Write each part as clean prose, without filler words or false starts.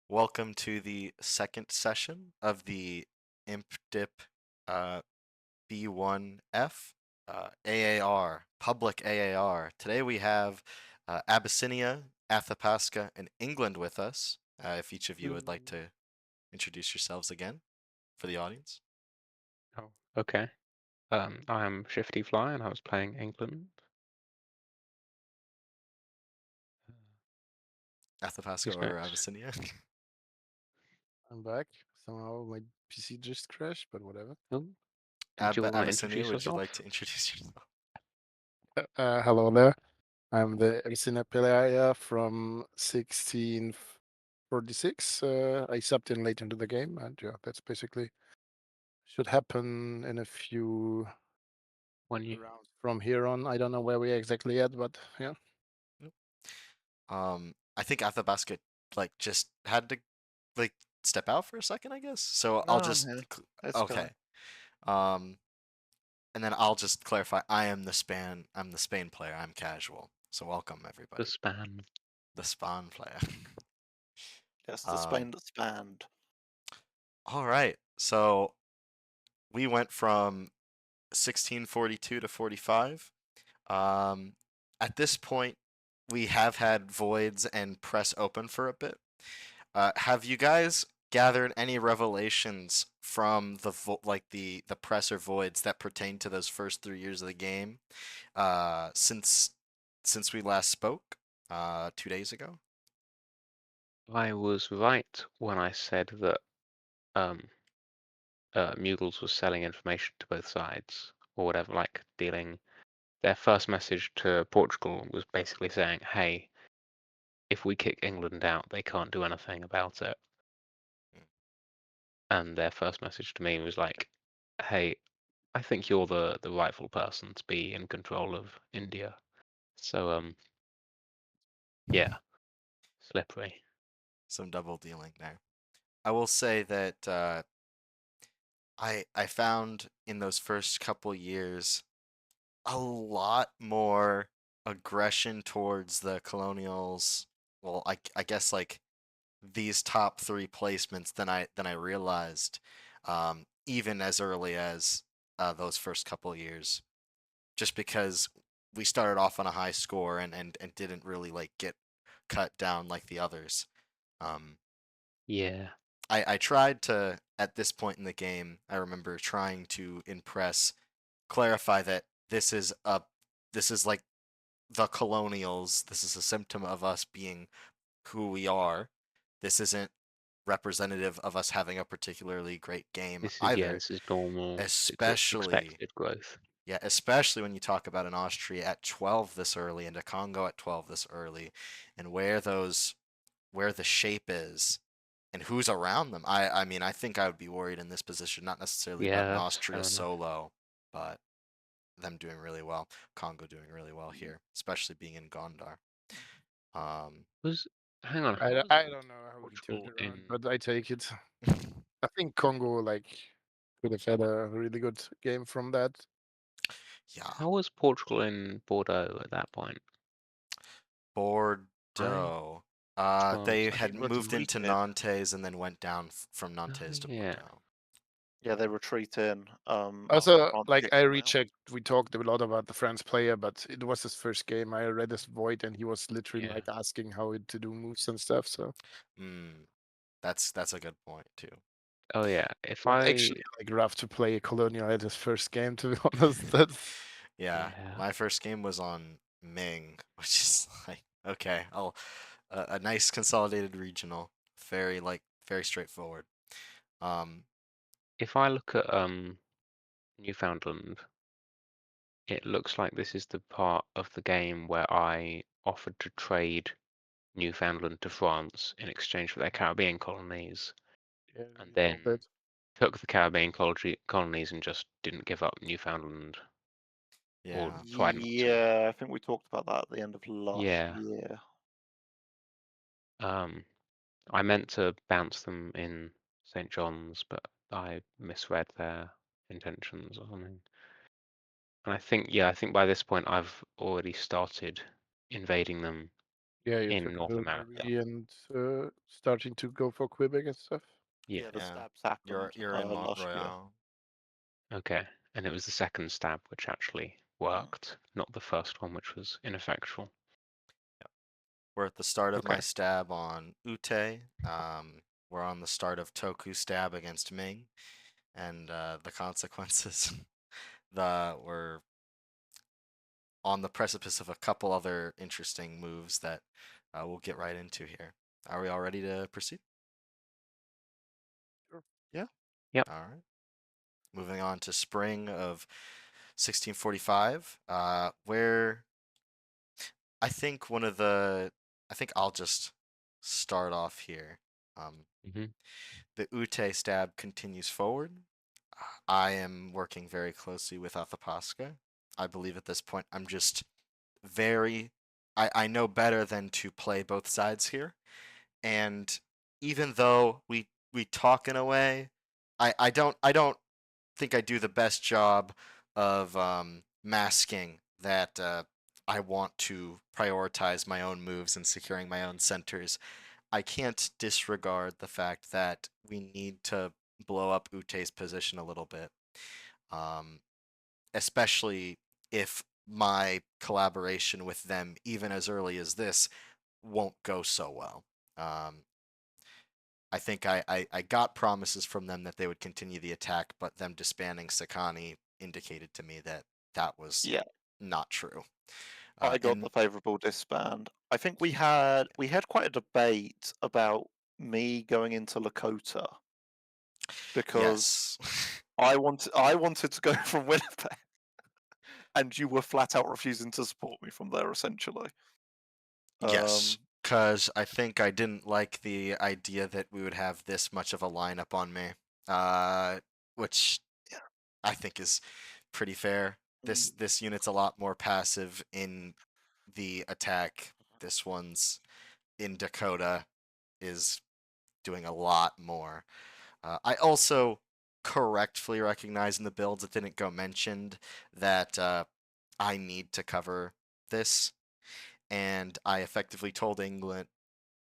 Welcome to the second session of the ImpDip B1F AAR, public AAR. Today we have Abyssinia, Athapasca, and England with us. If each of you would like Mm. to introduce yourselves again for the audience. Oh, okay. I am Shiftyfly, and I was playing England. Athapasca Who's or next? Abyssinia? I'm back. Somehow my PC just crashed, but whatever. Oh, did you want to Abyssinia, introduce would you yourself? like to introduce yourself? Hello there. I'm the Abyssinia Pelaya from 1646. I subbed in late into the game, and yeah, that's basically should happen in a few When you rounds from here on. I don't know where we're exactly at, but yeah. I think Athabasca just had to like step out for a second, I guess. So No, I'll I'm just here. It's okay. fine. Um, and then I'll just clarify. I'm the Spain player. I'm casual. So welcome the everybody. span. The Spawn player. Yes, the um, Spain that's banned. all right. So we went from 1642 to 45. Um, at this point, we have had voids and press open for a bit. Have you guys gathered any revelations from the press or voids that pertain to those first 3 years of the game? Since we last spoke, 2 days ago. I was right when I said that um, Mughals was selling information to both sides, or whatever, like dealing. Their first message to Portugal was basically saying, "Hey, if we kick England out, they can't do anything about it." And their first message to me was like, "Hey, I think you're the rightful person to be in control of India." So yeah, slippery. Some double dealing there. I will say that I found in those first couple years a lot more aggression towards the colonials. Well, I guess like these top three placements than I realized, even as early as those first couple years. Just because we started off on a high score and didn't really like get cut down like the others. Um, Yeah. I tried to at this point in the game. I remember trying to clarify that this is like the colonials. This is a symptom of us being who we are. This isn't representative of us having a particularly great game either, This is normal. It's especially expected growth. yeah, especially when you talk about an Austria at 12 this early and a Congo at 12 this early and where the shape is and who's around them. I mean, I think I would be worried in this position, not necessarily about an Yeah, that's Austria fair enough. solo, but them doing really well, Congo doing really well here, especially being in Gondar. Um, Was hang on, how I, was I don't know how we turned Portugal around, in? but I take it. I think Congo could have had a really good game from that. yeah, How was Portugal in Bordeaux at that point? I Bordeaux. which was They I had think moved into retreated. Nantes and then went down from oh Nantes to yeah. Bordeaux. Yeah, they retreat in after Also, France like kicked I them out. rechecked, we talked a lot about the France player, but it was his first game. I read his void, and he was literally Yeah. like asking how to do moves and stuff. So Mm, that's a good point too. Oh yeah. it was actually like rough to play a colonial at his first game. To be honest, that's Yeah, Yeah. my first game was on Ming, which is like okay, I'll a nice consolidated regional, very straightforward. Um, If I look at Newfoundland, it looks like this is the part of the game where I offered to trade Newfoundland to France in exchange for their Caribbean colonies, yeah, and we talked then that. took the Caribbean colonies and just didn't give up Newfoundland or yeah, tried not to. Yeah, I think we talked about that at the end of last Yeah. year. Um, I meant to bounce them in St. John's, but I misread their intentions or something. And I think by this point I've already started invading them Yeah, you in took North America. military and starting to go for quibbing and stuff. Yeah. Yeah, the Yeah. stabs happened You're in last year. Montreal. Okay. And it was the second stab which actually worked, not the first one which was ineffectual. We're at the start of my Okay. stab on Ute. We're on the start of Toku's stab against Ming, and the consequences. We're on the precipice of a couple other interesting moves that we'll get right into here. Are we all ready to proceed? Sure. Yeah. Yep. All right. Moving on to spring of 1645, where I think I think I'll just start off here. Mm-hmm. The Ute stab continues forward. I am working very closely with Athapasca. I believe at this point I'm just very. I know better than to play both sides here. And even though we talk in a way, I don't think I do the best job of masking that I want to prioritize my own moves and securing my own centers. I can't disregard the fact that we need to blow up Ute's position a little bit, um, especially if my collaboration with them, even as early as this, won't go so well. Um, I think I got promises from them that they would continue the attack, but them disbanding Sakani indicated to me that that was Yeah, not true. I got And the favourable disband. I think we had quite a debate about me going into Lakota because yes, I wanted to go from Winnipeg, and you were flat out refusing to support me from there, essentially. yes, because I think I didn't like the idea that we would have this much of a lineup on me, uh, which Yeah. I think is pretty fair. This unit's a lot more passive in the attack. This one's in Dakota is doing a lot more. I also correctly recognize in the builds that didn't go mentioned that I need to cover this, and I effectively told England,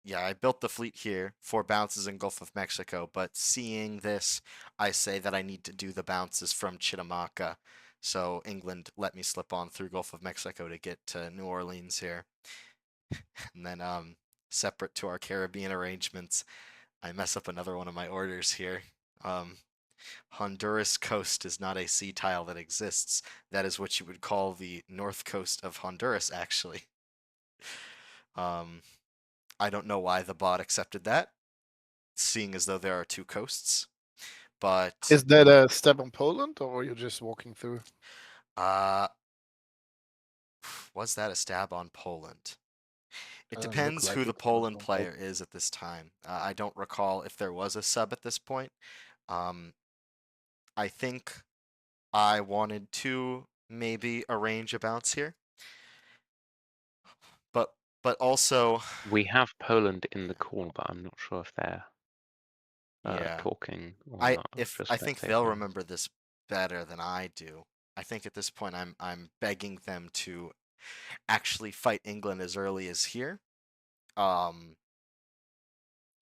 yeah, I built the fleet here for bounces in Gulf of Mexico, but seeing this, I say that I need to do the bounces from Chittamauga. So England let me slip on through Gulf of Mexico to get to New Orleans here. And then separate to our Caribbean arrangements, I mess up another one of my orders here. Um, Honduras coast is not a sea tile that exists. That is what you would call the north coast of Honduras, actually. Um, I don't know why the bot accepted that, seeing as though there are two coasts. But Is that a stab on Poland, or are you just walking through? uh, was that a stab on Poland? It Doesn't look depends like who the it. It was Poland on player is at this time. I don't recall if there was a sub at this point. Um, I think I wanted to maybe arrange a bounce here, but also, We have Poland in the call, but I'm not sure if they're yeah, talking or not. Just I let's think say they'll bounce. remember this better than I do. I think at this point I'm begging them to actually fight England as early as here. Um,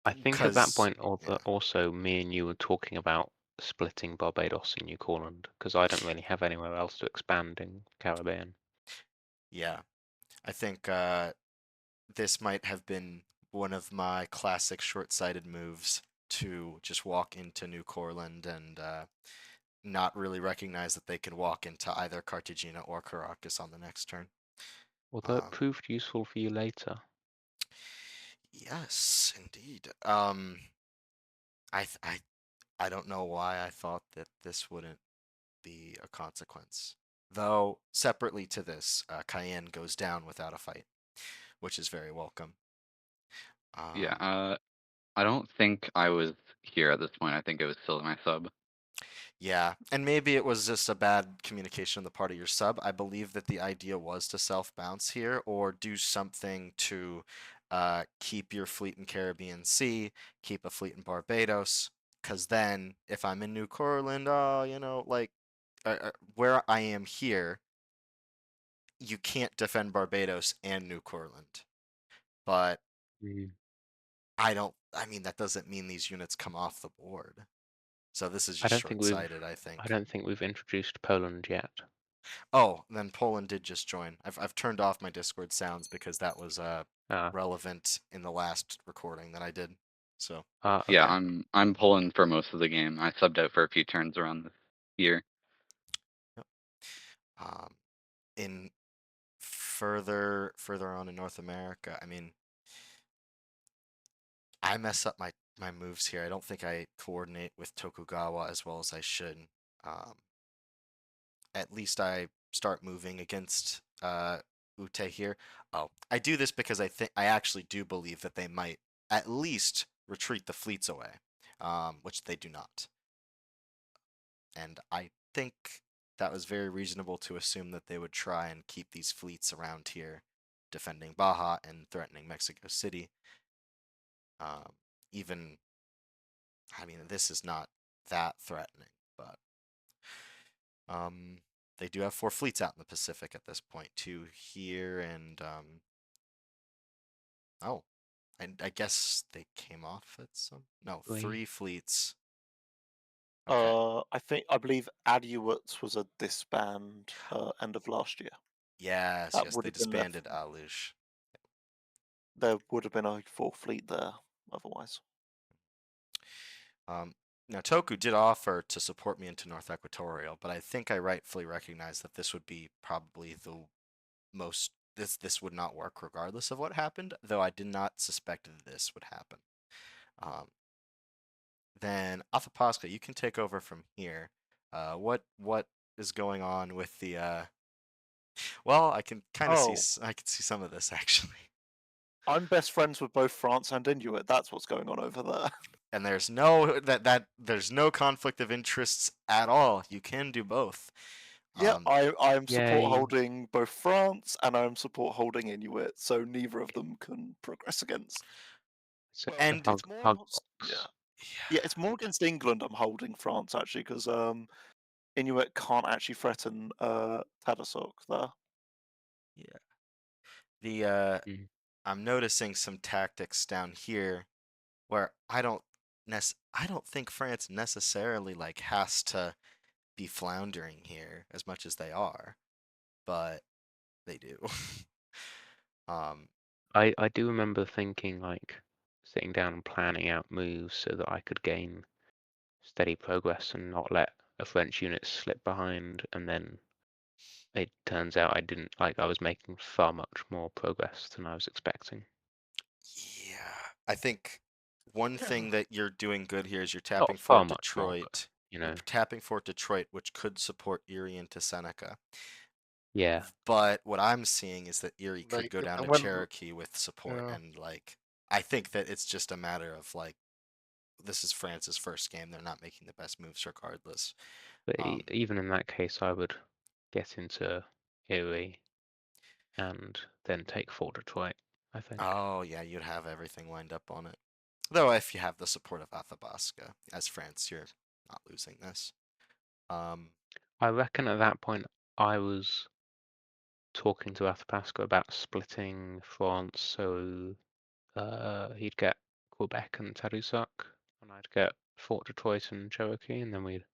I think at that cause point, yeah, also me and you were talking about splitting Barbados and New Zealand because I don't really have anywhere else to expand in Caribbean. yeah, I think this might have been one of my classic short-sighted moves to just walk into New Courland and not really recognize that they can walk into either Cartagena or Caracas on the next turn. Although it proved useful for you later. Yes, indeed. I th- I don't know why I thought that this wouldn't be a consequence. Though separately to this, Cayenne goes down without a fight, which is very welcome. Yeah, Um, I don't think I was here at this point. I think it was still my sub. Yeah, and maybe it was just a bad communication on the part of your sub. I believe that the idea was to self-bounce here or do something to keep your fleet in Caribbean Sea, keep a fleet in Barbados, because then if I'm in New Courland, like where I am here, you can't defend Barbados and New Courland. but Mm. I mean, that doesn't mean these units come off the board. So this is I just don't think we've short-sighted, I I think. don't think we've introduced Poland yet. Oh, then Poland did just join. I've turned off my Discord sounds because that was Ah, relevant in the last recording that I did. So Yeah, okay. I'm pulling for most of the game. I subbed out for a few turns around this year. yep. In further on in North America, I mean, I mess up my moves here. I don't think I coordinate with Tokugawa as well as I should. Um, at least I start moving against Ute here. Oh, I do this because I actually do believe that they might at least retreat the fleets away, which they do not. And I think that was very reasonable to assume that they would try and keep these fleets around here, defending Baja and threatening Mexico City. Um, even, I mean, this is not that threatening, but they do have 4 fleets out in the Pacific at this point, 2 here and oh, I guess they came off at some. No, 3 fleets. Okay. I believe Ajuuran was a disband end of last year. Yes, That yes, would they have been left. disbanded Alush. There would have been a 4th fleet there otherwise. Um, Now Toku did offer to support me into North Equatorial, but I think I rightfully recognize that this would be probably the most this would not work regardless of what happened, though I did not suspect that this would happen. Then Athapasca, you can take over from here. What is going on with the well, I can kind of see Oh, I can see some of this actually. I'm best friends with both France and Inuit. That's what's going on over there. And there's there's no conflict of interests at all. You can do both. Yeah, I'm support Yay. holding both France and I'm support holding Inuit, so neither of them can progress against. So Well, And it's more hug yeah, box. yeah, it's more against England. I'm holding France actually because Inuit can't actually threaten Tadoussac there. yeah, the Mm. I'm noticing some tactics down here where I don't think France necessarily like has to be floundering here as much as they are, but they do. um, I do remember thinking like sitting down and planning out moves so that I could gain steady progress and not let a French unit slip behind, and then it turns out I didn't. Like I was making far much more progress than I was expecting. yeah, I think one thing that you're doing good here is you're tapping Not far Fort much more, but Detroit. you You're know, tapping Fort Detroit, which could support Erie into Seneca. yeah. But what I'm seeing is that Erie could Like, go down to and when, Cherokee with support, yeah, and like I think that it's just a matter of like this is France's first game. They're not making the best moves regardless. But Um, even in that case, I would get into Erie and then take Fort Detroit, I think. oh yeah, you'd have everything lined up on it. Though if you have the support of Athapasca as France, you're not losing this. Um, I reckon at that point I was talking to Athapasca about splitting France so he'd get Quebec and Tadoussac, and I'd get Fort Detroit and Cherokee, and then we'd.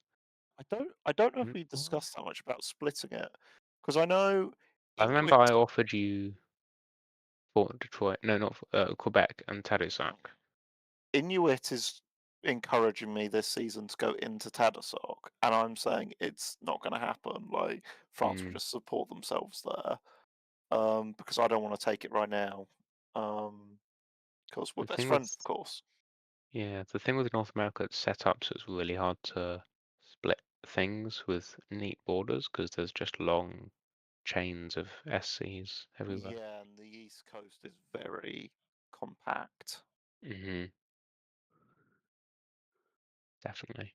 I don't know if Mm, we well, discussed that much about splitting it because I know I remember Inuit I offered you Fort Detroit, no, not Quebec and Tadoussac. Inuit is encouraging me this season to go into Tadoussac, and I'm saying it's not going to happen. Like France will Mm. just support themselves there, because I don't want to take it right now, because we're The best thing friends, with of course. the thing with North America, it's set up so it's really hard to split things with neat borders because there's just long chains of SCs everywhere. Yeah, and the East Coast is very compact. Hmm. Definitely.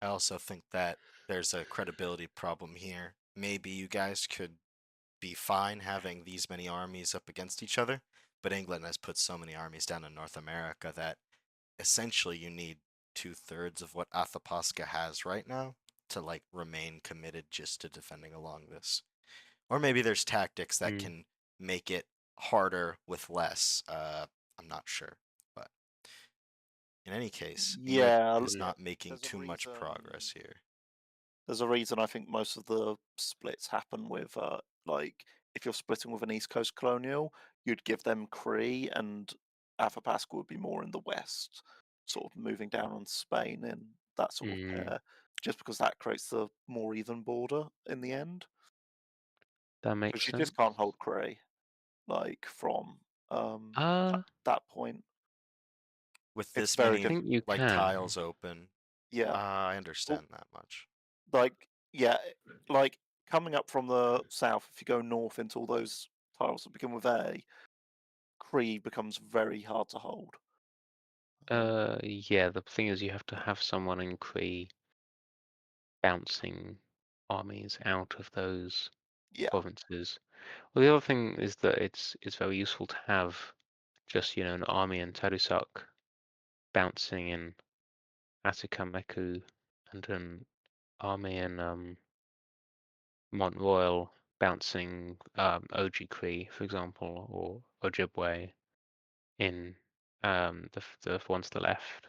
I also think that there's a credibility problem here. Maybe you guys could be fine having these many armies up against each other, but England has put so many armies down in North America that essentially you need 2/3 of what Athapasca has right now to like remain committed just to defending along this. Or maybe there's tactics that Mm. can make it harder with less. I'm not sure, but in any case, Inuit Yeah, is not making there's a too much reason. progress here. There's a reason I think most of the splits happen with like if you're splitting with an East Coast colonial, you'd give them Cree and Athapasca would be more in the west, sort of moving down on Spain in that sort of pair, just because that creates the more even border in the end. That makes Because you sense. just can't hold Cree, like from that point. With It's this very many I think you like can. tiles open, Yeah. I Well, understand that much. like yeah, like coming up from the south, if you go north into all those tiles that begin with A, Cree becomes very hard to hold. Yeah, the thing is you have to have someone in Cree bouncing armies out of those Yeah, provinces. Well, the other thing is that it's very useful to have just, an army in Tadoussac bouncing in Atikameku and an army in Mont Royal bouncing Ojibwe, for example, or Ojibwe in the ones to the left.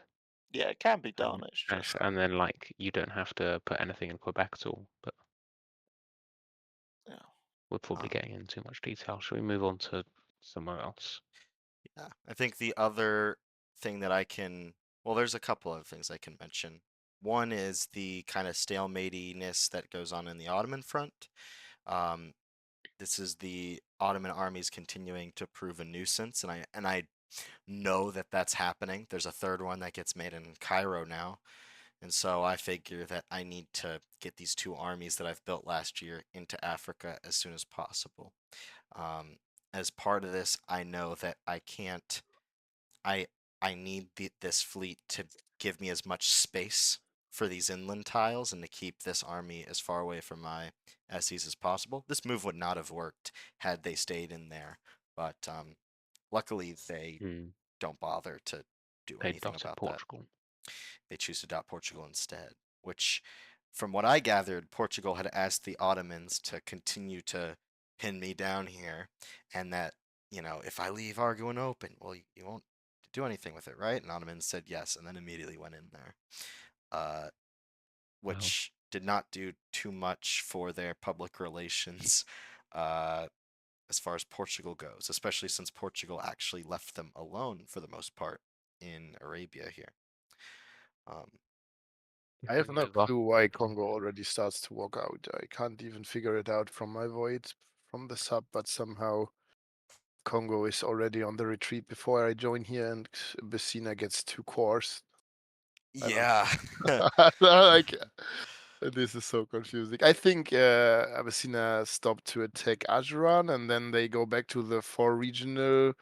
yeah, it can be And, done. It's just and then like you don't have to put anything in Quebec at all, but yeah. we're probably Um, getting into too much detail. Should we move on to somewhere else? yeah, I think the other thing that well, there's a couple of things I can mention. One is the kind of stalematiness that goes on in the Ottoman front. Um, this is the Ottoman armies continuing to prove a nuisance, and I know that that's happening. There's a third one that gets made in Cairo now, and so I figure that I need to get these two armies that I've built last year into Africa as soon as possible. Um, as part of this, I know that I can't. I I need this fleet to give me as much space for these inland tiles and to keep this army as far away from my SEs as possible. This move would not have worked had they stayed in there, but luckily they Hmm. don't bother to do They anything dotted about that. Portugal. They choose to adopt Portugal instead, which, from what I gathered, Portugal had asked the Ottomans to continue to pin me down here, and that, if I leave Arguin open, well, you won't do anything with it, right? And Ottomans said yes, and then immediately went in there, uh, Well, which did not do too much for their public relations uh, as far as Portugal goes, especially since Portugal actually left them alone for the most part in Arabia here. Um, if I we have no move up, clue why Congo already starts to walk out. I can't even figure it out from my void from the sub, but somehow Congo is already on the retreat before I join here, and Abyssinia gets 2 cores. I don't yeah. like this is so confusing. I think Abyssinia stopped to attack Ajuuran, and then they go back to the 4 regional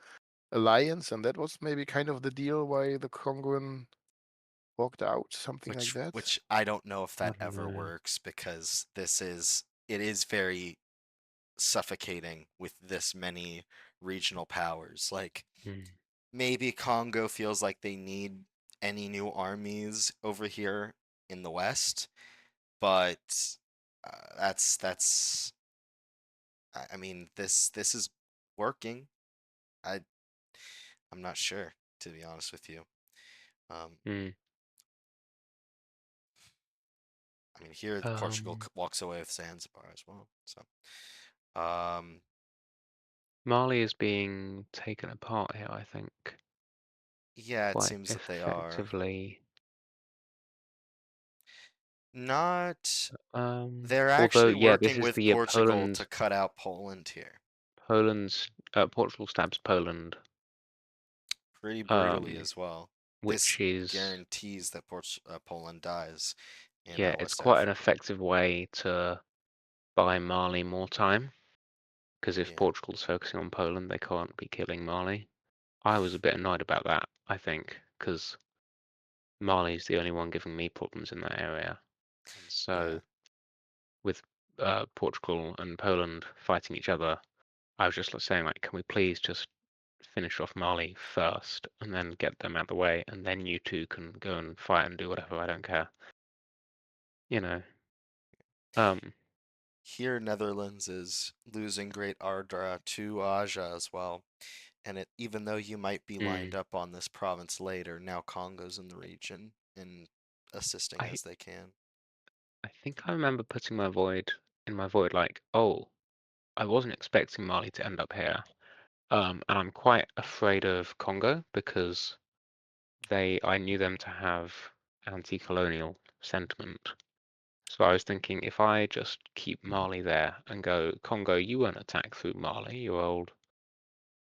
alliance, and that was maybe kind of the deal why the Congolan walked out, something like that. Which I don't know if I that don't ever know. works because it is very suffocating with this many regional powers. Like Hmm. maybe Congo feels like they need any new armies over here in the west, but that's I mean this is working. I I'm not sure, to be honest with you. Um, Hmm. I mean here Portugal Um, walks away with Zanzibar as well. So um, Mali is being taken apart here, I think, yeah, it quite seems that they are. effectively. Not. They're Although, actually yeah, this working is with the Portugal to cut out Poland here Portugal stabs Poland, pretty brutally um, as well. which This is, guarantees that Poland dies in yeah, it's West quite an Africa. effective way to buy Mali more time. Because if Yeah, Portugal's focusing on Poland, they can't be killing Mali. I was a bit annoyed about that, I think, because Mali's the only one giving me problems in that area. And yeah, so, with Portugal and Poland fighting each other, I was just like saying, like, can we please just finish off Mali first and then get them out of the way, and then you two can go and fight and do whatever. I don't care. You know. Um. here Netherlands is losing Great Ardra to Aja as well. And even though you might be lined Mm. up on this province later, now Congo's in the region and assisting I as they can. I think I remember putting my void in my void like, oh, I wasn't expecting Mali to end up here. And I'm quite afraid of Congo because I knew them to have anti-colonial sentiment. So I was thinking if I just keep Mali there and go, Congo, you won't attack through Mali, your old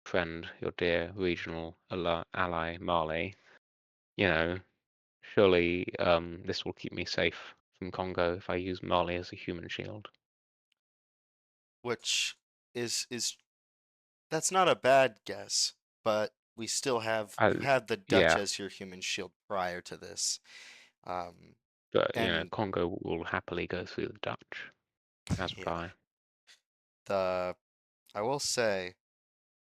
friend, your dear regional ally Mali, you know, surely this will keep me safe from Congo if I use Mali as a human shield. Which is that's not a bad guess, but we still have I, you had the Dutch yeah, as your human shield prior to this. Um, but and Congo will happily go through the Dutch, as would yeah, I. the I will say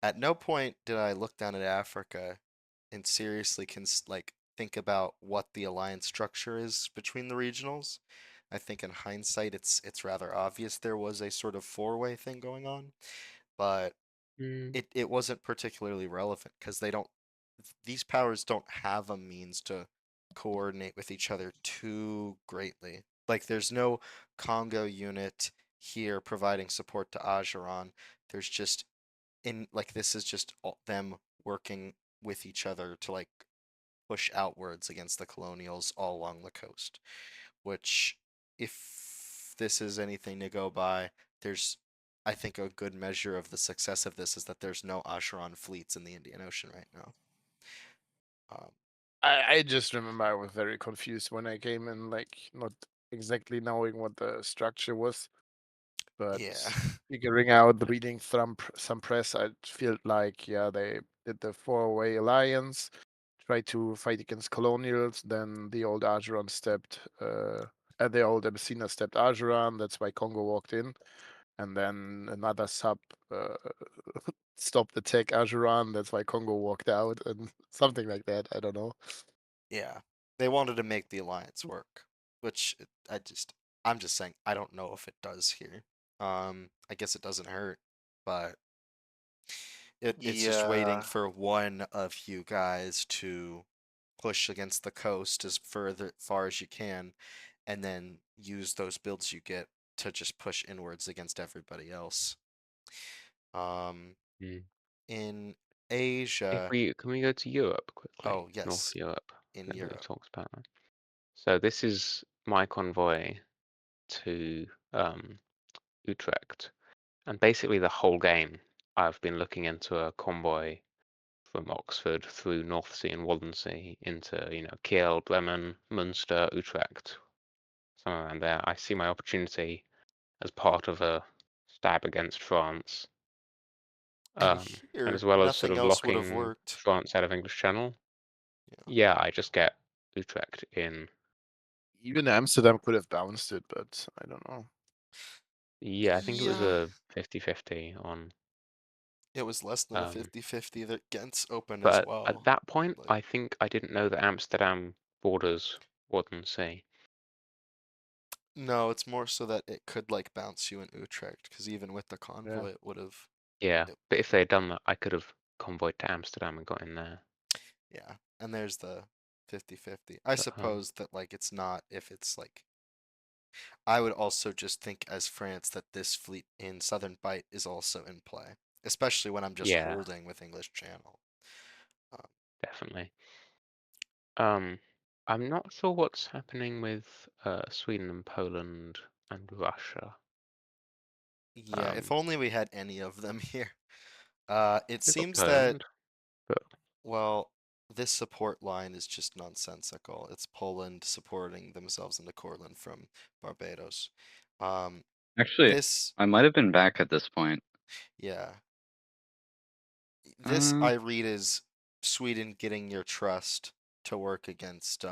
at no point did I look down at Africa and seriously think about what the alliance structure is between the regionals. I think in hindsight it's rather obvious there was a sort of four-way thing going on, but Mm, it wasn't particularly relevant because these powers don't have a means to coordinate with each other too greatly. Like there's no Congo unit here providing support to Ajuuran. There's just this is just them working with each other to like push outwards against the colonials all along the coast. Which, if this is anything to go by, there's I think a good measure of the success of this is that there's no Acheron fleets in the Indian Ocean right now. Um, I just remember I was very confused when I came in, like not exactly knowing what the structure was, but yeah, figuring out, reading some press, I feel like yeah, they did the four-way alliance, tried to fight against colonials, then the old Ajuuran the old Abyssinia stepped Ajuuran. That's why Congo walked in, and then another sub uh, stopped the tech Ajuuran. That's why Congo walked out, and something like that. I don't know. yeah. They wanted to make the alliance work, which I'm just saying I don't know if it does here. I guess it doesn't hurt, but it's just waiting Yeah. for one of you guys to push against the coast as far as you can, and then use those builds you get to just push inwards against everybody else. Um, mm. in If Asia, we can we go to Europe quickly, oh North yes, Europe? in Nobody Europe. talks about that. So this is my convoy to Utrecht, and basically the whole game I've been looking into a convoy from Oxford through North Sea and Walensee into Kiel, Bremen, Munster, Utrecht, somewhere around there. I see my opportunity as part of a stab against France, And and here, as well as sort nothing of else would have locking worked. France out of English Channel. Yeah. Yeah, I just get Utrecht in. Even Amsterdam could have bounced it, but I don't know. Yeah, I think it was Yeah. a 50-50 on. It was less than a Um, 50-50 that Ghent's open as but at well. that point, Like, I think I didn't know that Amsterdam borders Wadden no, it's more so that it could like bounce you in Utrecht, because even with the Yeah. convoy, it would have. Yeah, It, but if they had done that, I could have convoyed to Amsterdam and got in there. yeah, and there's the 50-50. I But suppose that like it's not if it's like I would also just think as France that this fleet in Southern Bight is also in play, especially when I'm just yeah, holding with English Channel. Um, definitely. I'm not sure what's happening with Sweden and Poland and Russia. yeah, if Um, only we had any of them here. It we've got seems that, Poland, but well, this support line is just nonsensical. It's Poland supporting themselves into Cortland from Barbados. Um, Actually, this, I might have been back at this point. yeah, this Uh, I read as Sweden getting your trust to work against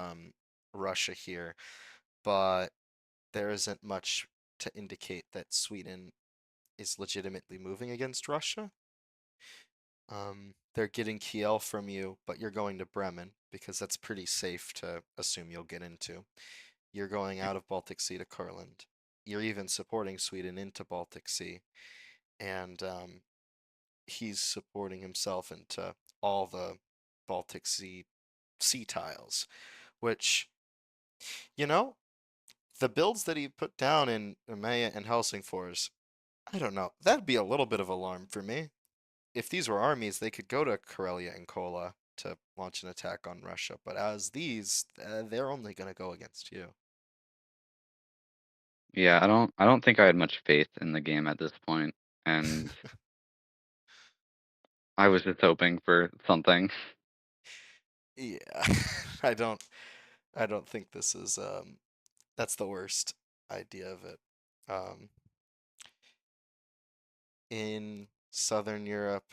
Russia here, but there isn't much to indicate that Sweden is legitimately moving against Russia. They're getting Kiel from you, but you're going to Bremen because that's pretty safe to assume you'll get into. You're going out of Baltic Sea to Courland. you're even supporting Sweden into Baltic Sea, and he's supporting himself into all the Baltic sea tiles, which, you know, the builds that he put down in Umea and Helsingfors, I don't know. That'd be a little bit of alarm for me. If these were armies, they could go to Karelia and Kola to launch an attack on Russia, but as these, they're only going to go against you. Yeah, I don't think I had much faith in the game at this point, and I was just hoping for something. Yeah, I don't think this is that's the worst idea of it. Um, in Southern Europe,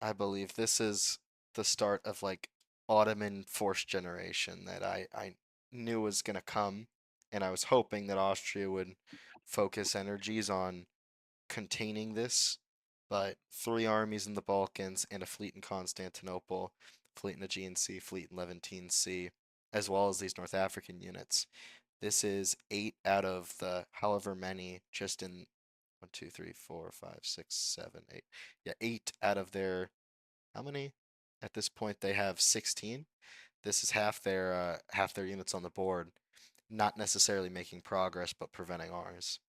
I believe this is the start of like Ottoman force generation that I knew was gonna come, and I was hoping that Austria would focus energies on containing this, but three armies in the Balkans and a fleet in Constantinople, fleet in the Aegean Sea, fleet in Levantine Sea, as well as these North African units. This is 8 out of the however many just in 1, 2, 3, 4, 5, 6, 7, 8. Yeah, 8 out of their how many? At this point they have 16. This is half their units on the board, not necessarily making progress but preventing ours.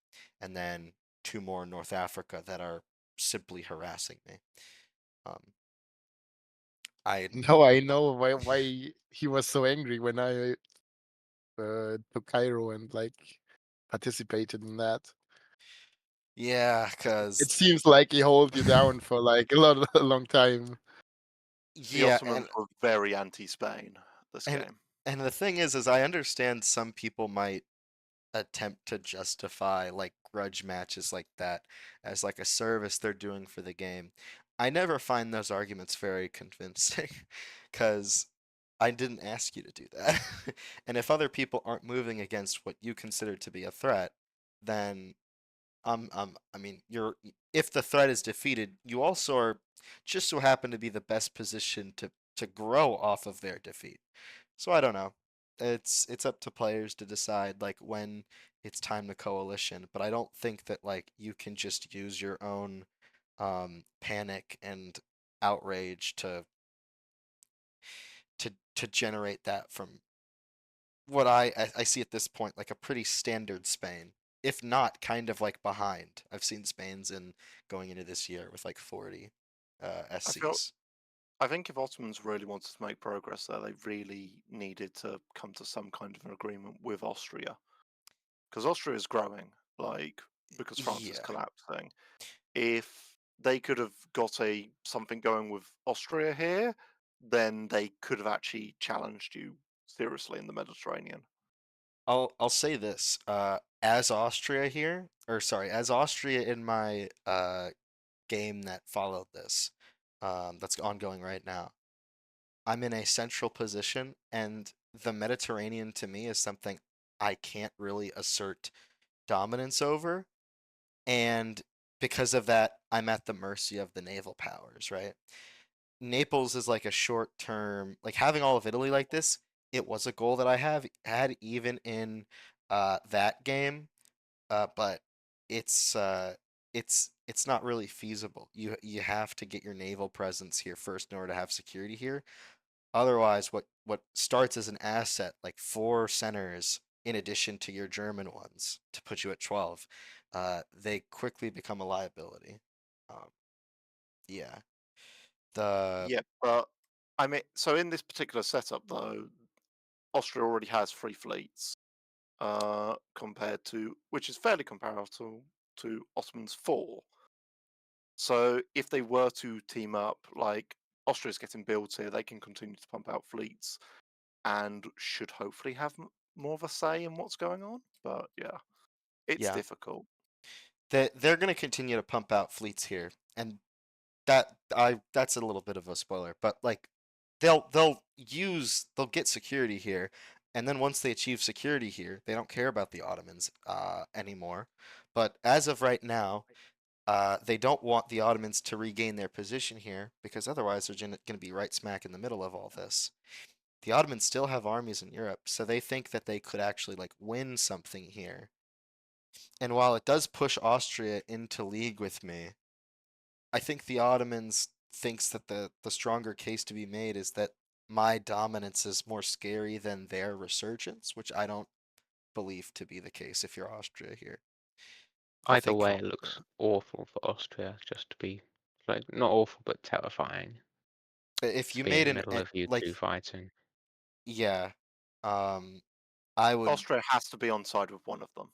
And then two more in North Africa that are simply harassing me. Um, I No, I know why he was so angry when I took Cairo and like participated in that. yeah, It cause seems like he hold you down for like a long time. The yeah, Ottomans were very anti-Spain this and game. and the thing is I understand some people might attempt to justify like grudge matches like that as like a service they're doing for the game. I never find those arguments very convincing because I didn't ask you to do that. And if other people aren't moving against what you consider to be a threat, then I mean, if the threat is defeated, you also are just so happen to be the best position to grow off of their defeat. So I don't know. It's up to players to decide like when it's time to coalition, but I don't think that like you can just use your own panic and outrage to generate that from what I see at this point like a pretty standard Spain, if not kind of like behind. I've seen Spain's in going into this year with like 40 I feel SCs. I think if Ottomans really wanted to make progress there, they really needed to come to some kind of an agreement with Austria. Because Austria is growing, like, because France is Yeah. collapsing. If they could have got something going with Austria here, then they could have actually challenged you seriously in the Mediterranean. I'll say this. As Austria here, or sorry, as Austria in my game that followed this, that's ongoing right now. I'm in a central position, and the Mediterranean to me is something I can't really assert dominance over, and because of that, I'm at the mercy of the naval powers, right? Naples is like a short term, like having all of Italy like this, it was a goal that I have had even in that game, but it's uh, it's not really feasible. You have to get your naval presence here first in order to have security here. Otherwise, what starts as an asset, like 4 centers in addition to your German ones to put you at 12, they quickly become a liability. Um, yeah, the Yeah, but I mean, so in this particular setup, though, Austria already has 3 fleets, compared to which is fairly comparable to Ottoman's 4. So if they were to team up, like Austria's getting built here, they can continue to pump out fleets and should hopefully have more of a say in what's going on. But yeah, it's yeah, difficult. they're going to continue to pump out fleets here, and that's a little bit of a spoiler, but like they'll get security here, and then once they achieve security here, they don't care about the Ottomans anymore. But as of right now, they don't want the Ottomans to regain their position here because otherwise they're going to be right smack in the middle of all this. The Ottomans still have armies in Europe, so they think that they could actually like win something here And while it does push Austria into league with me, I think the Ottomans thinks that the stronger case to be made is that my dominance is more scary than their resurgence, which I don't believe to be the case if you're Austria here. I Either think way, it looks awful for Austria, just to be like not awful but terrifying if to you be in made the an middle of you like two fighting. yeah, I would Austria has to be on side with one of them.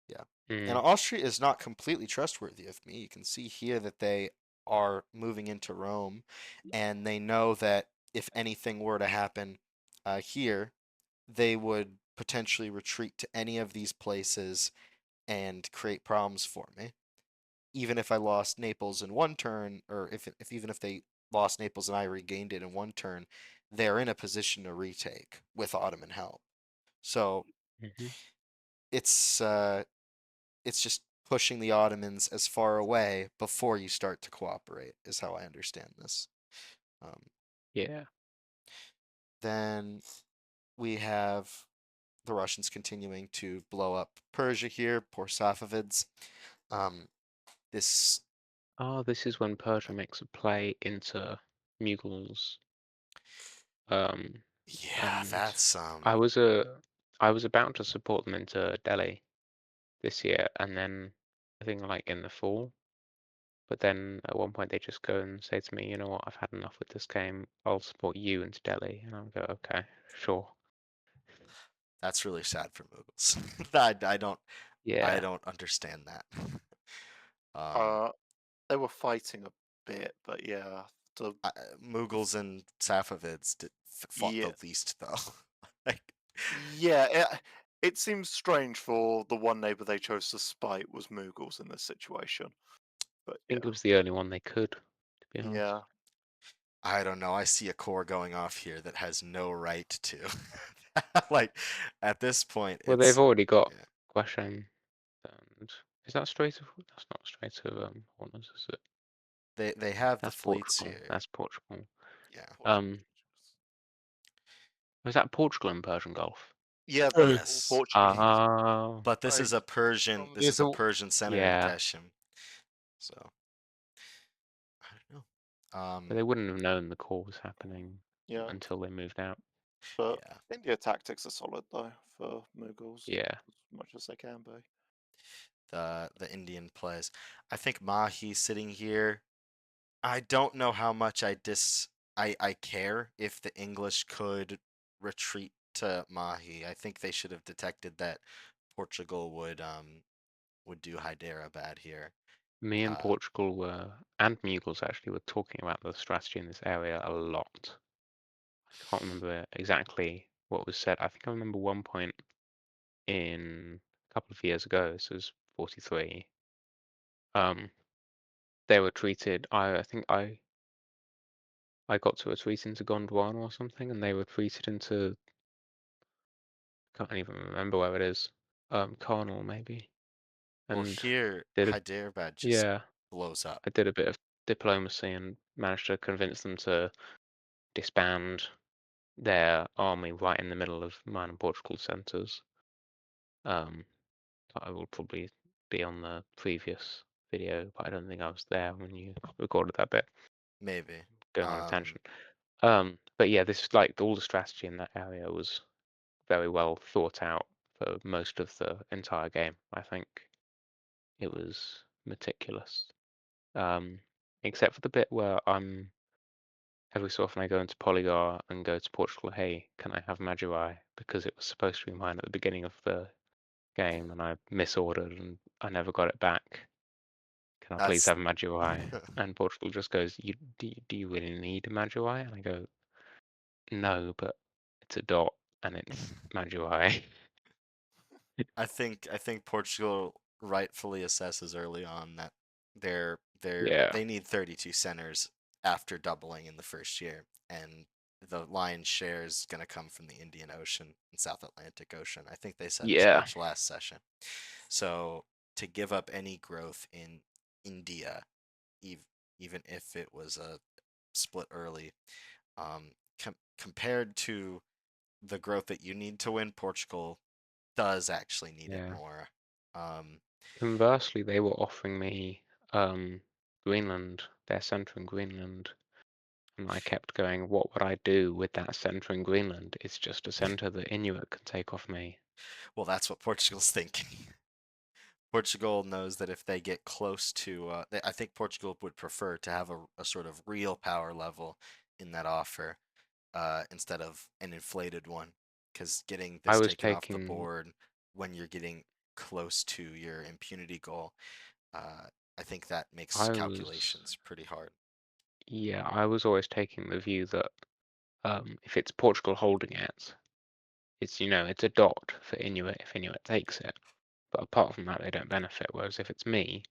yeah. And Mm. Austria is not completely trustworthy of me. You can see here that they are moving into Rome, and they know that if anything were to happen here, they would potentially retreat to any of these places and create problems for me. Even if I lost Naples in one turn, or if even if they lost Naples and I regained it in one turn, they're in a position to retake with Ottoman help. So Hmm. it's uh, it's just pushing the Ottomans as far away before you start to cooperate, is how I understand this. Um, Yeah. then we have the Russians continuing to blow up Persia here, poor Safavids. Um, this, Oh, this is when Persia makes a play into Mughals. yeah, And that's I was I was about to support them into Delhi this year, and then I think like in the fall. But then at one point they just go and say to me, you know what, I've had enough with this game. I'll support you into Delhi, and I'll go, okay, sure. that's really sad for Mughals. I Yeah. don't understand that. Um, Uh, they were fighting a bit, but yeah, the Mughals and Safavids fought yeah, the least though. Like, yeah. It seems strange for the one neighbor they chose to spite was Mughals in this situation, but I think it yeah, was the only one they could, to be honest. yeah. I don't know. I see a core going off here that has no right to. Like at this point, Well, they've already got yeah, Guashan, and is that Strait of? That's not Strait of Hormuz, is it? they have the That's fleets Portugal. here. That's Portugal. Yeah. Um, was that Portugal and Persian Gulf? Yeah, they're all Yes. Portuguese. But this is Like a Persian. from This is a little. Persian center in Yeah, Geshem. So I don't know. but they wouldn't have known the core was happening Yeah, until they moved out. but Yeah. India tactics are solid though for Mughals, Yeah, as much as they can be. The Indian plays. I think Mahi sitting here. I don't know how much I care if the English could retreat to Mahi. I think they should have detected that Portugal would do Hyderabad here. me and Uh, Portugal were, and Mughals actually were talking about the strategy in this area a lot. I can't remember exactly what was said. I think I remember one point in a couple of years ago. This was 43. Um, they were treated. I think I got to retreat into Gondwana or something, and they were treated into, can't even remember where it is. Karnal maybe, well, and here did a Hyderabad just yeah. blows up. I did a bit of diplomacy and managed to convince them to disband their army right in the middle of mine and Portugal's centres. Um, I will probably be on the previous video, but I don't think I was there when you recorded that bit. Maybe. Going on a tangent. But yeah, this like all the strategy in that area was very well thought out for most of the entire game. I think it was meticulous. Except for the bit where I'm every so often I go into Polygar and go to Portugal, hey, can I have Majurai? Because it was supposed to be mine at the beginning of the game and I misordered and I never got it back. Can I please That's have Majurai? And Portugal just goes, do you really need a Majurai? And I go, no, but it's a dot and it's Majurai. I think Portugal rightfully assesses early on that Yeah, they need 32 centers after doubling in the first year, and the lion's share is going to come from the Indian Ocean and South Atlantic Ocean. I think they said as yeah, much last session. So to give up any growth in India, ev- even if it was a split early, compared to the growth that you need to win, Portugal does actually need it yeah. more. Conversely, they were offering me Greenland, their centre in Greenland, and I kept going, what would I do with that centre in Greenland? It's just a centre that Inuit can take off me. Well, that's what Portugal's thinking. Portugal knows that if they get close to, I think Portugal would prefer to have a sort of real power level in that offer instead of an inflated one. Because getting I this was taken off the taking, board when you're getting close to your impunity goal, I think that makes I was, calculations pretty hard. yeah, I was always taking the view that if it's Portugal holding it, it's, it's a dot for Inuit if Inuit takes it. But apart from that, they don't benefit. Whereas if it's me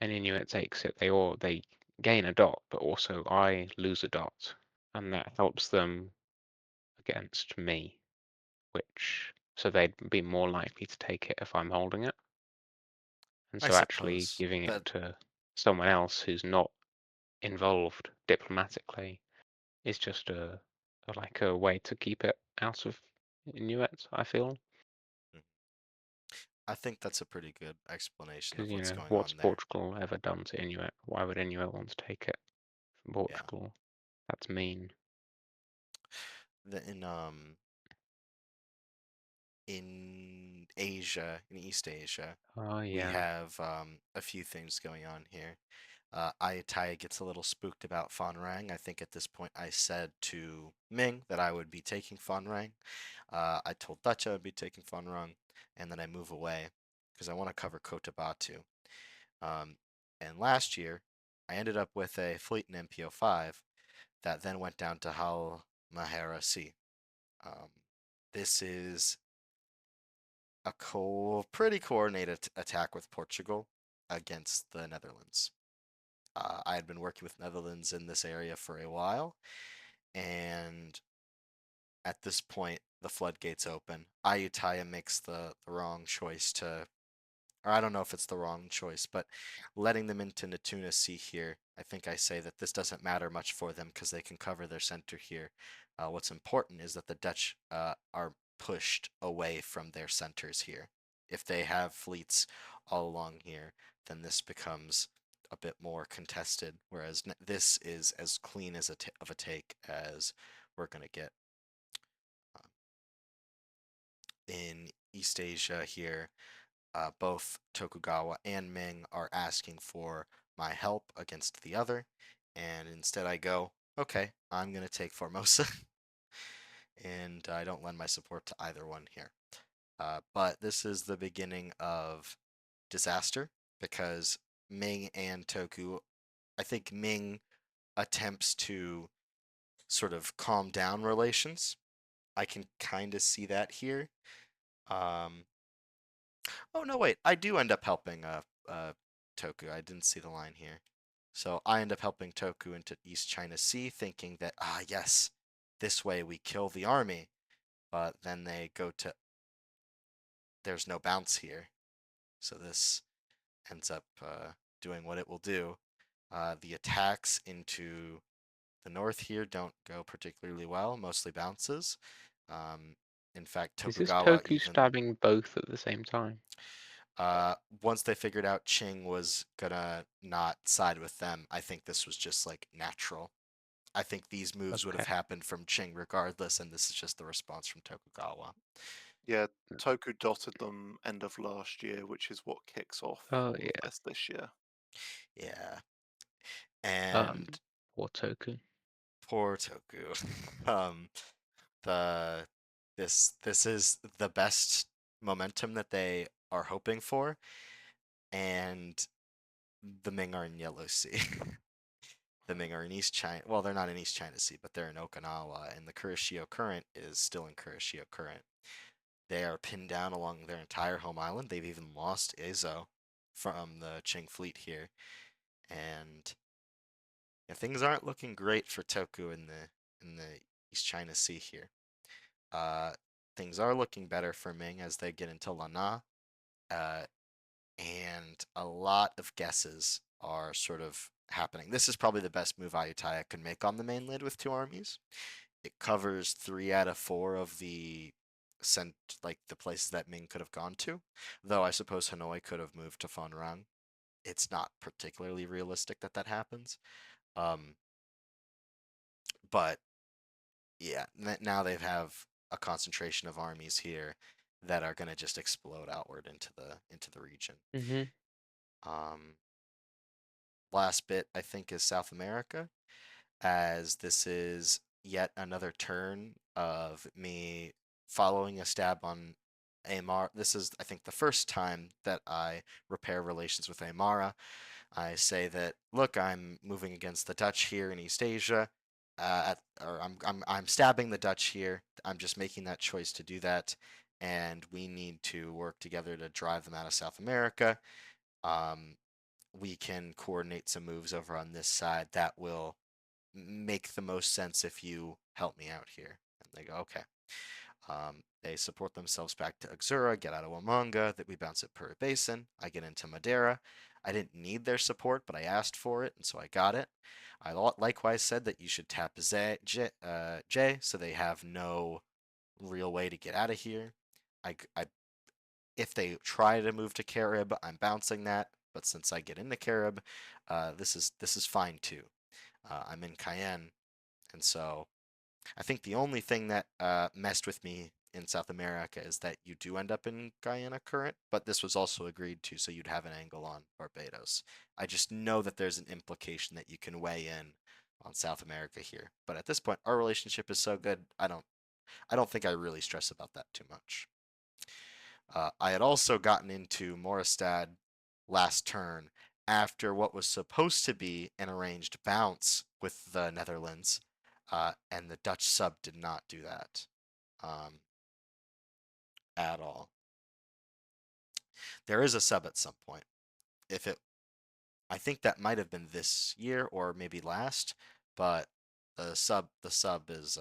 and Inuit takes it, they gain a dot, but also I lose a dot, and that helps them against me, so they'd be more likely to take it if I'm holding it. And I so actually suppose giving that it to someone else who's not involved diplomatically is just like a way to keep it out of Inuit, I feel. I think that's a pretty good explanation Because, of what's going what's on there. Portugal ever done to Inuit? Why would Inuit want to take it from Yeah. Portugal? That's mean. In Asia, in East Asia, Oh, we yeah. have a few things going on here. Ayutthaya gets a little spooked about Fan Rang. I think at this point I said to Ming that I would be taking Fan Rang. I told Dutch I would be taking Fan Rang, and then I move away because I want to cover Cotabato. Um, and last year, I ended up with a fleet in MPO5 that then went down to Halmahera Sea. Um, this is a pretty coordinated attack with Portugal against the Netherlands. I had been working with Netherlands in this area for a while, and at this point, the floodgates open. Ayutthaya makes the wrong choice to, or I don't know if it's the wrong choice, but letting them into Natuna Sea here, I think I say that this doesn't matter much for them because they can cover their center here. What's important is that the Dutch are pushed away from their centers here. If they have fleets all along here, then this becomes a bit more contested, whereas this is as clean as of a take as we're going to get. In East Asia here, both Tokugawa and Ming are asking for my help against the other, and instead I go, okay, I'm going to take Formosa, and I don't lend my support to either one here. But this is the beginning of disaster because Ming and Toku, I think Ming attempts to sort of calm down relations. I can kind of see that here. Um, Oh no, wait. I do end up helping Toku. I didn't see the line here. So I end up helping Toku into East China Sea, thinking that yes, this way we kill the army. But then they go to there's no bounce here, so this ends up doing what it will do. The attacks into the north here don't go particularly well, mostly bounces. Um, in fact, Is this Tokugawa Toku even stabbing both at the same time? once they figured out Ching was gonna not side with them, I think this was just like natural. I think these moves would have Okay. happened from Ching regardless, and this is just the response from Tokugawa. Yeah, Toku dotted them end of last year, which is what kicks off Oh, all of yeah. this year. Yeah, and Or Toku. poor Toku. um, the this is the best momentum that they are hoping for, and the Ming are in Yellow Sea. The Ming are in East China. Well, they're not in East China Sea, but they're in Okinawa, and the Kurashio Current is still in Kurashio Current. They are pinned down along their entire home island. They've even lost Ezo from the Qing fleet here, and yeah, things aren't looking great for Toku in the East China Sea here. Uh, things are looking better for Ming as they get into Lanna, uh, and a lot of guesses are sort of happening. This is probably the best move Ayutthaya could make on the mainland with two armies. It covers 3 out of 4 of the sent like the places that Ming could have gone to. Though I suppose Hanoi could have moved to Phan Rang. It's not particularly realistic that that happens. Um, but yeah, now they have a concentration of armies here that are going to just explode outward into the region. Mm-hmm. Um, last bit I think is South America, as this is yet another turn of me following a stab on Aymara. This is, I think, the first time that I repair relations with Aymara. I say that, look, I'm moving against the Dutch here in East Asia, or I'm stabbing the Dutch here. I'm just making that choice to do that, and we need to work together to drive them out of South America. Um, we can coordinate some moves over on this side that will make the most sense if you help me out here. And they go, okay. They support themselves back to Ajuuran, get out of Wamanga, that we bounce at Pura Basin. I get into Madeira. I didn't need their support, but I asked for it, and so I got it. I likewise said that you should tap J, so they have no real way to get out of here. If they try to move to Carib, I'm bouncing that. But since I get into Carib, this is fine too. I'm in Cayenne, and so I think the only thing that messed with me in South America is that you do end up in Guyana current, but this was also agreed to, so you'd have an angle on Barbados. I just know that there's an implication that you can weigh in on South America here. But at this point, our relationship is so good, I don't think I really stress about that too much. I had also gotten into Moristad last turn after what was supposed to be an arranged bounce with the Netherlands, and the Dutch sub did not do that at all. There is a sub at some point. I think that might have been this year or maybe last, but the sub is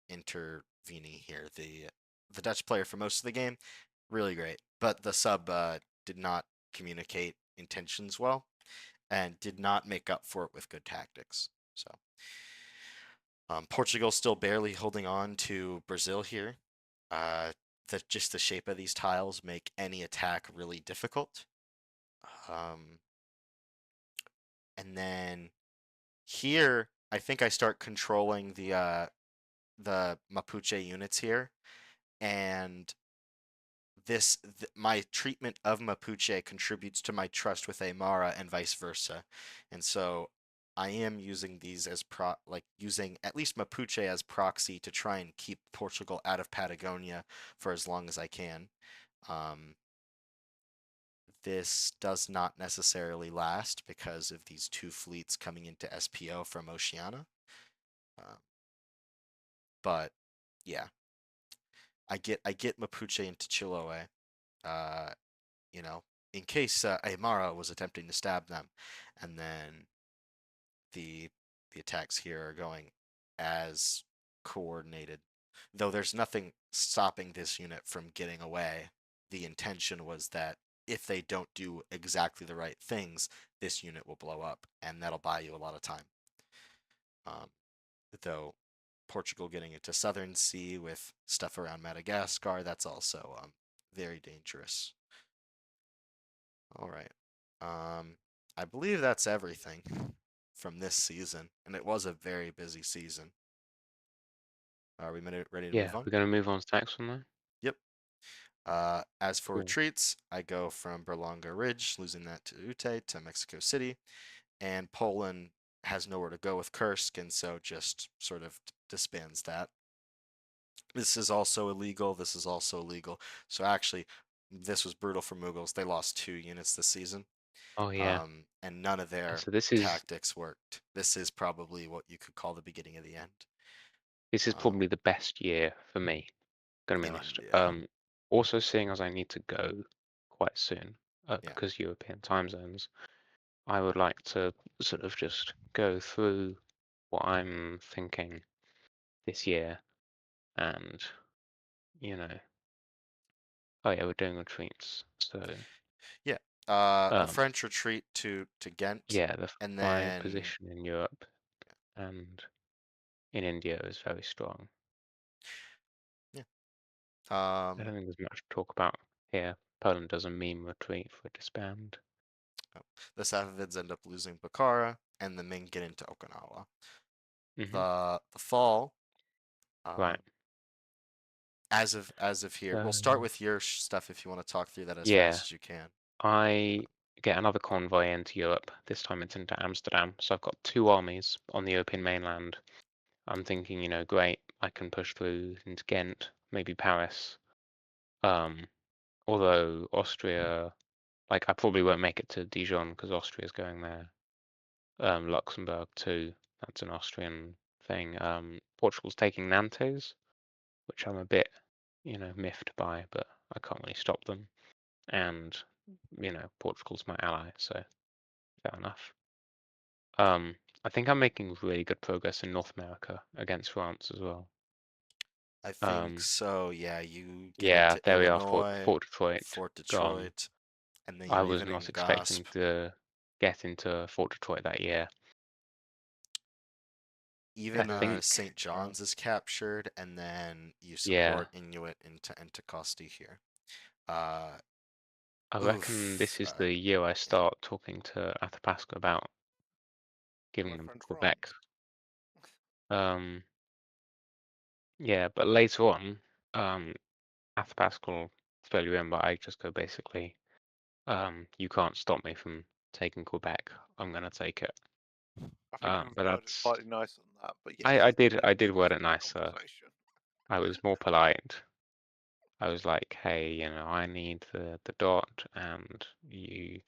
intervening here. The Dutch player for most of the game, really great, but the sub did not communicate intentions well and did not make up for it with good tactics. So Portugal still barely holding on to Brazil here. Just the shape of these tiles make any attack really difficult. And then here, I think I start controlling the Mapuche units here, and my treatment of Mapuche contributes to my trust with Aymara and vice versa, and so I am using these as using at least Mapuche as proxy to try and keep Portugal out of Patagonia for as long as I can. This does not necessarily last because of these two fleets coming into SPO from Oceania. But yeah, I get Mapuche into Chiloe, you know, in case Aymara was attempting to stab them, and then the attacks here are going as coordinated. Though there's nothing stopping this unit from getting away. The intention was that if they don't do exactly the right things, this unit will blow up, and that'll buy you a lot of time. Though Portugal getting into Southern Sea with stuff around Madagascar, that's also very dangerous. All right. I believe that's everything from this season, and it was a very busy season. Are we ready to Yeah, move on? we're going to move on to the next one though. Yep. As for Cool. retreats, I go from Berlanga Ridge, losing that to Ayutthaya, to Mexico City, and Poland has nowhere to go with Kursk, and so just sort of disbands that. This is also illegal. This is also illegal. So actually, this was brutal for Mughals. They lost 2 units this season, Oh yeah. and none of their So this is tactics worked. This is probably what you could call the beginning of the end probably the best year for me. Gonna be in honest. India. Also seeing as I need to go quite soon, Yeah. because European time zones, I would like to sort of just go through what I'm thinking this year, and you know, oh yeah, we're doing retreats, so Yeah. A um, French retreat to Ghent, yeah, and my then position in Europe and in India is very strong. yeah. I don't think there's much to talk about here. Poland does a meme retreat for disband. The Safavids end up losing Bukhara, and the Ming get into Okinawa. Mhm. The fall, Right. as of here, we'll start with your stuff if you want to talk through that as Yeah. fast as you can. I get another convoy into Europe. This time it's into Amsterdam. So I've got 2 armies on the European mainland. I'm thinking, you know, great, I can push through into Ghent, maybe Paris. Although Austria, like I probably won't make it to Dijon because Austria's going there. Luxembourg too. That's an Austrian thing. Portugal's taking Nantes, which I'm a bit, you know, miffed by, but I can't really stop them. And, you know, Portugal's my ally, so fair enough. I think I'm making really good progress in North America against France as well. I think so. Yeah, you get Yeah, into there we are, Illinois, Fort Detroit Fort gone. Detroit, and then I you're was even not in expecting Gasp. to get into Fort Detroit that year. Even think- St. John's is captured, and then you Yeah. support Inuit into Anticosti here. I reckon this is the year I start talking to Athapasca about giving My them friend Quebec. France. Yeah, but later on, Athapasca will fill you in, but I just go basically, you can't stop me from taking Quebec. I'm gonna take it. I think you But worded it that's slightly nicer than that, but yes. I did it's word worth it the nicer. conversation. I was more polite. I was like, hey, you know, I need the dot, and you're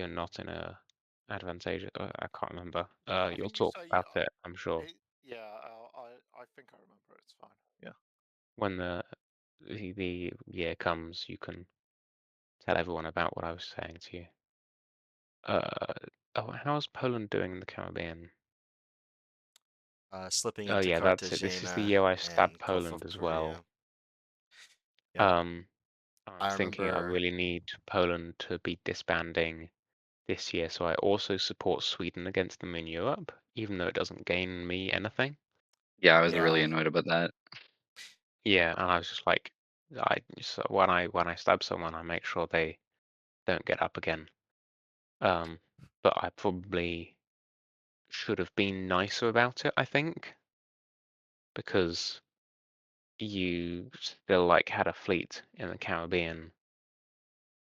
not in a advantageous. I can't remember. You'll think you talk say, about it, I'm sure, Yeah, I think I remember it. It's fine. Yeah. when the year comes. You can tell everyone about what I was saying to you. How's Poland doing in the Caribbean? Slipping Oh into yeah, that's it. This is the year I stabbed and Gulf Poland of as Paria. well. Yep. I'm I thinking I remember. really need Poland to be disbanding this year, so I also support Sweden against them in Europe, even though it doesn't gain me anything. Yeah, I was really Yeah. annoyed about that. Yeah, and I was just like, so when I stab someone, I make sure they don't get up again. But I probably should have been nicer about it, I think, because you still like had a fleet in the Caribbean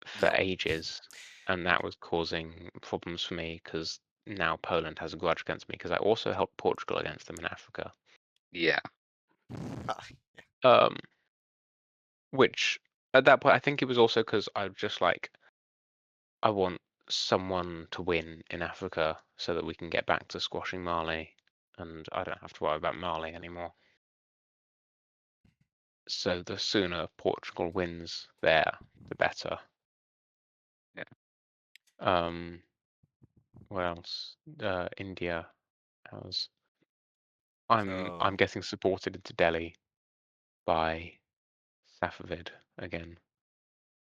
for Yep. ages, and that was causing problems for me because now Poland has a grudge against me because I also helped Portugal against them in Africa. Yeah. Um, which at that point I think it was also because I was just like, I want someone to win in Africa so that we can get back to squashing Mali, and I don't have to worry about Mali anymore. So the sooner Portugal wins there, the better. Yeah. What else? India. How's I'm getting supported into Delhi by Safavid again,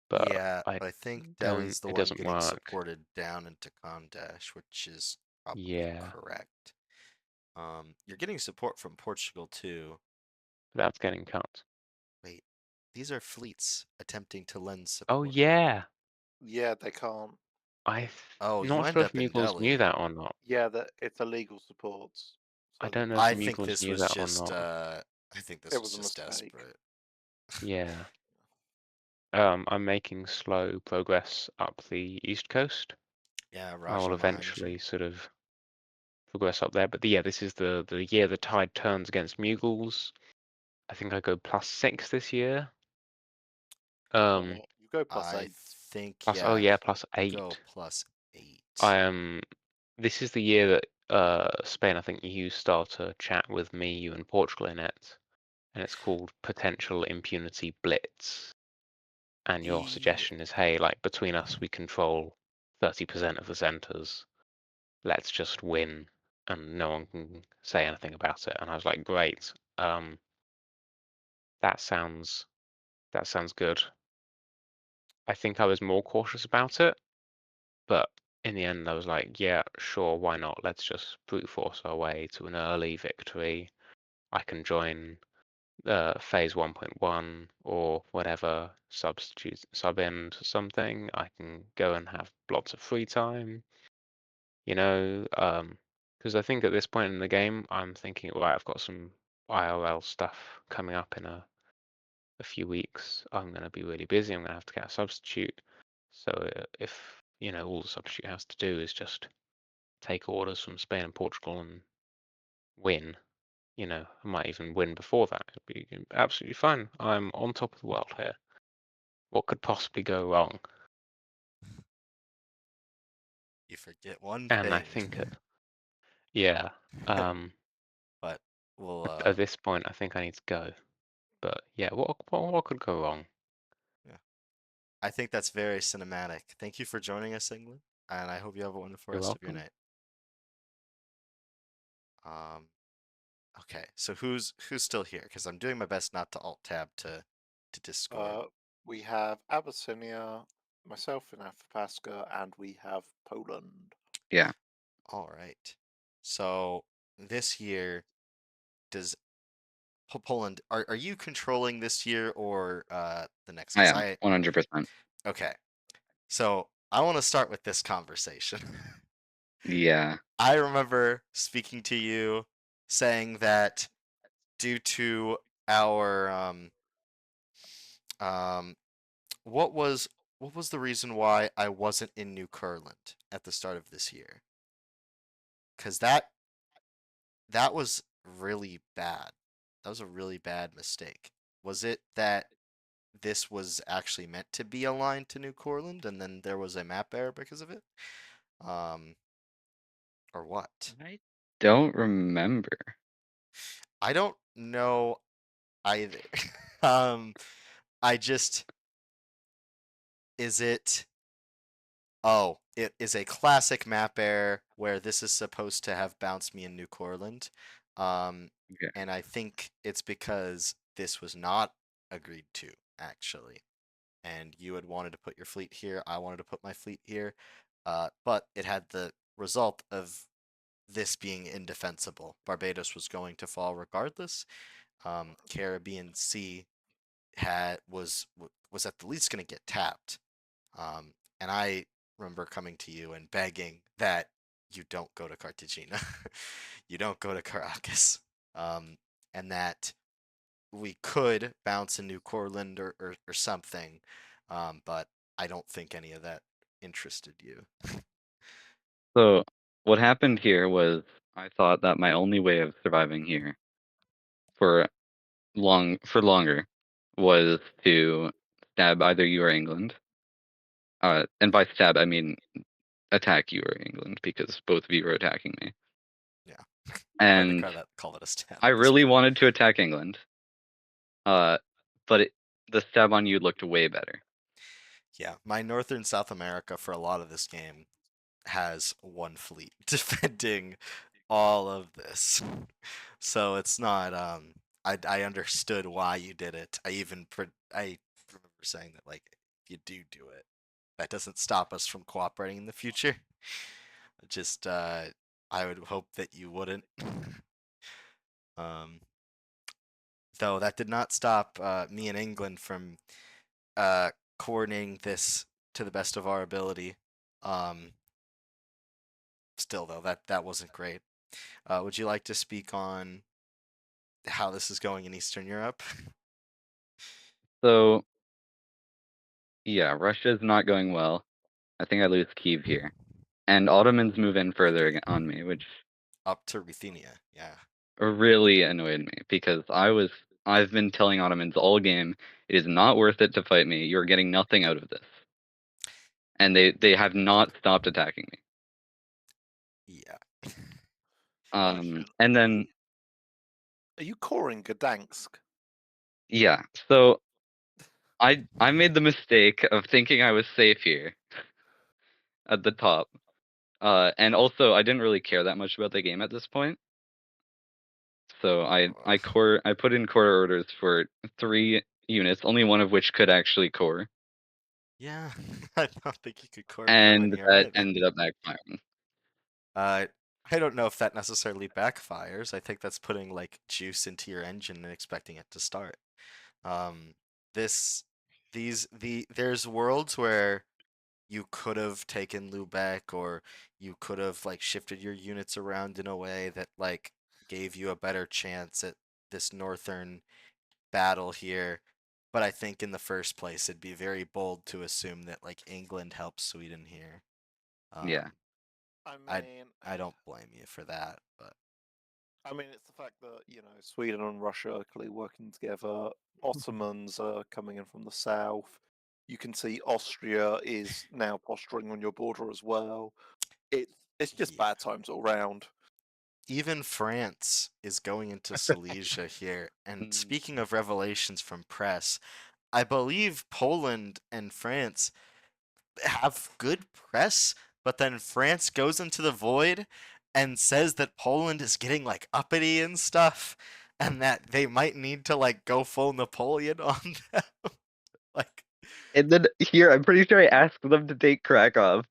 but Yeah, but I think don't. Delhi's the It one doesn't getting work. supported down into Kandesh, which is probably Yeah, correct. You're getting support from Portugal too. that's getting cut. Wait, these are fleets attempting to lend Oh support. yeah, Yeah, they can't. Oh, you not end sure if up in Mughals knew Delhi. that or not. Yeah, that it's illegal support. I So don't know if I the think Mughals this knew was that or just not. I think this it was was a just mistake. desperate. Yeah. I'm making slow progress up the east coast. Yeah, I will Raja eventually sort of progress up there. But yeah, this is the year the tide turns against Mughals. I think I go +6 this year. You go I +8. think Oh yeah, yeah, you go +8. +8. This is the year that Spain, I think you start a chat with me, you and Portugal in it, and it's called Potential Impunity Blitz. And your suggestion is, hey, like between us, we control 30% of the centers. Let's just win, and no one can say anything about it. And I was like, great. That sounds good. I think I was more cautious about it, but in the end, I was like, yeah, sure, why not? Let's just brute force our way to an early victory. I can join phase 1.1 or whatever, sub-end something. I can go and have lots of free time, you know, because I think at this point in the game, I'm thinking, right, I've got some IRL stuff coming up in a few weeks. I'm going to be really busy. I'm going to have to get a substitute. So if, all the substitute has to do is just take orders from Spain and Portugal and win, I might even win before that. It'd be absolutely fine. I'm on top of the world here. What could possibly go wrong? You forget one And I thing. think, yeah, But we'll at this point, I think I need to go. But yeah, what could go wrong? yeah. I think that's very cinematic. Thank you for joining us, England, and I hope you have a wonderful You're rest of your welcome. night. Okay, so who's still here? Because I'm doing my best not to alt tab to Discord. We have Abyssinia, myself in Athapasca, and we have Poland. Yeah. All right. So this year, does Poland are you controlling this year or the next? I 'Cause am 100%. okay. So I want to start with this conversation. Yeah. I remember speaking to you saying that due to our um what was the reason why I wasn't in New Curland at the start of this year? Because that was really bad. That was a really bad mistake. Was it that this was actually meant to be aligned to New Courland and then there was a map error because of it? Um, or what? I don't remember. I don't know either. um, I just is it Oh, it is a classic map error where this is supposed to have bounced me in New Courland. Okay. And I think it's because this was not agreed to, actually. And you had wanted to put your fleet here, I wanted to put my fleet here. But it had the result of this being indefensible. Barbados was going to fall regardless. Caribbean Sea was at the least going to get tapped. And I remember coming to you and begging that you don't go to Cartagena, you don't go to Caracas, and that we could bounce a New Courland or something, but I don't think any of that interested you. So what happened here was I thought that my only way of surviving here for longer was to stab either you or England. And by stab I mean attack you or England because both of you were attacking me. Yeah, hard to And call that a stab I at this really point. wanted to attack England. But the stab on you looked way better. Yeah, my Northern South America for a lot of this game has one fleet defending all of this. So it's not I understood why you did it. I remember saying that like if you do it, that doesn't stop us from cooperating in the future. Just I would hope that you wouldn't. um though that did not stop me and England from uh coordinating this to the best of our ability. Um Still though that wasn't great. Would you like to speak on how this is going in Eastern Europe? So yeah, Russia's not going well. I think I lose Kiev here. And Ottomans move in further on me, which Up to Ruthenia, yeah. really annoyed me because I've been telling Ottomans all game, it is not worth it to fight me. You're getting nothing out of this. And they have not stopped attacking me. Yeah. And then Are you coring Gdansk? yeah, so I made the mistake of thinking I was safe here at the top. And also I didn't really care that much about the game at this point. So I put in core orders for 3 units, only one of which could actually core. Yeah, I don't think you could core And Croat here that either. ended up backfiring. I I don't know if that necessarily backfires. I think that's putting like juice into your engine and expecting it to start. Um, this, there's worlds where you could have taken Lubeck, or you could have like shifted your units around in a way that like gave you a better chance at this northern battle here. But I think in the first place, it'd be very bold to assume that like England helps Sweden here. Yeah. I I mean, I don't blame you for that, but it's the fact that Sweden and Russia are clearly working together. Ottomans are coming in from the south. You can see Austria is now posturing on your border as well. It's just yeah. bad times all round. Even France is going into Silesia here. And Mm. speaking of revelations from press, I believe Poland and France have good press, but then France goes into the void and says that Poland is getting like uppity and stuff, and that they might need to like go full Napoleon on them. Like, And then here, I'm pretty sure I asked them to take Krakow,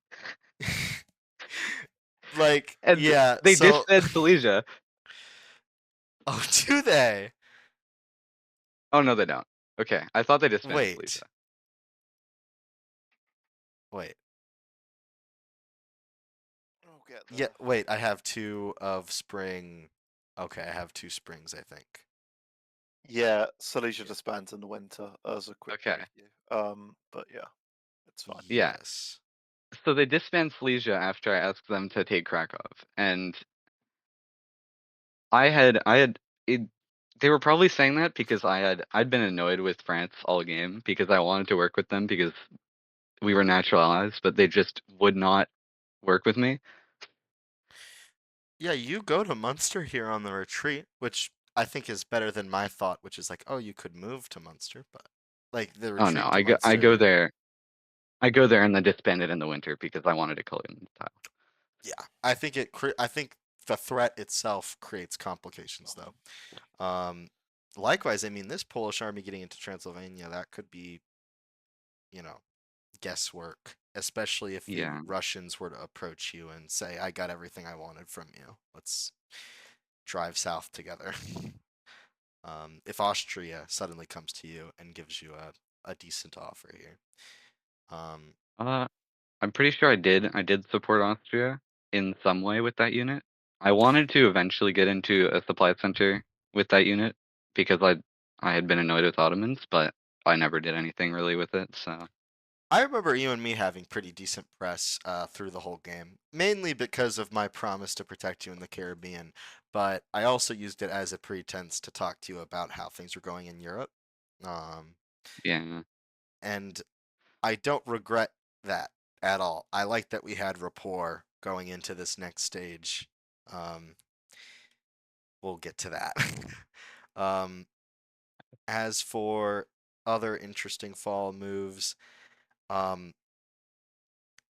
like, and yeah, they so disband Silesia. oh, do they? Oh no, they don't. Okay, I thought they disbanded Wait. Silesia. Wait. We'll get Yeah, there. wait, I have two of spring. Okay, I have two springs, I think. Yeah, Silesia disbands in the winter as a quick Okay. preview. But yeah, it's fine. Yeah. Yes. So they disband Silesia after I asked them to take Krakow, and I had it. They were probably saying that because I'd been annoyed with France all game because I wanted to work with them because we were natural allies, but they just would not work with me. Yeah, you go to Munster here on the retreat, which I think is better than my thought, which is like, oh, you could move to Munster, but like the Oh no, retreat to I go Munster. there. I go there and then disband it in the winter because I wanted to kill him. Yeah, I think the threat itself creates complications though. Likewise, I mean, this Polish army getting into Transylvania, that could be, you know, guesswork, especially if the Yeah. Russians were to approach you and say, I got everything I wanted from you. Let's drive south together. If Austria suddenly comes to you and gives you a decent offer here. Um, I'm pretty sure I did. I did support Austria in some way with that unit. I wanted to eventually get into a supply center with that unit because I had been annoyed with Ottomans, but I never did anything really with it. So I remember you and me having pretty decent press through the whole game, mainly because of my promise to protect you in the Caribbean, but I also used it as a pretense to talk to you about how things were going in Europe. Um, yeah. and I don't regret that at all. I like that we had rapport going into this next stage. Um, we'll get to that. um, as for other interesting fall moves, um,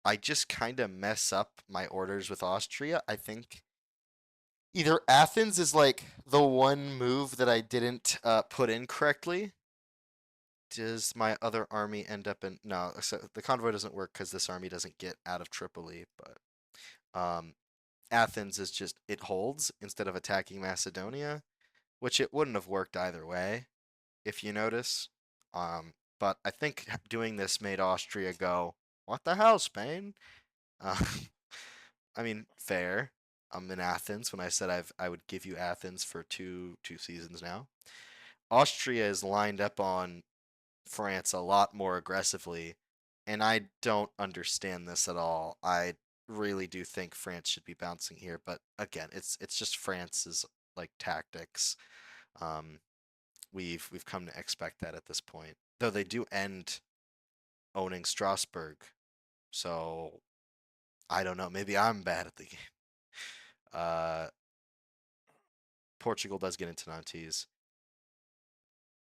I just kind of mess up my orders with Austria. I think either Athens is like the one move that I didn't put in correctly. Does my other army end up in no? So the convoy doesn't work because this army doesn't get out of Tripoli. But Athens is just it holds instead of attacking Macedonia, which it wouldn't have worked either way, if you notice. But I think doing this made Austria go, "What the hell, Spain?" Uh, I mean, fair. I'm in Athens when I said I would give you Athens for two seasons now. Austria is lined up on France a lot more aggressively, and I don't understand this at all. I really do think France should be bouncing here, but again, it's just France's like tactics. Um, we've come to expect that at this point. Though they do end owning Strasbourg, so I don't know. Maybe I'm bad at the game. Uh, Portugal does get into Nantes.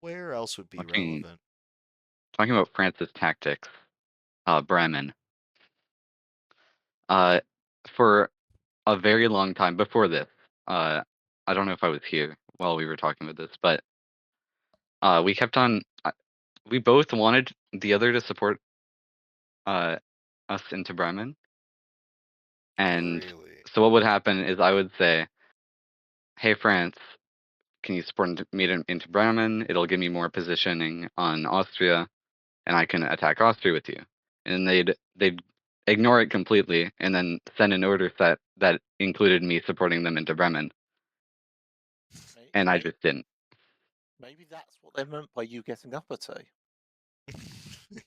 Where else would be Talking relevant? talking about France's tactics, Bremen. Uh, for a very long time before this, uh, I don't know if I was here while we were talking about this, but we kept on. We both wanted the other to support uh, us into Bremen, and Really? so what would happen is I would say, "Hey France, can you support me into Bremen? It'll give me more positioning on Austria, and I can attack Austria with you." And they'd ignore it completely, and then send an order set that included me supporting them into Bremen, and I just didn't. Maybe that's what they meant by you getting uppity.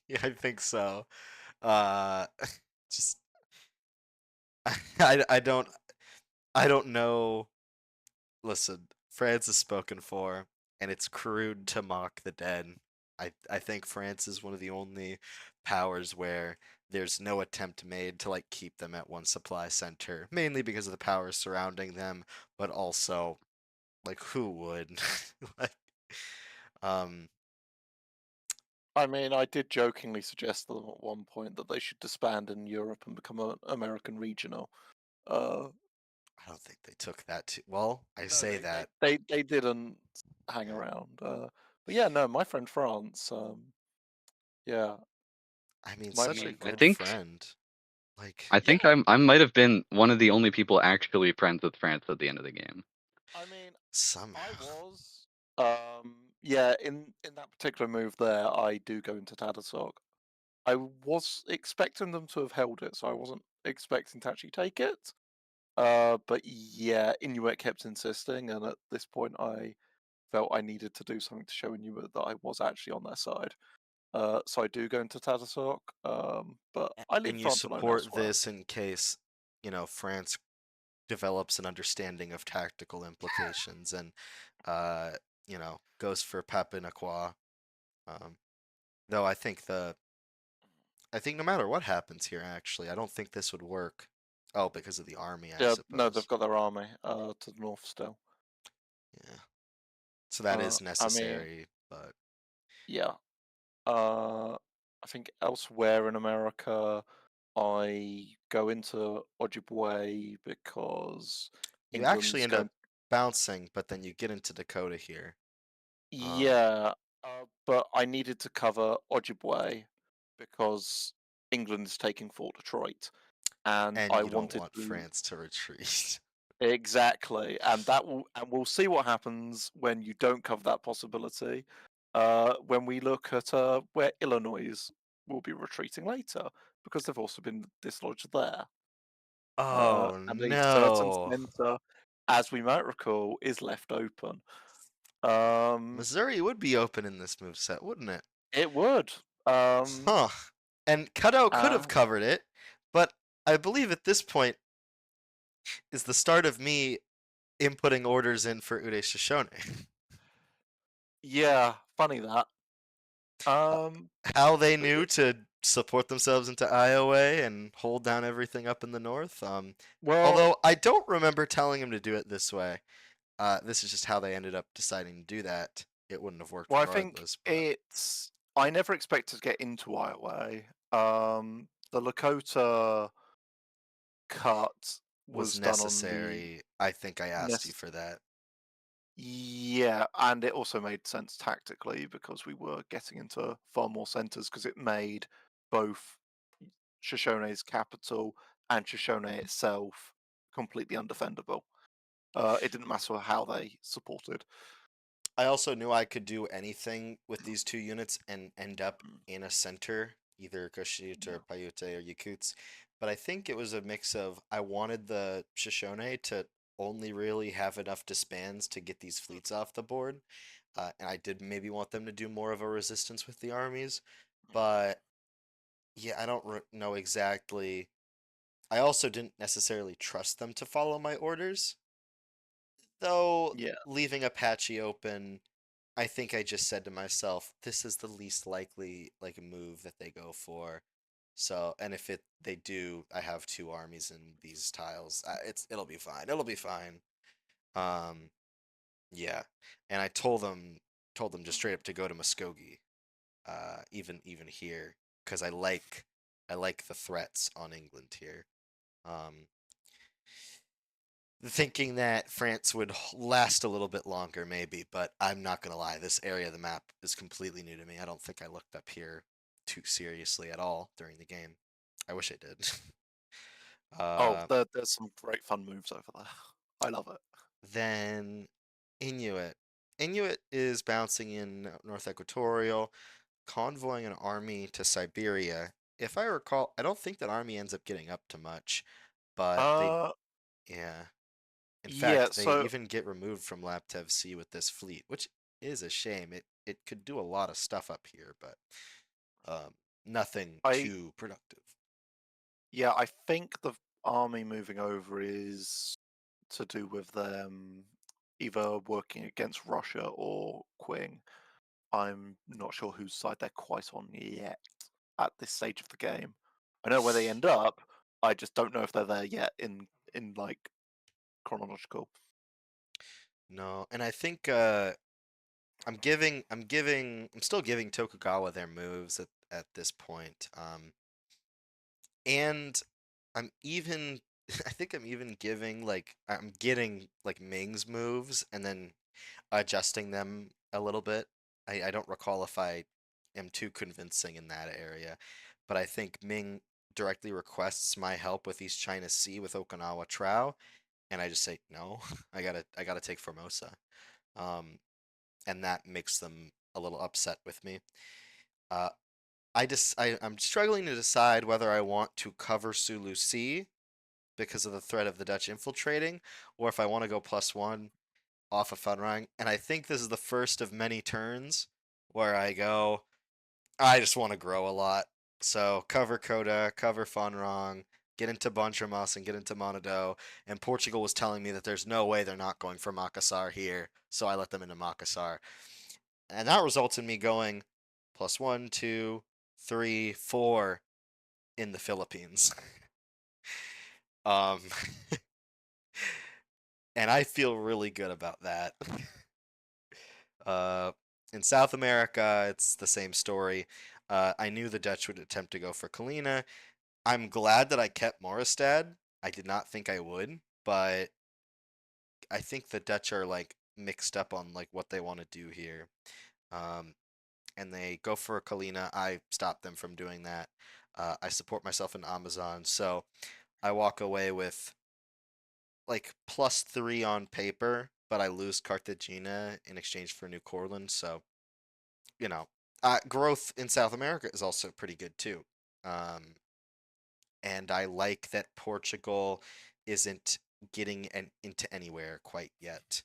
Yeah, I think so. Just I don't know. Listen, France is spoken for, and it's crude to mock the dead. I think France is one of the only powers where there's no attempt made to like keep them at one supply center, mainly because of the powers surrounding them, but also like who would? Like, um, I mean, I did jokingly suggest to them at one point that they should disband in Europe and become an American regional. I don't think they took that too well. I No, say that. they didn't hang around. But yeah, no, my friend France. Yeah, I mean, my such a main I good friend. think friend. Like, I think Yeah, I might have been one of the only people actually friends with France at the end of the game. I mean, I somehow. was. Yeah, in that particular move there, I do go into Tadoussac. I was expecting them to have held it, so I wasn't expecting to actually take it. But yeah, Inuit kept insisting, and at this point, I felt I needed to do something to show Inuit that I was actually on their side. So I do go into Tadoussac, but I leave And you France alone support elsewhere. this in case, France develops an understanding of tactical implications and, goes for Papinaqua. Um, though I think no matter what happens here, actually, I don't think this would work. Oh, because of the army, I Yeah, no, they've suppose. got their army to the north still. Yeah. So that is I mean, necessary, but yeah. I think elsewhere in America, I go into Ojibwe because you actually England's end up going. bouncing, but then you get into Dakota here. Um, Yeah, but I needed to cover Ojibwe because England is taking Fort Detroit, and and I you don't wanted want to. France to retreat. Exactly, and we'll see what happens when you don't cover that possibility. When we look at where Illinois will be retreating later, because they've also been dislodged there, Oh and a certain no. center, as we might recall, is left open. Um, Missouri would be open in this moveset, wouldn't it? it would. Um, Huh. And Cutout could have uh, covered it, but I believe at this point is the start of me inputting orders in for Ude Shoshone. yeah, funny that. Uh, Um, How they but knew to support themselves into Iowa and hold down everything up in the north. well, Although I don't remember telling him to do it this way. This is just how they ended up deciding to do that. It wouldn't have worked I think regardless, but it's. I never expected to get into Iowa. The Lakota cut was was done on the necessary. I think I asked you nest. for that. Yeah, and it also made sense tactically because we were getting into far more centers because it made both Shoshone's capital and Shoshone itself completely undefendable. It didn't matter how they supported. I also knew I could do anything with these two units and end up in a center, either Kushite Yeah. or Paiute or Yakuts. But I think it was a mix of I wanted the Shoshone to only really have enough disbands to get these fleets off the board. And I did maybe want them to do more of a resistance with the armies. But yeah, I don't know exactly. I also didn't necessarily trust them to follow my orders, though Yeah. leaving Apache open, I think I just said to myself, this is the least likely like move that they go for. So, and if they do, I have two armies in these tiles. It'll be fine. It'll be fine. Um, yeah. And I told them just straight up to go to Muskogee. Even here, because I like the threats on England here. Um, thinking that France would last a little bit longer, maybe, but I'm not gonna lie, this area of the map is completely new to me. I don't think I looked up here too seriously at all during the game. I wish I did. There's some great fun moves over there. I love it. Then Inuit. Inuit is bouncing in North Equatorial, convoying an army to Siberia. If I recall, I don't think that army ends up getting up to much, but yeah. In Yeah. fact, they So even get removed from Laptev Sea with this fleet, which is a shame. It could do a lot of stuff up here, but nothing I too productive. yeah, I think the army moving over is to do with them either working against Russia or Qing. I'm not sure whose side they're quite on yet at this stage of the game. I know where they end up. I just don't know if they're there yet in like chronological. No, and I think I'm still giving Tokugawa their moves at this point. And I'm even I think I'm even giving I'm getting like Ming's moves and then adjusting them a little bit. I don't recall if I am too convincing in that area, but I think Ming directly requests my help with East China Sea with Okinawa Trow, and I just say no. I gotta take Formosa, um, and that makes them a little upset with me. Uh, I'm struggling to decide whether I want to cover Sulu Sea because of the threat of the Dutch infiltrating, or if I want to go +1 off of Funrang. And I think this is the first of many turns where I just want to grow a lot. So cover Coda, cover Funrang, get into Bontramas and get into Monado. And Portugal was telling me that there's no way they're not going for Makassar here, so I let them into Makassar. And that results in me going +1, 2, 3, 4 in the Philippines. um, and I feel really good about that. Uh, in South America, it's the same story. I knew the Dutch would attempt to go for Kalina. I'm glad that I kept Moristad. I did not think I would, but I think the Dutch are like mixed up on like what they want to do here. Um, and they go for Kalina. I stop them from doing that. I support myself in Amazon, so I walk away with like +3 on paper, but I lose Cartagena in exchange for New Courland. So you know, growth in South America is also pretty good too. Um, and I like that Portugal isn't getting into anywhere quite yet.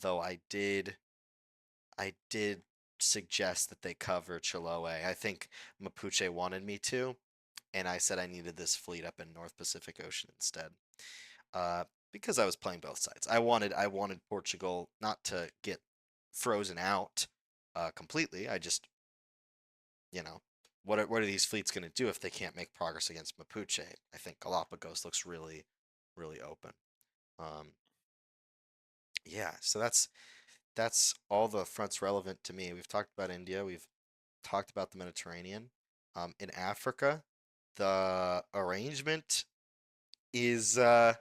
Though I did suggest that they cover Chiloe. I think Mapuche wanted me to, and I said I needed this fleet up in North Pacific Ocean instead. Uh, because I was playing both sides. I wanted Portugal not to get frozen out completely. I just what are these fleets going to do if they can't make progress against Mapuche? I think Galapagos looks really, really open. Um, yeah, so that's all the fronts relevant to me. We've talked about India. We've talked about the Mediterranean. In Africa, the arrangement is a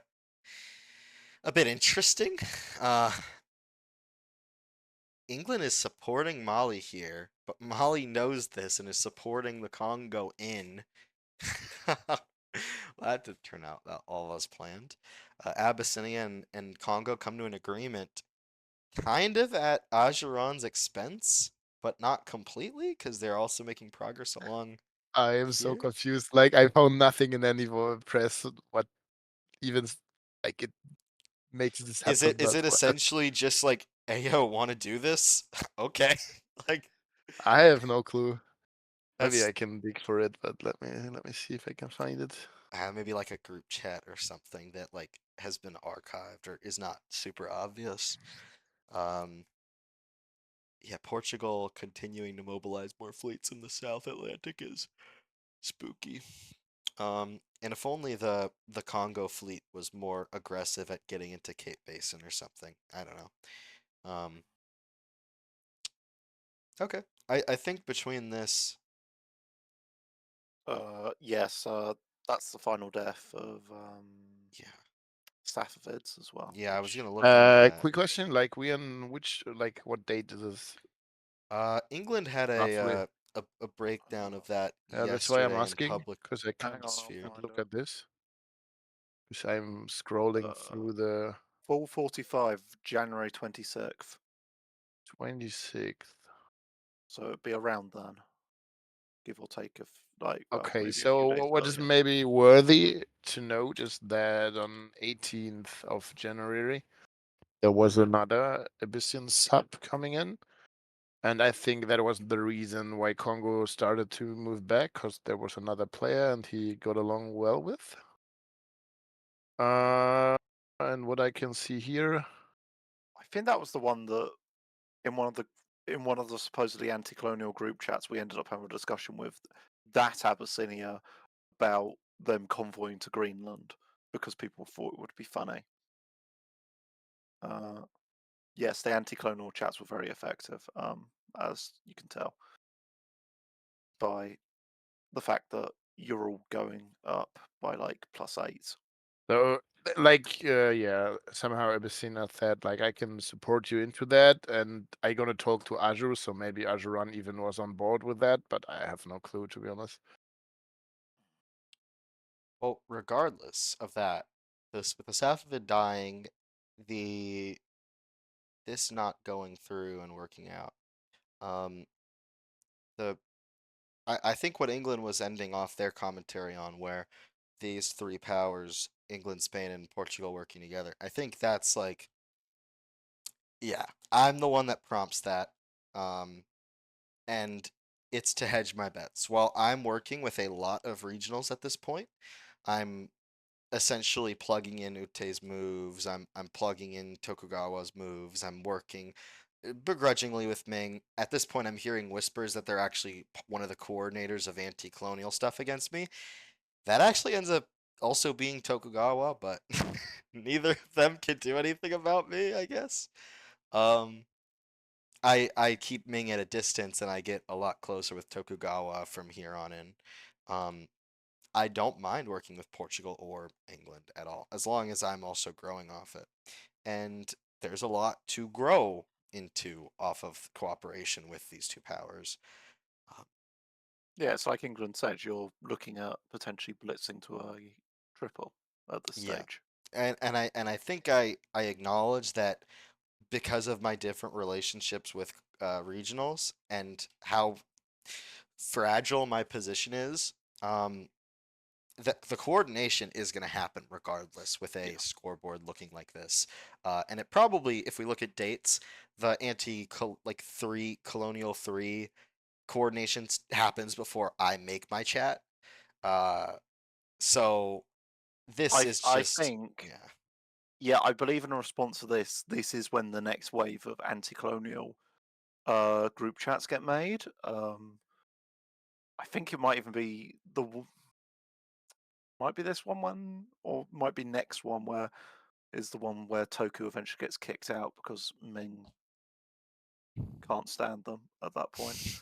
bit interesting. Uh, England is supporting Mali here, but Mali knows this and is supporting the Congo in. That did turn out that all as planned. Abyssinia and Congo come to an agreement, kind of at Ajuuran's expense, but not completely, because they're also making progress along I am so here. confused. Like I found nothing in any press what even like it makes this Is happen. it is But it essentially just like, hey yo, want to do this? Okay, like I have no clue. Maybe that's I can dig for it, but let me see if I can find it. maybe like a group chat or something that like has been archived or is not super obvious. Um, yeah, Portugal continuing to mobilize more fleets in the South Atlantic is spooky. And if only the Congo fleet was more aggressive at getting into Cape Basin or something. I don't know. Okay. I think between this, Yes, that's the final death of yeah, Safavids as well. yeah, I was Which gonna look into that. Quick question. Like we on which like what date is this England had roughly? a breakdown of that Yeah, that's why I'm yesterday in asking public because I kind of sphere. want to look at this. Because I'm scrolling through the Fall 45, January 26th. 26th. So it'd be around then, give or take, if like well, Okay, maybe a few so days what is earlier. maybe worthy to note is that on 18th of January, there was another Abyssian sub coming in. And I think that was the reason why Kongo started to move back, because there was another player and he got along well with. And what I can see here, I think that was the one that in one of the supposedly anti-colonial group chats we ended up having a discussion with that Abyssinia about them convoying to Greenland because people thought it would be funny. Yes, the anti-colonial chats were very effective, as you can tell by the fact that you're all going up by like +8. so like yeah, somehow Abyssinia said like I can support you into that, and I gonna talk to Ajuuran, so maybe Ajuuran even was on board with that, but I have no clue to be honest. Well, regardless of that, this with the Safavid dying, the this not going through and working out, um, the I think what England was ending off their commentary on, where these three powers, England, Spain, and Portugal working together, I think that's like, yeah, I'm the one that prompts that, um, and it's to hedge my bets. While I'm working with a lot of regionals at this point, I'm essentially plugging in Utte's moves. I'm plugging in Tokugawa's moves. I'm working begrudgingly with Ming. At this point, I'm hearing whispers that they're actually one of the coordinators of anti-colonial stuff against me. That actually ends up also being Tokugawa, but neither of them can do anything about me, I guess. Um, I keep Ming at a distance, and I get a lot closer with Tokugawa from here on in. Um, I don't mind working with Portugal or England at all, as long as I'm also growing off it. And there's a lot to grow into off of cooperation with these two powers. Um, Yeah, it's like England said, you're looking at potentially blitzing to a triple at this yeah, stage. and I think I acknowledge that because of my different relationships with regionals and how fragile my position is. The coordination is going to happen regardless with a Yeah. scoreboard looking like this. And it probably, if we look at dates, the like colonial three coordination happens before I make my chat. Uh, so this is I just, think, yeah. yeah, I believe in response to this, this is when the next wave of anti-colonial group chats get made. I think it might even be might be this one, or might be next one where is the one where Toku eventually gets kicked out because Ming can't stand them at that point.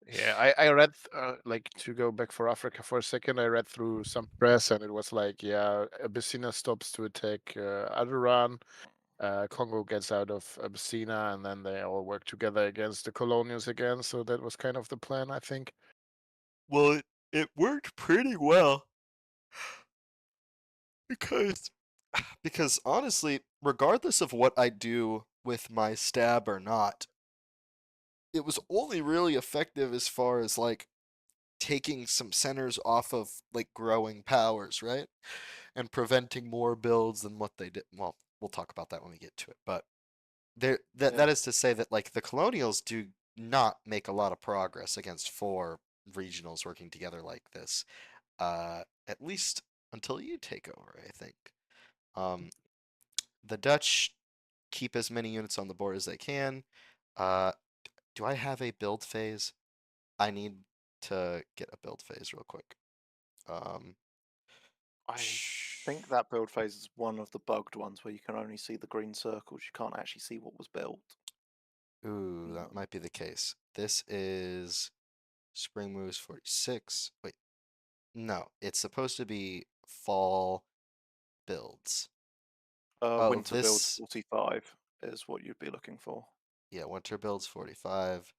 Yeah, I read like to go back for Africa for a second. I read through some press and it was like, yeah, Abyssinia stops to attack Ajuuran. Congo gets out of Abyssinia, and then they all work together against the colonials again. So that was kind of the plan, I think. Well, it worked pretty well because because honestly, regardless of what I do with my stab or not, it was only really effective as far as like taking some centers off of like growing powers, right? And preventing more builds than what they did. Well, we'll talk about that when we get to it. But that Yeah. is to say that like the colonials do not make a lot of progress against four regionals working together like this. At least until you take over, I think. Um, the Dutch keep as many units on the board as they can. Uh, do I have a build phase? I need to get a build phase real quick. Um, I think that build phase is one of the bugged ones where you can only see the green circles. You can't actually see what was built. ooh, that might be the case. This is Spring Moves 46. Wait, no, it's supposed to be fall builds. Oh, Winter builds this, 45 is what you'd be looking for. yeah, winter builds 45.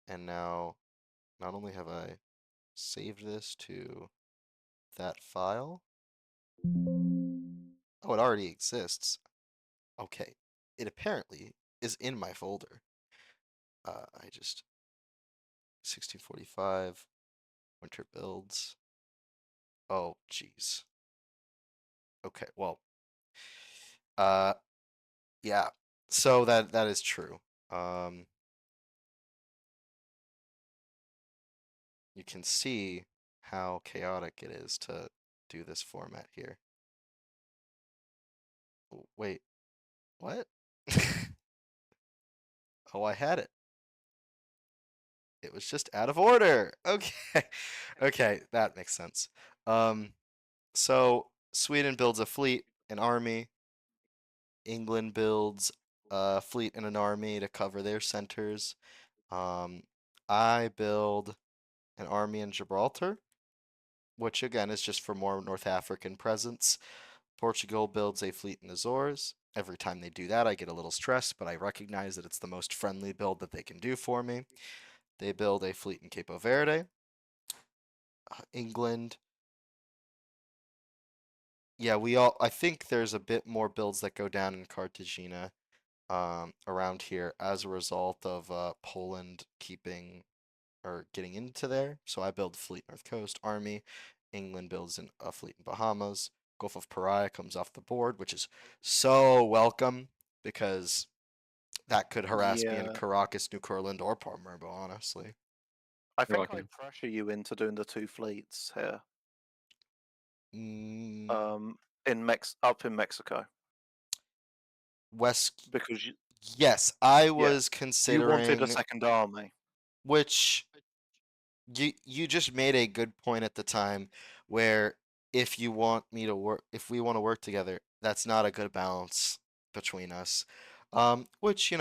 And now, not only have I saved this to that file, Oh, it already exists. Okay. It apparently is in my folder. I just 1645 winter builds. Oh, jeez. Okay, well, yeah. So that is true. You can see how chaotic it is to do this format here. Wait, what? Oh, I had it. It was just out of order. Okay. Okay, that makes sense. So Sweden builds a fleet, an army. England builds a fleet and an army to cover their centers. I build an army in Gibraltar, which again is just for more North African presence. Portugal builds a fleet in Azores. Every time they do that, I get a little stressed, but I recognize that it's the most friendly build that they can do for me. They build a fleet in Capo Verde. England. Yeah, I think there's a bit more builds that go down in Cartagena around here as a result of Poland keeping or getting into there. So I build fleet North Coast Army. England builds a fleet in Bahamas. Gulf of Paria comes off the board, which is so welcome because that could harass me in Yeah. Caracas, New Courland, or Palermo, honestly. I You're think I welcome. pressure you into doing the 2 fleets here. Mm, Up in Mexico. West. Because Yes, I yeah, was you wanted a considering, second army. which you just made a good point at the time where if you want me to work if we want to work together, that's not a good balance between us. Which,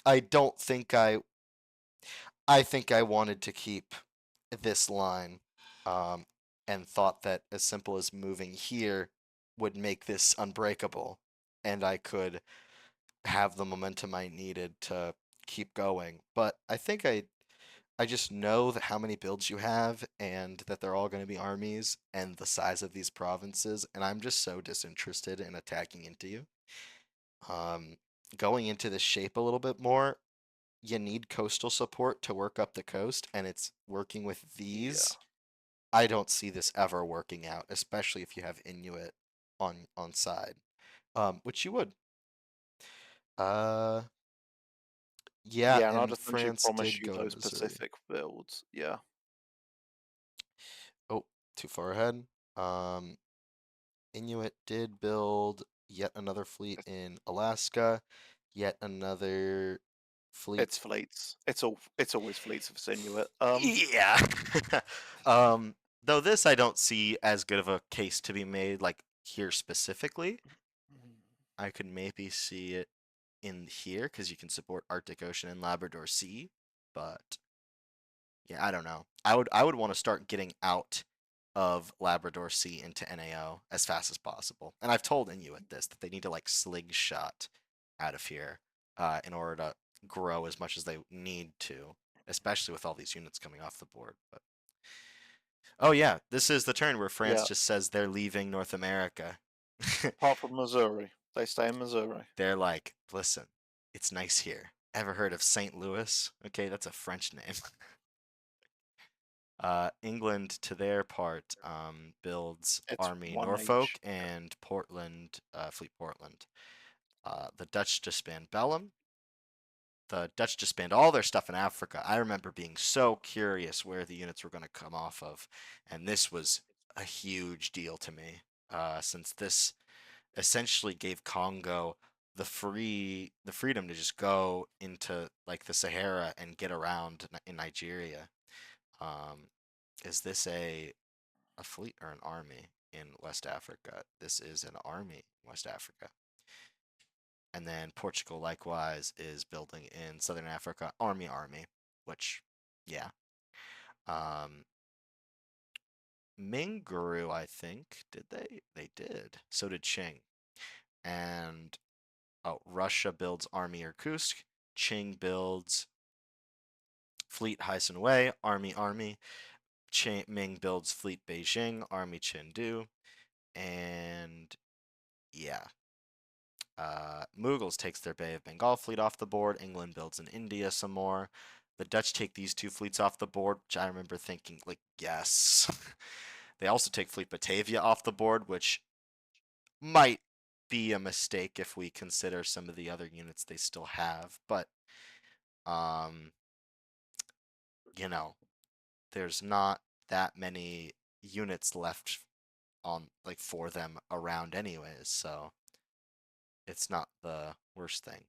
I don't think I think I wanted to keep this line and thought that as simple as moving here would make this unbreakable and I could have the momentum I needed to keep going. But I just know that how many builds you have and that they're all going to be armies and the size of these provinces, and I'm just so disinterested in attacking into you. Um, Going into this shape a little bit more, you need coastal support to work up the coast, and it's working with Yeah. these. I don't see this ever working out, especially if you have Inuit on side, which you would. Uh, yeah, Yeah, and I'd and essentially France promise did you go to those Missouri. specific builds. Yeah. Oh, too far ahead. Um, Inuit did build yet another fleet in Alaska, yet another It's fleet. fleets. It's always fleets if it's Inuit. Yeah. Though this I don't see as good of a case to be made like here specifically. I could maybe see it in here because you can support Arctic Ocean and Labrador Sea, but yeah, I don't know. I would want to start getting out of Labrador Sea into NAO as fast as possible. And I've told Inuit this that they need to like slingshot out of here in order to grow as much as they need to, especially with all these units coming off the board. But oh yeah, this is the turn where France Yeah. just says they're leaving North America. Apart from Missouri, they stay in Missouri. They're like, listen, it's nice here. Ever heard of St. Louis? Okay, that's a French name. England, to their part, builds It's Army 1H. Norfolk and Portland, Fleet Portland. The Dutch disband Bellum. The Dutch disband all their stuff in Africa. I remember being so curious where the units were going to come off of, and this was a huge deal to me, since this essentially gave Congo the freedom to just go into like the Sahara and get around in Nigeria. Um, is this a fleet or an army in West Africa? This is an army in West Africa. And then Portugal likewise is building in Southern Africa army, which yeah. Um, Ming grew, I think. Did they? They did. So did Qing. And oh, Russia builds army Irkutsk. Qing builds fleet Hysan Wei, army. Ming builds fleet Beijing, army Chengdu. And yeah. Mughals takes their Bay of Bengal fleet off the board. England builds in India some more. The Dutch take these two fleets off the board, which I remember thinking, like, yes. They also take Fleet Batavia off the board, which might be a mistake if we consider some of the other units they still have. But, um, you know, there's not that many units left on, like, for them around anyways, so it's not the worst thing.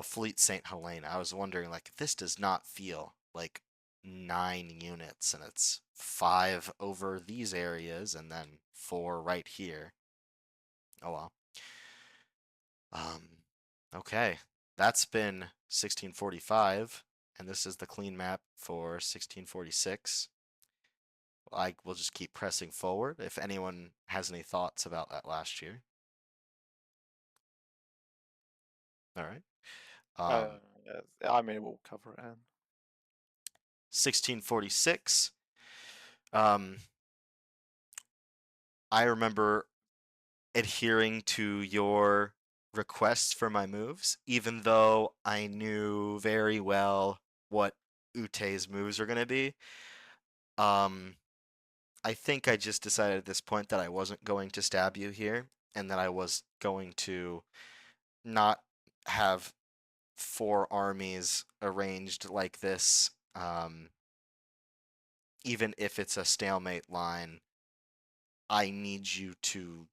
Fleet St. Helena. I was wondering, like, this does not feel like 9 units, and it's 5 over these areas, and then 4 right here. Oh well. Okay, that's been 1645, and this is the clean map for 1646. I will just keep pressing forward. If anyone has any thoughts about that last year. All right. I mean, we'll cover it in. 1646. I remember adhering to your requests for my moves, even though I knew very well what Ute's moves are going to be. I think I just decided at this point that I wasn't going to stab you here, and that I was going to not have 4 armies arranged like this, even if it's a stalemate line. I need you to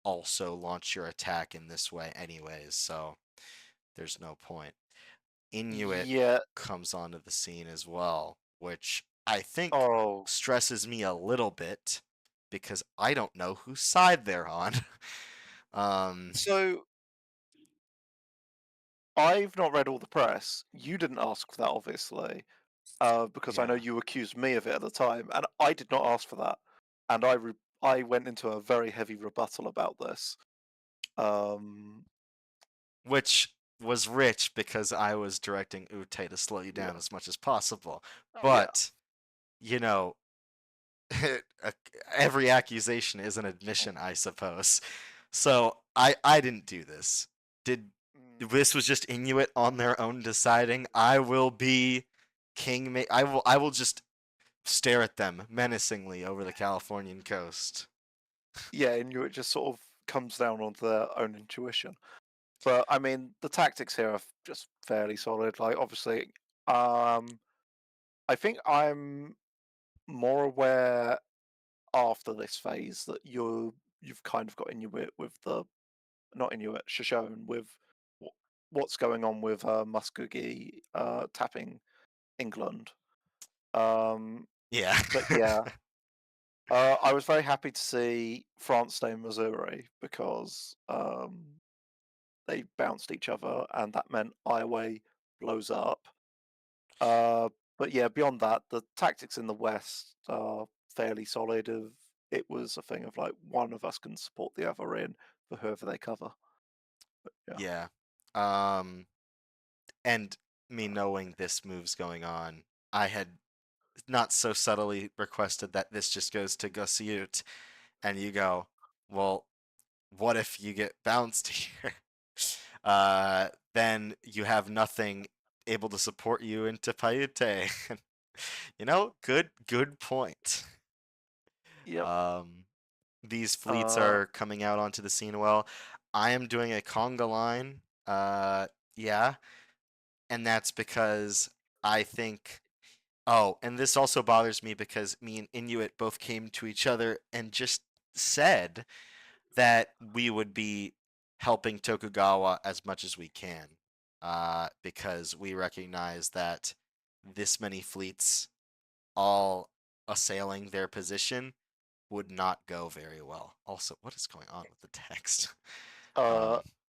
also launch your attack in this way anyways, so there's no point. Inuit Yeah. comes onto the scene as well, which I think Oh, stresses me a little bit because I don't know whose side they're on. so I've not read all the press. You didn't ask for that, obviously, because I know Yeah. you accused me of it at the time, and I did not ask for that. And I went into a very heavy rebuttal about this. Which was rich because I was directing Ute to slow you Yeah. down as much as possible. Yeah. But, you know, every accusation is an admission, I suppose. So I didn't do this. Did This was just Inuit on their own deciding I will be king. I will just stare at them menacingly over the Californian coast. Yeah, and it just sort of comes down on their own intuition. But I mean, the tactics here are just fairly solid. Like, obviously, I think I'm more aware after this phase that you've kind of got Inuit with the not Inuit Shoshone with what's going on with Muskogee tapping England. Yeah. But yeah, I was very happy to see France stay in Missouri because they bounced each other, and that meant Iowa blows up. But yeah, beyond that, the tactics in the West are fairly solid. It was a thing of like one of us can support the other in for whoever they cover. But yeah. Yeah. And me knowing this move's going on, I had not so subtly requested that this just goes to Gusiut, and you go, well, what if you get bounced here? Then you have nothing able to support you into Paiute. Good point. Yep. These fleets are coming out onto the scene well. I am doing a conga line. Yeah, and that's because I think. Oh, and this also bothers me because me and Inuit both came to each other and just said that we would be helping Tokugawa as much as we can, because we recognize that this many fleets all assailing their position would not go very well. Also, what is going on with the text?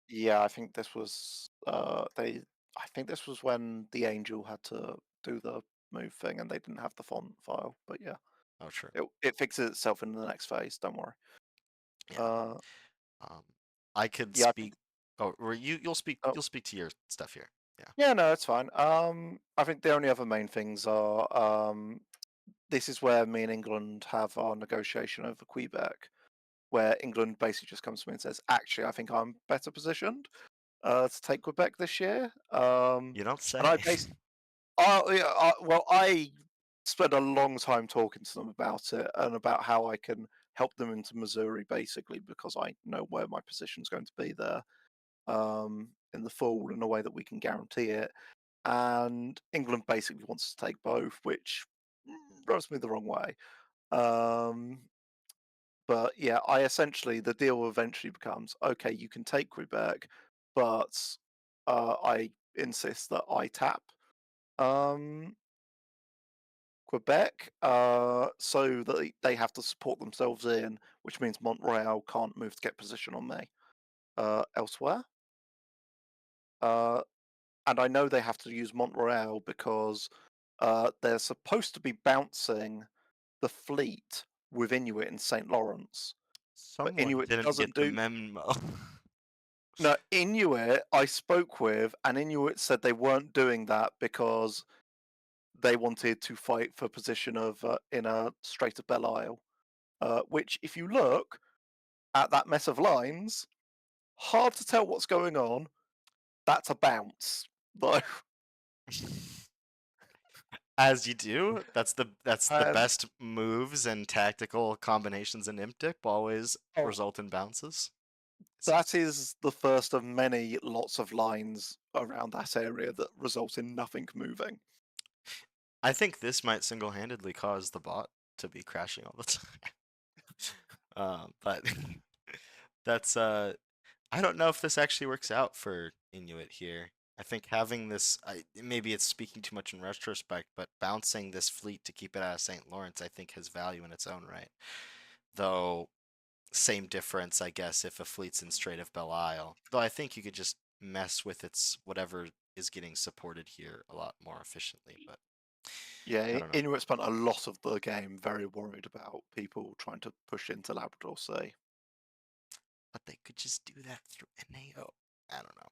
Yeah, I think this was I think this was when the Angel had to do the move thing, and they didn't have the font file. But yeah, Oh, true. it fixes itself in the next phase. Don't worry. Yeah. I could Yeah, speak. Oh, or you'll speak. Oh. You'll speak to your stuff here. Yeah. Yeah, no, it's fine. I think the only other main things are this is where me and England have our negotiation over Quebec. where England basically just comes to me and says, "Actually, I think I'm better positioned to take Quebec this year." You don't say. And I basically, I spent a long time talking to them about it and about how I can help them into Missouri, basically, because I know where my position's going to be there in the fall in a way that we can guarantee it. And England basically wants to take both, which rubs me the wrong way. But yeah, the deal eventually becomes, okay, you can take Quebec, but I insist that I tap Quebec, so that they have to support themselves in, which means Montreal can't move to get position on me elsewhere. And I know they have to use Montreal because they're supposed to be bouncing the fleet with Inuit in St. Lawrence. But Someone Inuit didn't doesn't get the do. memo. No, Inuit I spoke with, and Inuit said they weren't doing that because they wanted to fight for position of in a Strait of Belle Isle. Which, if you look at that mess of lines, hard to tell what's going on. That's a bounce, though. As you do. That's the And best moves and tactical combinations in Imp always oh, result in bounces. that is the first of many lots of lines around that area that result in nothing moving. I think this might single-handedly cause the bot to be crashing all the time. But that's I don't know if this actually works out for Inuit here. I think having this, maybe it's speaking too much in retrospect, but bouncing this fleet to keep it out of St. Lawrence, I think has value in its own right. Though, same difference, I guess, if a fleet's in Strait of Belle Isle. Though I think you could just mess with its whatever is getting supported here a lot more efficiently. But Yeah, I don't know. Inuit spent a lot of the game very worried about people trying to push into Labrador Sea. But they could just do that through NAO. I don't know.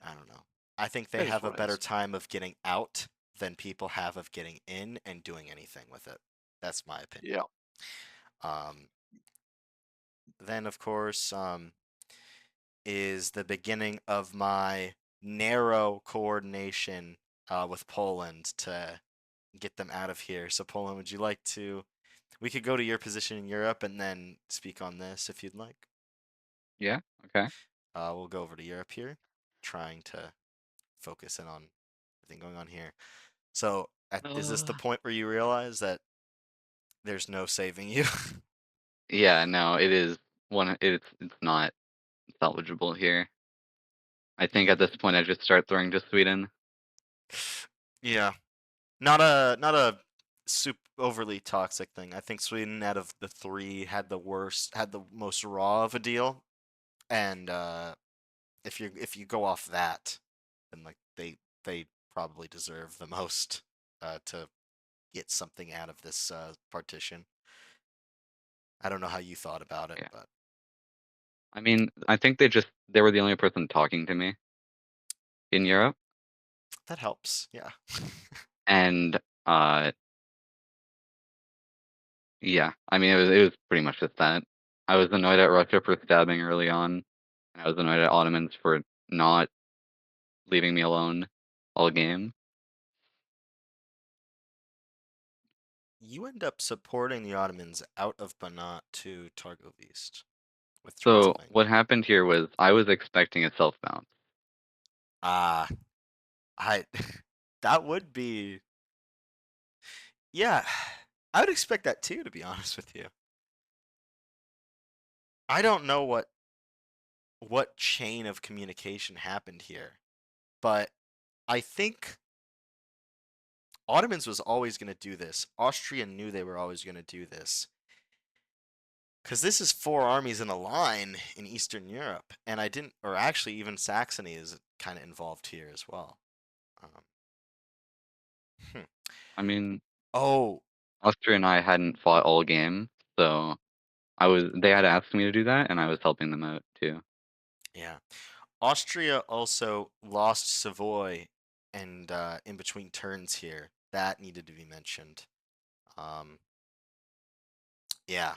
I don't know. I think they It is have a what it better is. time of getting out than people have of getting in and doing anything with it. That's my opinion. Yeah. Um, then, of course, is the beginning of my narrow coordination with Poland to get them out of here. So, Poland, would you like to? We could go to your position in Europe and then speak on this if you'd like. Yeah. Okay. We'll go over to Europe here, trying to focus in on everything going on here. So, is this the point where you realize that there's no saving you? Yeah. No, it is one. It's not salvageable here. I think at this point I just start throwing to Sweden. Yeah, not a super overly toxic thing. I think Sweden, out of the three, had the most raw of a deal, and if you go off that, then like they probably deserve the most to get something out of this partition. I don't know how you thought about it, Yeah. but I mean, I think they were the only person talking to me in Europe, that helps. Yeah. and uh, yeah. I mean, it was pretty much just that. I was annoyed at Russia for stabbing early on, and I was annoyed at Ottomans for not leaving me alone all game. You end up supporting the Ottomans out of Banat to Targovist with So what Transylvania. happened here was I was expecting a self bounce. Ah, I that would be, yeah. I would expect that too, to be honest with you. I don't know what chain of communication happened here, but I think Ottomans was always going to do this. Austria knew they were always going to do this. Because this is four armies in a line in Eastern Europe, and or actually even Saxony is kind of involved here as well. Um, hmm. I mean, Oh, Austria and I hadn't fought all game, so they had asked me to do that, and I was helping them out too. yeah. Austria also lost Savoy, and in between turns here, that needed to be mentioned. Um, yeah,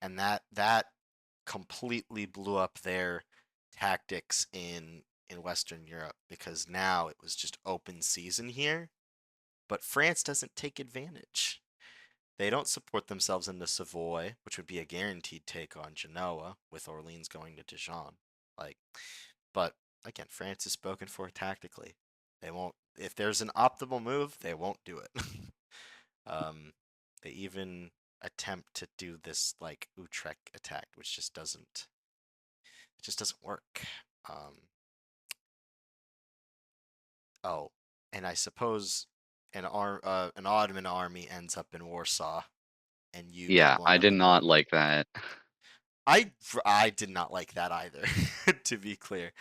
and that completely blew up their tactics in Western Europe because now it was just open season here. But France doesn't take advantage. They don't support themselves into Savoy, which would be a guaranteed take on Genoa, with Orleans going to Dijon. Like, but again, France is spoken for tactically. They won't. If there's an optimal move, they won't do it. They even attempt to do this like Utrecht attack, which just doesn't work. Oh, and I suppose an Ottoman army ends up in Warsaw, and you get Yeah, blown I up did in not London. like that. I did not like that either. To be clear,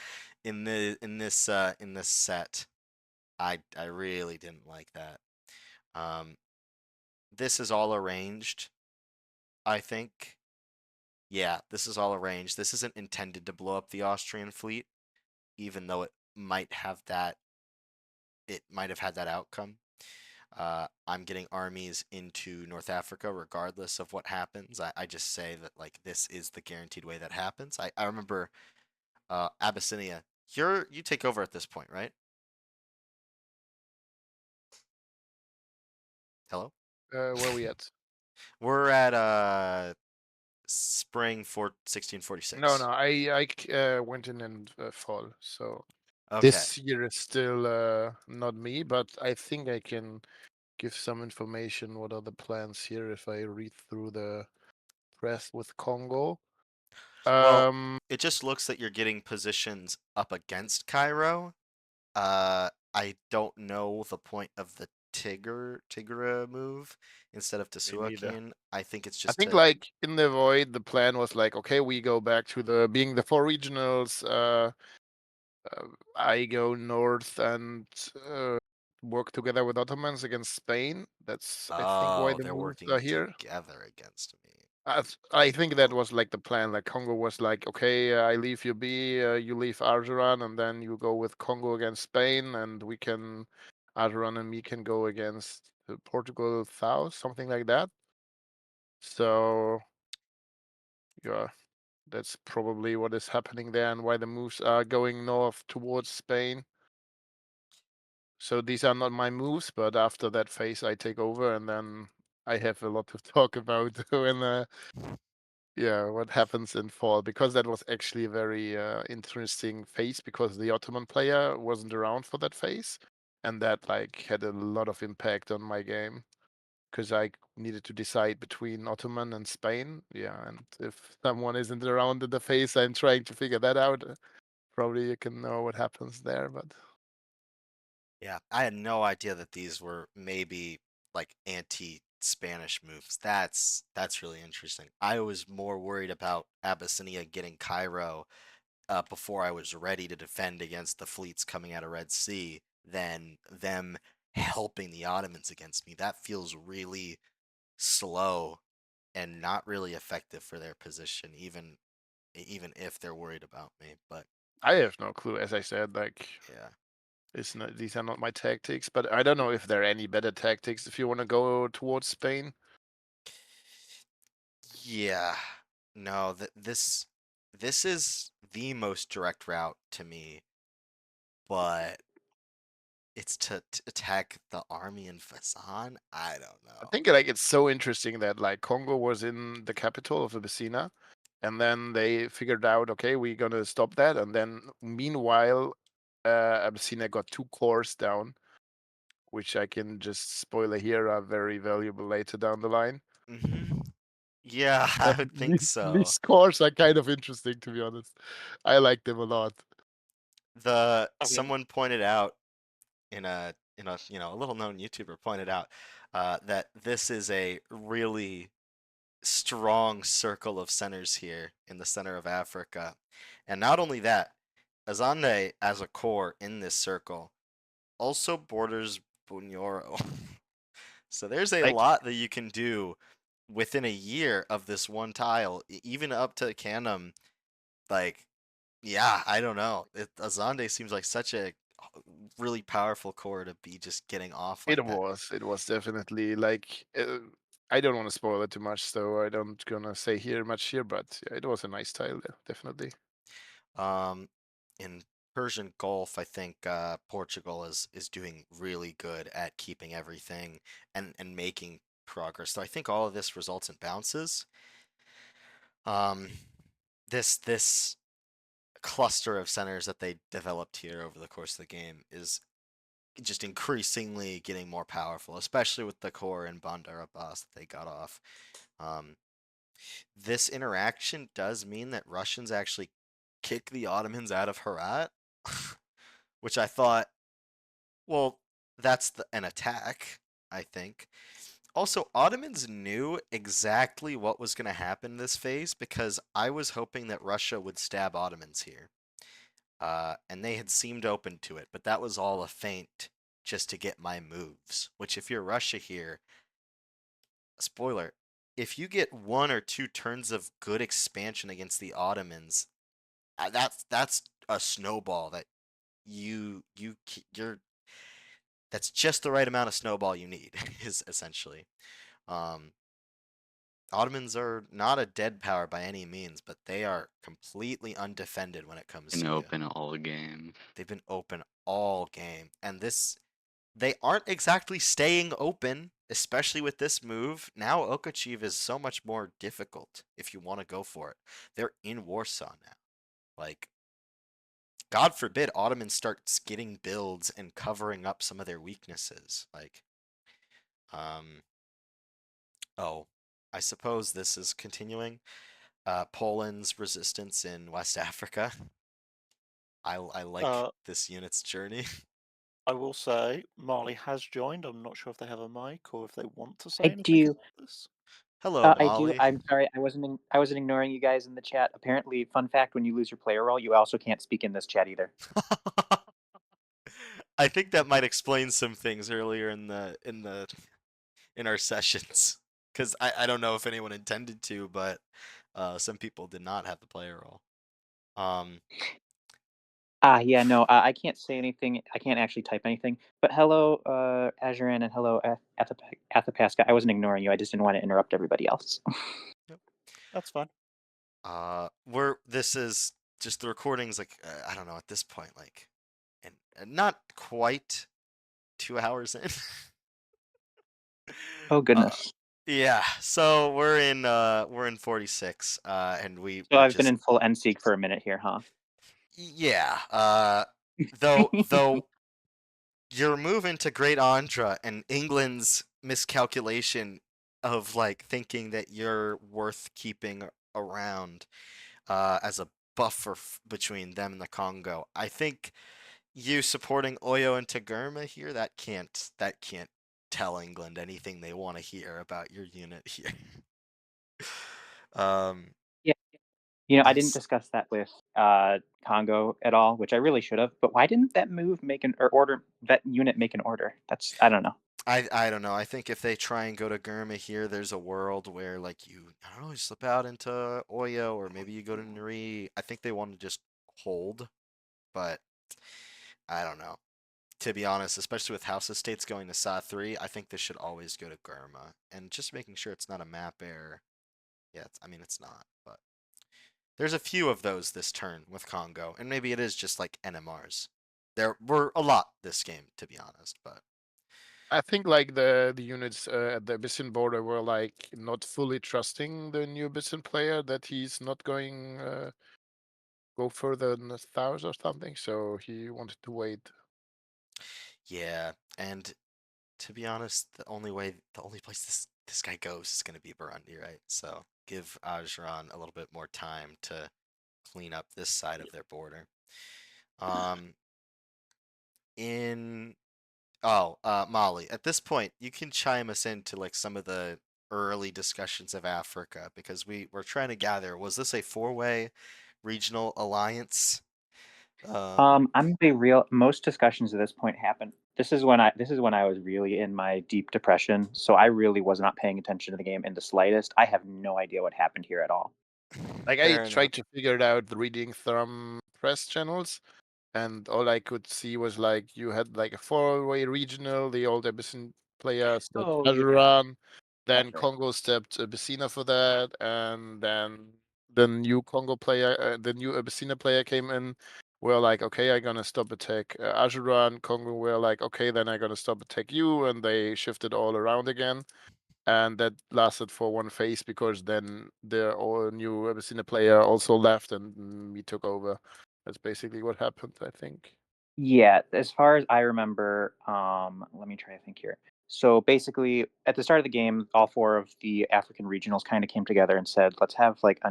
in this set, I really didn't like that. Um, this is all arranged, I think. Yeah, this is all arranged. This isn't intended to blow up the Austrian fleet, even though it might have had that outcome. I'm getting armies into North Africa regardless of what happens. I just say that like this is the guaranteed way that happens. I remember Abyssinia. You take over at this point, right? Hello? Where we at? We're at spring for No, 1646. I went in fall, so Okay. this year is still not me, but I think I can give some information. What are the plans here if I read through the press with Kongo? Well, Um, it just looks that you're getting positions up against Cairo. I don't know the point of the Tigra move instead of me neither. Tesuakin. I think it's I just think to. like in the void, the plan was like, okay, we go back to the being the four regionals. I go north and work together with Ottomans against Spain. That's I think why Oh, the they're moves are working here. together against me. I think that Oh. was like the plan. Like Congo was like, okay, I leave you be, you leave Ajuuran, and then you go with Congo against Spain, and we can, Ajuuran and me can go against Portugal south, something like that. So yeah, that's probably what is happening there, and why the moves are going north towards Spain. So these are not my moves, but after that phase, I take over, and then I have a lot to talk about when yeah, what happens in fall, because that was actually a very interesting phase because the Ottoman player wasn't around for that phase, and that like had a lot of impact on my game because I needed to decide between Ottoman and Spain. Yeah, and if someone isn't around in the phase, I'm trying to figure that out. Probably you can know what happens there, but Yeah, I had no idea that these were maybe like anti-Spanish moves. That's really interesting. I was more worried about Abyssinia getting Cairo before I was ready to defend against the fleets coming out of Red Sea than them helping the Ottomans against me. That feels really slow and not really effective for their position, even if they're worried about me. But I have no clue. As I said, like yeah. it's not, these are not my tactics, but I don't know if there are any better tactics if you want to go towards Spain. Yeah. No, this is the most direct route to me, but it's to attack the army in Fasan? I don't I know. think like it's so interesting that like Congo was in the capital of Abyssinia, and then they figured out, okay, we're gonna stop that, and then meanwhile, Abyssinia got two cores down, which I can just spoiler here are very valuable later down the line. Yeah, I would think so. These cores are kind of interesting, to be honest. I like them a lot. I mean, Someone pointed out a little known YouTuber pointed out that this is a really strong circle of centers here in the center of Africa. And not only that, Azande as a core in this circle also borders Bunyoro. So there's a Like lot that you can do within a year of this one tile, even up to Canum. Like, yeah, I don't know. Azande seems like such a really powerful core to be just getting off like that. it was definitely like I don't want to spoil it too much, so I don't gonna say much here. But yeah, it was a nice tile there, definitely. In Persian Gulf, I think Portugal is doing really good at keeping everything and making progress. So I think all of this results in bounces. Um, this cluster of centers that they developed here over the course of the game is just increasingly getting more powerful, especially with the core and Bandar Abbas that they got off. Um, this interaction does mean that Russians actually kick the Ottomans out of Herat, which I thought, well, that's an attack, I think. Also, Ottomans knew exactly what was going to happen this phase because I was hoping that Russia would stab Ottomans here. And they had seemed open to it, but that was all a feint just to get my moves. Which, if you're Russia here, spoiler, if you get 1 or 2 turns of good expansion against the Ottomans, that's a snowball that you're that's just the right amount of snowball you need is essentially. Um, Ottomans are not a dead power by any means, but they are completely undefended when it comes Been to you. open all game. They've been open all game, and they aren't exactly staying open, especially with this move. Now Okachiv is so much more difficult if you want to go for it. They're in Warsaw now. Like, God forbid Ottoman starts getting builds and covering up some of their weaknesses. Like, um, oh, I suppose this is continuing. Poland's resistance in West Africa. I like Uh, this unit's journey. I will say Marley has joined. I'm not sure if they have a mic or if they want to say I anything do. about this. Hello, I do. Molly. I'm sorry. I wasn't ignoring you guys in the chat. Apparently, fun fact: when you lose your player role, you also can't speak in this chat either. I think that might explain some things earlier in our sessions, because I don't know if anyone intended to, but some people did not have the player role. Yeah, no, I can't say anything. I can't actually type anything. But hello, Ajuuran, and hello, Athapasca. I wasn't ignoring you. I just didn't want to interrupt everybody else. That's fine. This is just the recordings, like I don't know at this point, like, and not quite 2 hours in. Oh goodness. Yeah, so we're in 46, and So we're I've been just in full NSEEK for a minute here, huh? yeah. Though your move into Great Andhra and England's miscalculation of like thinking that you're worth keeping around as a buffer between them and the Congo. I think you supporting Oyo and Tagurma here, that can't tell England anything they want to hear about your unit here. um Yeah. You know, I didn't us discuss that with Congo at all, which I really should have. But why didn't that move make an or order that unit make an order? I don't know. I don't know. I think if they try and go to Gurma here, there's a world where like I don't know, you slip out into Oyo or maybe you go to Nuri. I think they want to just hold, but I don't know. To be honest, especially with House Estates going to Sa 3, I think this should always go to Gurma. And just making sure it's not a map error. Yeah, I mean it's not, but there's a few of those this turn with Congo, and maybe it is just like NMRs. There were a lot this game, to be honest, but I think like the units at the Abyssian border were like not fully trusting the new Abyssian player that he's not going go further than 1,000 or something. So he wanted to wait. yeah. And to be honest, the only place this guy goes is going to be Burundi, right? So give Ajuuran a little bit more time to clean up this side of their border. Um, in Molly, at this point, you can chime us into like some of the early discussions of Africa because we're trying to gather. Was this a 4-way regional alliance? I'm gonna be real. Most discussions at this point happen. This is when I was really in my deep depression. So I really was not paying attention to the game in the slightest. I have no idea what happened here at all. Like I Fair enough. tried to figure it out reading Thrum press channels, and all I could see was like you had like a 4-way regional, the old Abyssian player, Oh yeah. Ajuuran, Then That's right. Kongo stepped Abyssinia for that, and then the new Kongo player, the new Abyssinia player came in. We're like, okay, I'm gonna stop attack Ajuuran. Kongo were like, okay, then I'm gonna stop attack you, and they shifted all around again. And that lasted for one phase because then the all new Abyssinia player also left and we took over. That's basically what happened, I think. Yeah, as far as I remember, let me try to think here. So basically, at the start of the game, all four of the African regionals kind of came together and said, let's have a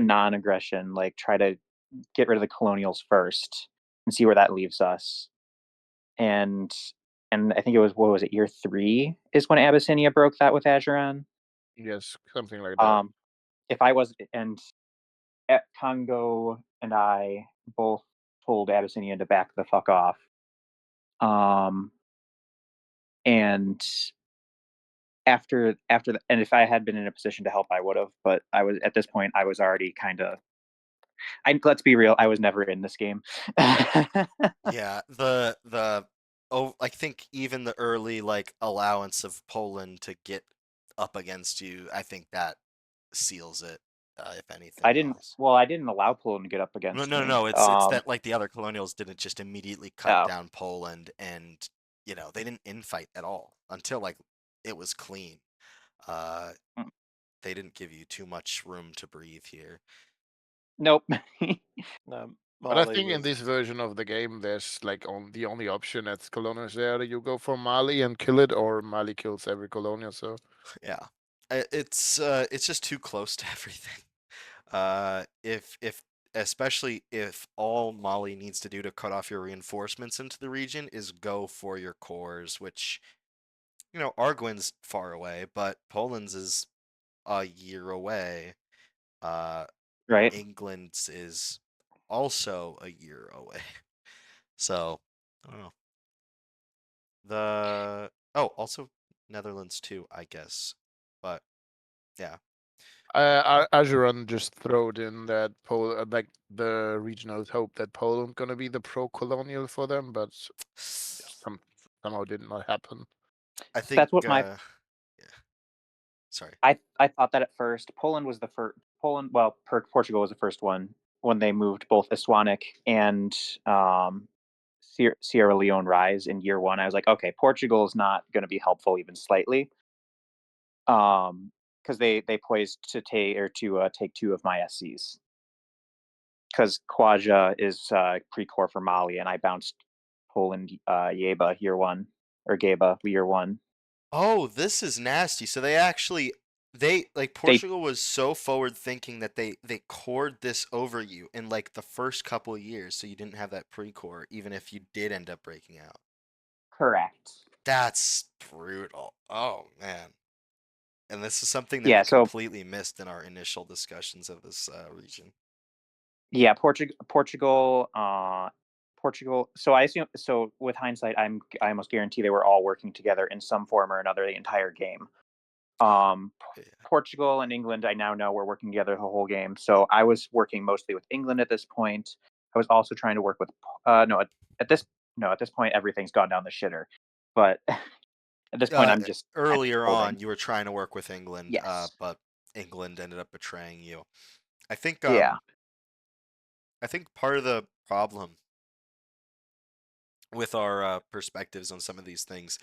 non-aggression, like try to get rid of the colonials first and see where that leaves us. And I think it was, what was it, year 3 is when Abyssinia broke that with Ajuuran. Yes, something like that. If I was, and Congo and I both told Abyssinia to back the fuck off. And after and if I had been in a position to help, I would have. But I was, at this point, I was already kind of. Let's be real. I was never in this game. Yeah, I think even the early like allowance of Poland to get up against you, I think that seals it, if anything I didn't. else. Well, I didn't allow Poland to get up No, against no, no, me. no. It's that like the other colonials didn't just immediately cut Oh, down Poland, and they didn't infight at all until like it was clean. Uh, mm, they didn't give you too much room to breathe here. nope. No, But I Mali think in was. this version of the game, there's like the only option as colonials there. You go for Mali and kill it, or Mali kills every colonial. So Yeah, it's just too close to everything. If especially if all Mali needs to do to cut off your reinforcements into the region is go for your cores, which Arguin's far away, but Poland's is a year away. Uh, Right. England's is also a year away. So, I don't know. Also Netherlands too, I guess. But yeah. Ajuuran just throwed in that like the regionals hope that Poland gonna be the pro-colonial for them, but somehow did not happen. I think That's what my. yeah. Sorry. I thought that at first. Poland was the first. Well, Portugal was the first one when they moved both Aswanic and Sierra Leone Rise in year 1. I was like, okay, Portugal is not going to be helpful even slightly, because they poised to take 2 of my SCs. Because Kwaja is pre-core for Mali, and I bounced Poland Yeba year 1, or Geba year 1. Oh, this is nasty. So they like They Portugal was so forward thinking that they cored this over you in like the first couple of years, so you didn't have that pre-core, even if you did end up breaking out. correct. That's brutal. Oh man. And this is something that Yeah, we so completely missed in our initial discussions of this region. yeah, Portugal. So I assume. So with hindsight, I almost guarantee they were all working together in some form or another the entire game. Yeah. Portugal and England, I now know, were working together the whole game. So I was working mostly with England at this point. I was also trying to work with. No, at this point, everything's gone down the shitter. But at this point, Uh, I'm just Earlier holding. on, you were trying to work with England, Yes. but England ended up betraying you. I think Yeah. I think part of the problem with our perspectives on some of these things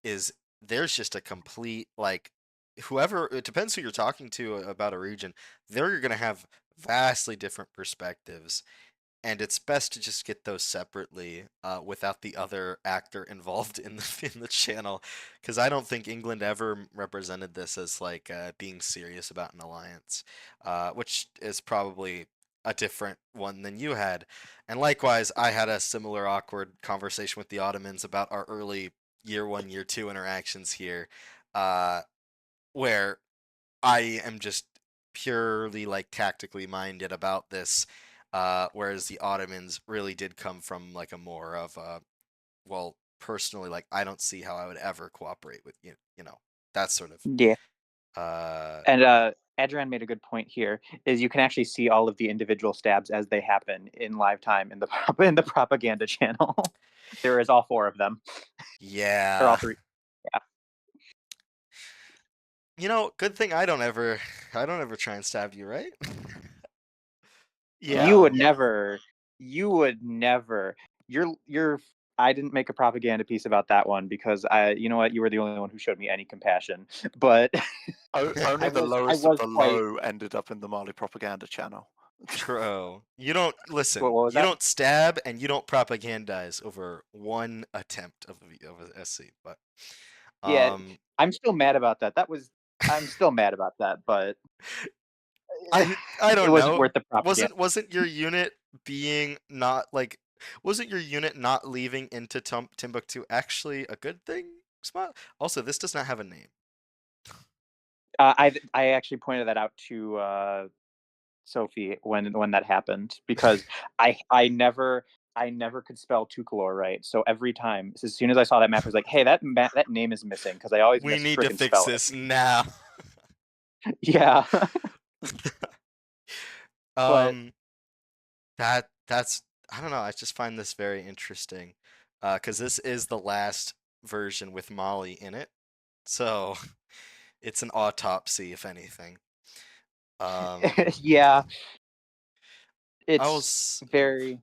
is there's just a complete like whoever it depends who you're talking to about a region, they're going to have vastly different perspectives, and it's best to just get those separately without the other actor involved in the channel, because I don't think England ever represented this as like being serious about an alliance, which is probably a different one than you had. And likewise, I had a similar awkward conversation with the Ottomans about our early year 1, year 2 interactions here, uh, where I am just purely like tactically minded about this, whereas the Ottomans really did come from like a more of a, well, personally, like I don't see how I would ever cooperate with you, that sort of. Yeah. Uh, And Adrian made a good point here. Is you can actually see all of the individual stabs as they happen in live time in the propaganda channel. There is all 4 of them, or all yeah, 3. Yeah. You know, good thing I don't ever try and stab you, right? Yeah. You would Um, never. You would never. You're. I didn't make a propaganda piece about that one because you know what, you were the only one who showed me any compassion. But Only the I lowest of was the quite. low ended up in the Mali propaganda channel. True. You don't listen. What was You that? don't stab and you don't propagandize over one attempt of a SC. But Yeah, um, I'm still mad about that. I'm still mad about that, but I it don't wasn't know. worth the propaganda. Wasn't your unit being not like wasn't your unit not leaving into Timbuktu actually a good thing? Smile. Also, this does not have a name. I actually pointed that out to Sophie when that happened because I never could spell Tukalor right. So every time, as soon as I saw that map, I was like, "Hey, that name is missing," because I always We miss need to frickin' fix spelling. this now. Yeah, but um, that's I don't know. I just find this very interesting, because this is the last version with Molly in it, so it's an autopsy if anything. Um, yeah, I it's was very.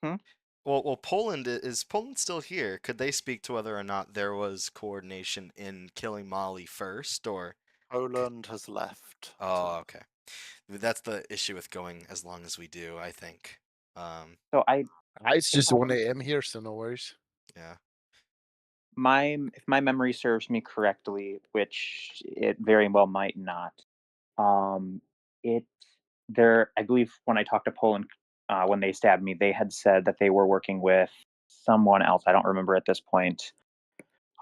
Hmm? well. Poland is Poland still here? Could they speak to whether or not there was coordination in killing Molly first, or? Poland has left. Oh, okay. That's the issue with going as long as we do, I think. So It's if just 1 a.m. here, so no worries. Yeah. if my memory serves me correctly, which it very well might not, um, it there I believe when I talked to Poland when they stabbed me, they had said that they were working with someone else. I don't remember at this point.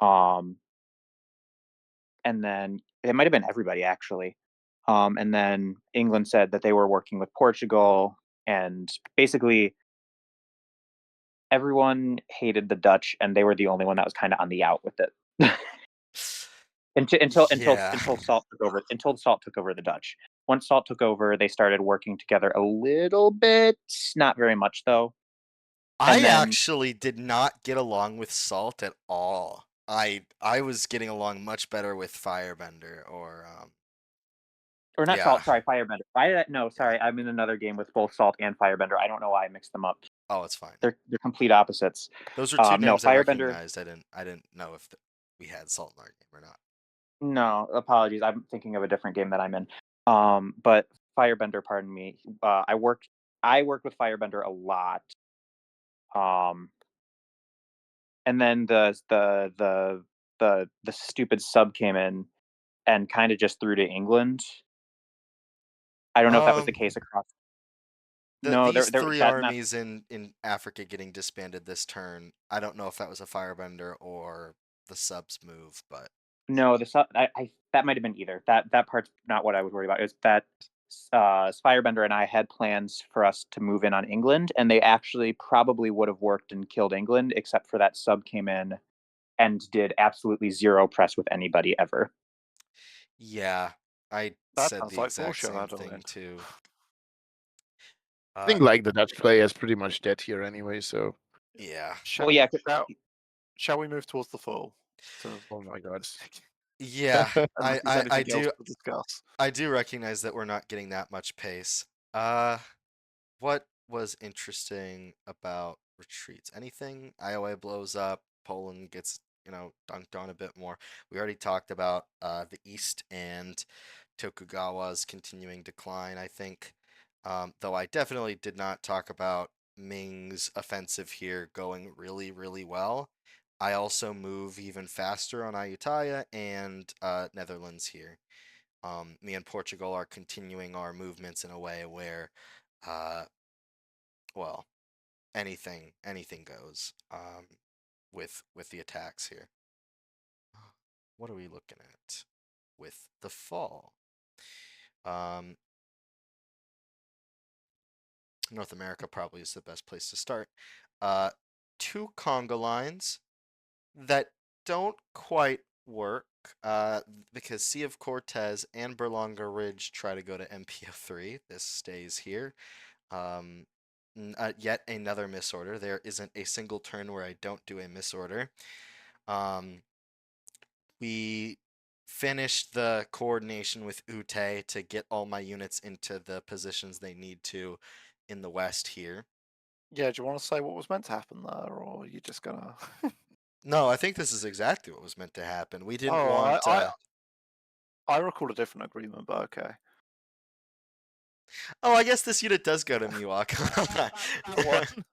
Um, and then it might have been everybody actually. And then England said that they were working with Portugal, and basically everyone hated the Dutch, and they were the only one that was kind of on the out with it. Yeah. Until Salt took over. Until Salt took over the Dutch. Once Salt took over, they started working together a little bit, not very much though. And I then, actually did not get along with Salt at all. I was getting along much better with Firebender or or not yeah. Salt, sorry, Firebender. No, Yeah. sorry, I'm in another game with both Salt and Firebender. I don't know why I mixed them up. Oh, it's fine. They're complete opposites. Those are two No, names I Firebender. recognized. I didn't know if we had Salt in our game or not. No, apologies. I'm thinking of a different game that I'm in. But Firebender, pardon me. I worked with Firebender a lot. Um, and then the stupid sub came in and kind of just threw to England. I don't know if that was the Um case across. No, these there three that not armies in Africa getting disbanded this turn. I don't know if that was a Firebender or the subs move, but no the sub. I that might have been either. That part's not what I was worried about. It was that Firebender and I had plans for us to move in on England, and they actually probably would have worked and killed England, except for that sub came in and did absolutely zero press with anybody ever. yeah, I That said sounds the like exact bullshit, same thing Adeline. too. I think like the Dutch player is pretty much dead here anyway. So Yeah. Well, yeah, Shall we move towards the fall? oh my god. Yeah, Unless there's I anything else do to discuss. I do recognize that we're not getting that much pace. What was interesting about retreats? Anything? Iowa blows up, Poland gets, dunked on a bit more. We already talked about the East and Tokugawa's continuing decline, I think. Though I definitely did not talk about Ming's offensive here going really, really well. I also move even faster on Ayutthaya and Netherlands here. Me and Portugal are continuing our movements in a way where, uh, well, anything goes with the attacks here. What are we looking at with the fall? Um, North America probably is the best place to start. Uh, two Congo lines that don't quite work because Sea of Cortez and Berlanga Ridge try to go to MPO3. This stays here. Um, Yet another misorder. There isn't a single turn where I don't do a misorder. Um, we finish the coordination with Ute to get all my units into the positions they need to in the west here. Yeah, do you want to say what was meant to happen there, or are you just gonna? No, I think this is exactly what was meant to happen. We didn't Oh, want. I recall a different agreement, but okay. Oh, I guess this unit does go to Miwok. That one.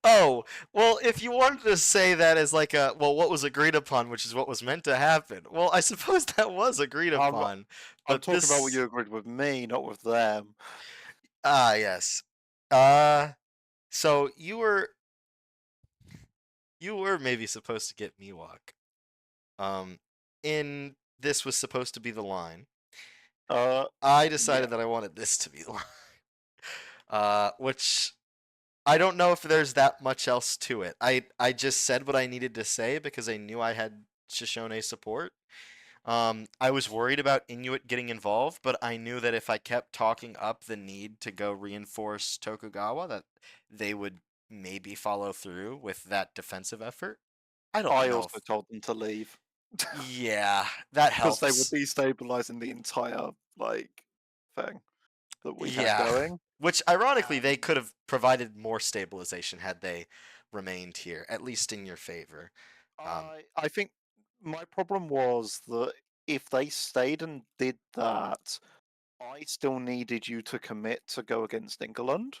Oh, well, if you wanted to say that as like a, well, what was agreed upon, which is what was meant to happen. Well, I suppose that was agreed I'm upon, I'm but talking about what this. you agreed with me, not with them. Ah, yes. So you were maybe supposed to get Miwok. In this was supposed to be the line. I decided that I wanted this to be the line. Which I don't know if there's that much else to it. I just said what I needed to say because I knew I had Shoshone support. I was worried about Inuit getting involved, but I knew that if I kept talking up the need to go reinforce Tokugawa, that they would maybe follow through with that defensive effort. I don't I know also told them to leave Yeah, that because they were helps. destabilizing the entire thing that we had Yeah. going. Which, ironically, they And could have provided more stabilization had they remained here, at least in your favor. I think my problem was that if they stayed and did that, I still needed you to commit to go against England.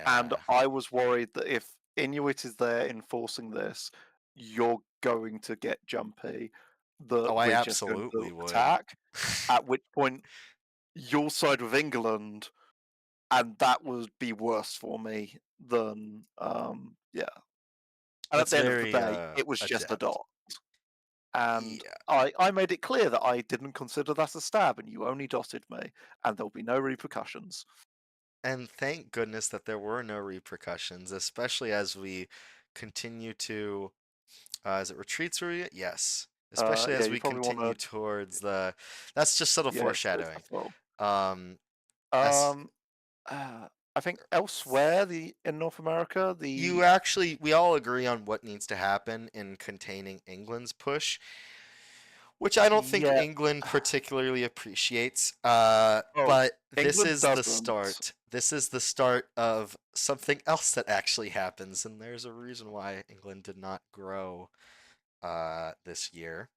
And Yeah. I was worried that if Inuit is there enforcing this, you're going to get jumpy, that Oh, I we're just going absolutely to would. attack, at which point you'll side with England, and that would be worse for me than, yeah. And at That's the end of the very day, it was just a adept. dot. And Yeah. I made it clear that I didn't consider that a stab, and you only dotted me, and there'll be no repercussions. And thank goodness that there were no repercussions, especially as we continue to, as it retreats through it. Yes. Especially Yeah, as you we probably want continue to, towards the, that's just subtle yeah, go foreshadowing. for Um, as Um, I think elsewhere, in North America, you actually, we all agree on what needs to happen in containing England's push, which I don't think yeah, England particularly appreciates. oh, But this England is the doesn't. start. This is the start of something else that actually happens, and there's a reason why England did not grow this year.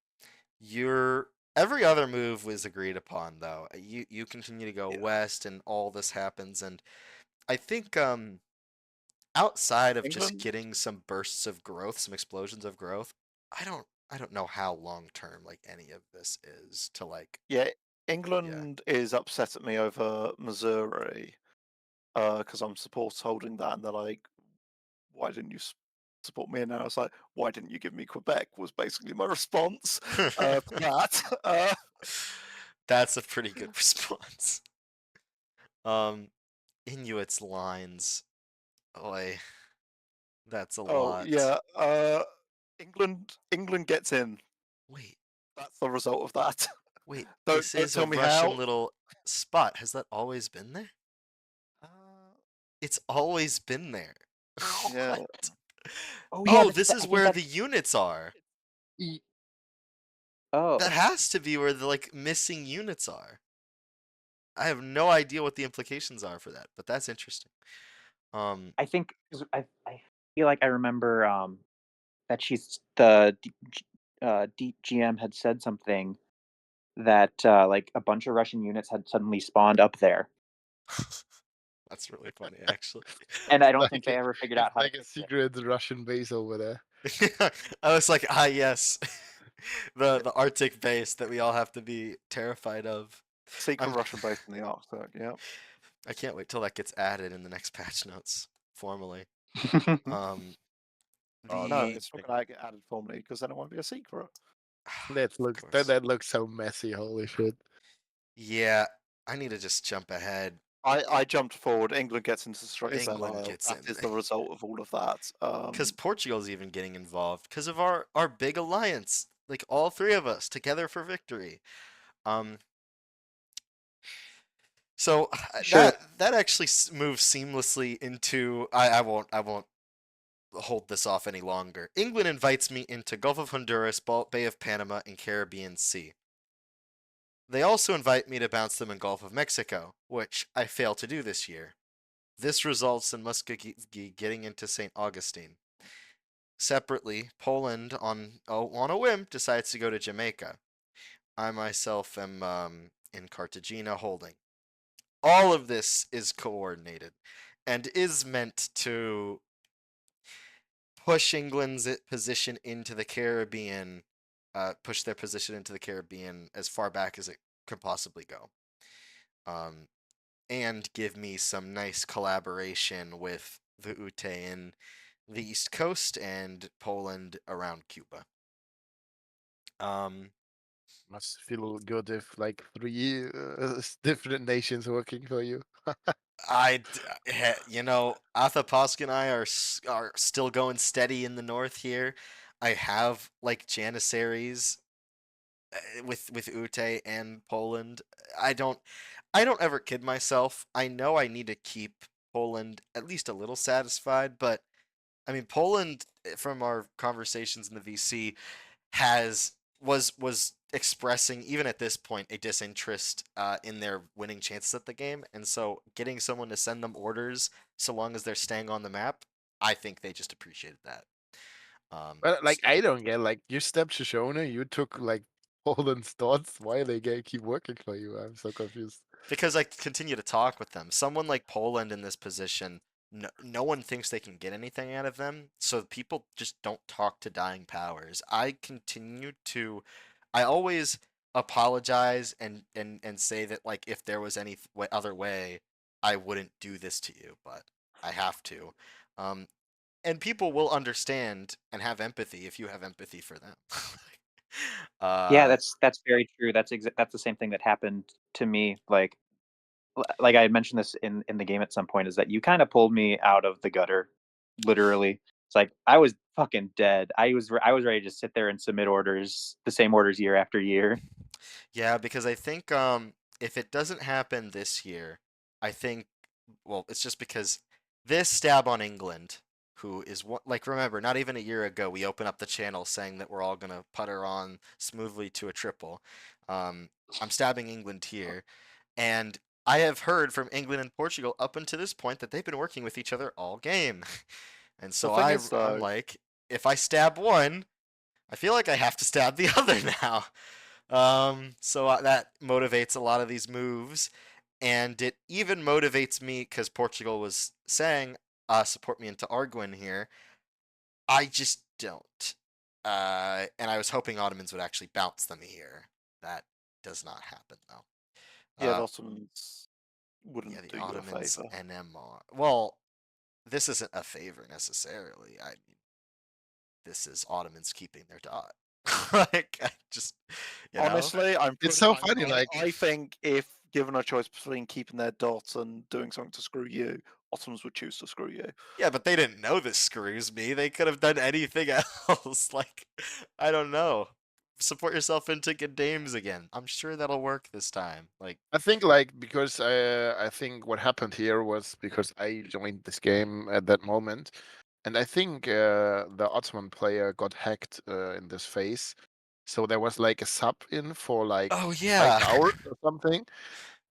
Your every other move was agreed upon, though. You continue to go Yeah, west, and all this happens, and I think outside of just England. getting some bursts of growth, some explosions of growth, I don't know how long term like any of this is to like Yeah, yeah. England is upset at me over Missouri because I'm support holding that, and they're like, "Why didn't you support me?" And I was like, "Why didn't you give me Quebec?" Was basically my response to that. That's a pretty good response. Um Inuit's lines. Oi, that's a Oh lot. yeah, England gets in. Wait, That's the result of that. wait, don't this don't is a tell me Russian how. little spot. Has that always been there? Uh, It's always been there. yeah, What? Oh yeah, Oh, that's this I is think where that's the units are. That oh. has to be where the like missing units are. I have no idea what the implications are for that, but that's interesting. I think I feel like I remember that the DGM had said something that like a bunch of Russian units had suddenly spawned up there, That's really funny, actually. and I don't think Like they ever figured it's out how to like a fix it. secret Russian base over there. I was like, ah, yes, the Arctic base that we all have to be terrified of. secret I'm, Russian base in the Arctic. Yeah. I can't wait till that gets added in the next patch notes formally. Um, Oh, No, the it's not going to get added formally because then it won't be a secret. that of looks course, that looks so messy. Holy shit! yeah. I need to just jump ahead. I jumped forward. England gets into Straits England Alliance. gets That in is the result of all of that. because Portugal's even getting involved because of our big alliance, like all three of us together for victory. Um, so Sure. that actually moves seamlessly into I won't hold this off any longer. England invites me into Gulf of Honduras, Bay of Panama, and Caribbean Sea. They also invite me to bounce them in Gulf of Mexico, which I fail to do this year. This results in Muskogee getting into St. Augustine. Separately, Poland, on a whim, decides to go to Jamaica. I myself am in Cartagena holding. All of this is coordinated and is meant to push England's position into the Caribbean, push their position into the Caribbean as far back as it could possibly go. And give me some nice collaboration with the Ute in the East Coast and Poland around Cuba. Must feel good if like 3 different nations working for you. Athapasca and I are still going steady in the north here. I have like janissaries with Ute and Poland. I don't ever kid myself. I know I need to keep Poland at least a little satisfied, but I mean Poland from our conversations in the VC was expressing even at this point a disinterest in their winning chances at the game, and so getting someone to send them orders so long as they're staying on the map, I think they just appreciated that. But like I don't get like you stepped Shoshone, you took like Poland's thoughts. Why they keep working for you? I'm so confused. Because I continue to talk with them. Someone like Poland in this position, no one thinks they can get anything out of them, so people just don't talk to dying powers. I always apologize and say that like if there was any other way, I wouldn't do this to you, but I have to. Um, and people will understand and have empathy if you have empathy for them. Yeah, uh, that's very true. That's the same thing that happened to me. Like I had mentioned this in the game at some point, is that you kind of pulled me out of the gutter, literally. It's like I was fucking dead. I was ready to sit there and submit orders, the same orders year after year. Yeah, because I think if it doesn't happen this year, I think well, it's just because this stab on England, who is like remember, not even a year ago we opened up the channel saying that we're all gonna putter on smoothly to a triple. Um, I'm stabbing England here, and I have heard from England and Portugal up until this point that they've been working with each other all game, and The so thing is, I'm though, like, if I stab one, I feel like I have to stab the other now. So that motivates a lot of these moves, and it even motivates me because Portugal was saying, support me into Arguin here. I just don't. And I was hoping Ottomans would actually bounce them here. That does not happen though. yeah, the Uh, Ottomans wouldn't yeah, the do you a Ottomans favor. NMR. Well, this isn't a favor necessarily. I mean, this is Ottomans keeping their dot. Like, I just, Honestly, It's so funny, I think if given a choice between keeping their dot and doing something to screw you, Ottomans would choose to screw you. Yeah, but they didn't know this screws me. They could have done anything else. Like, I don't know. Support yourself into good dames again. I'm sure that'll work this time. Like, I think like because I think what happened here was because I joined this game at that moment, and I think the Ottoman player got hacked in this phase, so there was like a sub in for like oh 5 yeah. hours or something.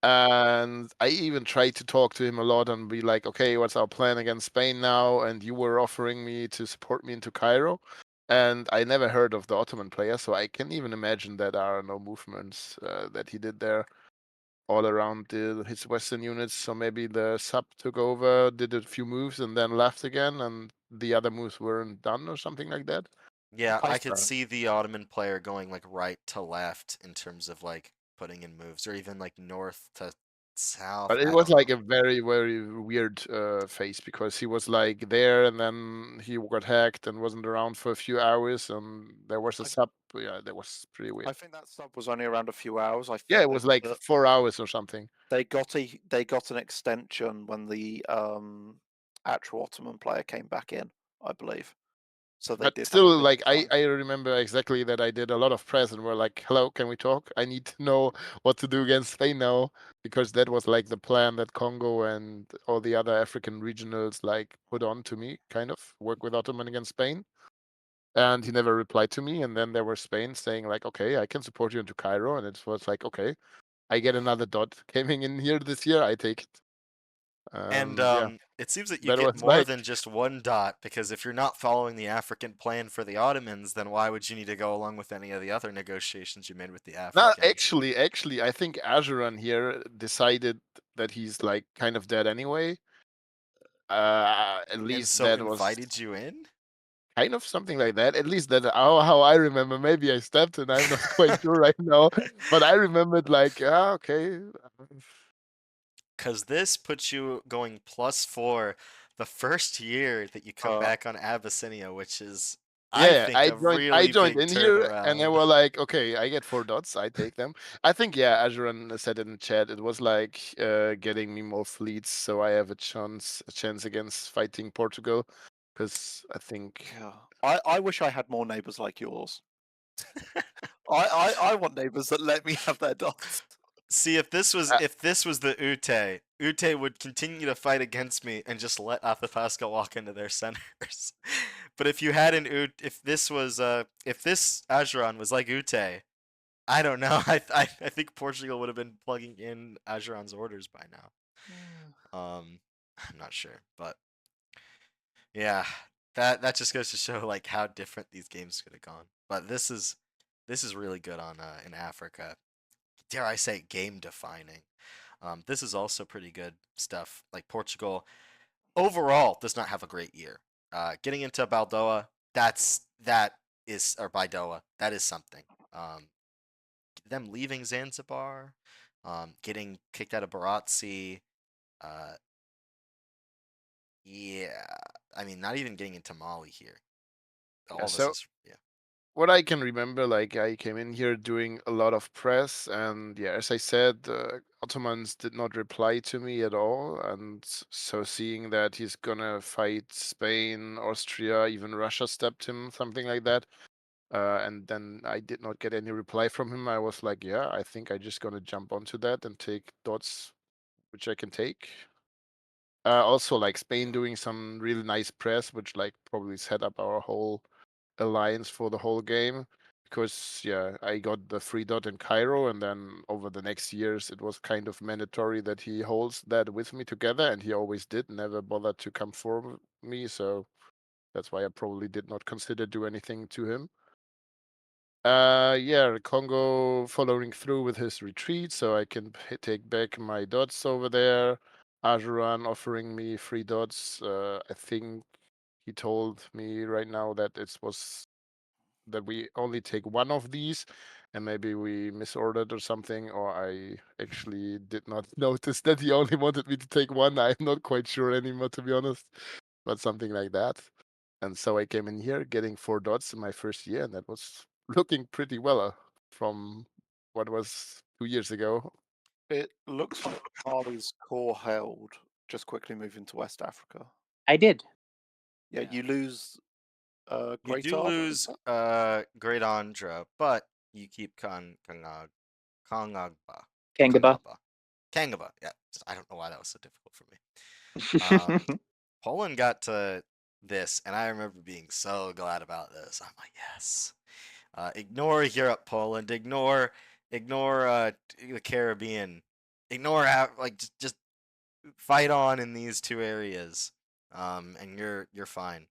And I even tried to talk to him a lot and be like, okay, what's our plan against Spain now? And you were offering me to support me into Cairo. And I never heard of the Ottoman player, so I can even imagine that there are no movements that he did there all around his Western units. So maybe the sub took over, did a few moves, and then left again, and the other moves weren't done or something like that. Yeah, I could Possible. see the Ottoman player going like right to left in terms of like putting in moves, or even like north to south. But it I was don't like know. a very, very weird phase because he was like there and then he got hacked and wasn't around for a few hours and there was a I, sub. Yeah, that was pretty weird. I think that sub was only around a few hours. I Yeah, it think was like that 4 hours or something. they got an extension when the actual Ottoman player came back in, I believe. So they But did have a still, bit like of time. I remember exactly that I did a lot of press and we're like, "Hello, can we talk? I need to know what to do against Spain now," because that was like the plan that Congo and all the other African regionals like put on to me, kind of work with Ottoman against Spain. And he never replied to me. And then there was Spain saying like, "Okay, I can support you into Cairo," and it was like, "Okay, I get another dot coming in here this year. I take it." And Yeah, it seems that you that get was more like than just one dot, because if you're not following the African plan for the Ottomans, then why would you need to go along with any of the other negotiations you made with the no, Africans? actually, I think Ajuuran here decided that he's like kind of dead anyway. At And least so that was invited you in? kind of something like that. At least that how I remember. Maybe I stepped and I'm not quite sure right now. But I remembered like, okay. Because this puts you going +4 the first year that you come Uh, back on Abyssinia, which is, I Yeah, think, a I really joined big in here and they turnaround. were like, okay, I get 4 dots, I take them. I think yeah, Ajuran said in the chat it was like getting me more fleets so I have a chance against fighting Portugal. Because I think yeah. I wish I had more neighbours like yours. I want neighbours that let me have their dots. See, if this was uh, the Ute would continue to fight against me and just let Athapasca walk into their centers. But if you had an if this Ajuuran was like Ute, I don't know. I think Portugal would have been plugging in Ajuran's orders by now. I'm not sure, but yeah, that just goes to show like how different these games could have gone. But this is really good on in Africa. Dare I say, game defining. This is also pretty good stuff. Like Portugal overall does not have a great year. Getting into Baldoa, that is or Baidoa, that is something. Them leaving Zanzibar, getting kicked out of Baratsi, uh, yeah. I mean, not even getting into Mali here. yeah, All this so is yeah. what I can remember, like I came in here doing a lot of press, and yeah, as I said, Ottomans did not reply to me at all, and so seeing that he's gonna fight Spain, Austria, even Russia stepped him, something like that, and then I did not get any reply from him. I was like, yeah, I think I just gonna jump onto that and take dots, which I can take. Also, like Spain doing some really nice press, which like probably set up our whole alliance for the whole game because yeah, I got the free dot in Cairo, and then over the next years it was kind of mandatory that he holds that with me together, and he always did, never bothered to come for me, so that's why I probably did not consider do anything to him. Yeah, Congo following through with his retreat, so I can take back my dots over there. Ajuuran offering me free dots. I think he told me right now that it was that we only take one of these, and maybe we misordered or something, or I actually did not notice that he only wanted me to take one. I'm not quite sure anymore, to be honest, but something like that. And so I came in here getting 4 dots in my first year, and that was looking pretty well from what was 2 years ago. It looks like Mali's core held. Just quickly moving to West Africa. I did. Yeah, you lose You Great do Ardra, lose is that? Great Andra, but you keep Kangagba. Kangaba. Kangaba. Yeah, I don't know why that was so difficult for me. Poland got to this, and I remember being so glad about this. I'm like, yes. Ignore Europe, Poland. Ignore the Caribbean. Ignore like just fight on in these two areas, and you're fine.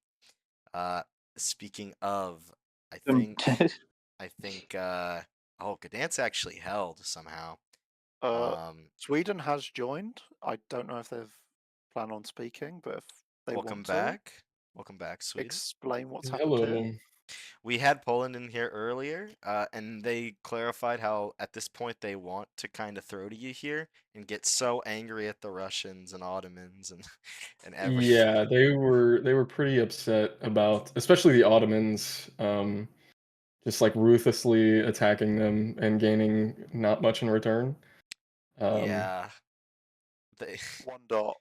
Uh, Speaking of, I think oh, Gdansk actually held somehow. Sweden has joined. I don't know if they've plan on speaking, but if they Welcome want to, back. Welcome back, Sweden. explain what's happened here. Hello. We had Poland in here earlier, and they clarified how at this point they want to kind of throw to you here and get so angry at the Russians and Ottomans and and everything. Yeah, they were pretty upset about, especially the Ottomans, just like ruthlessly attacking them and gaining not much in return. Yeah, they 1 dot.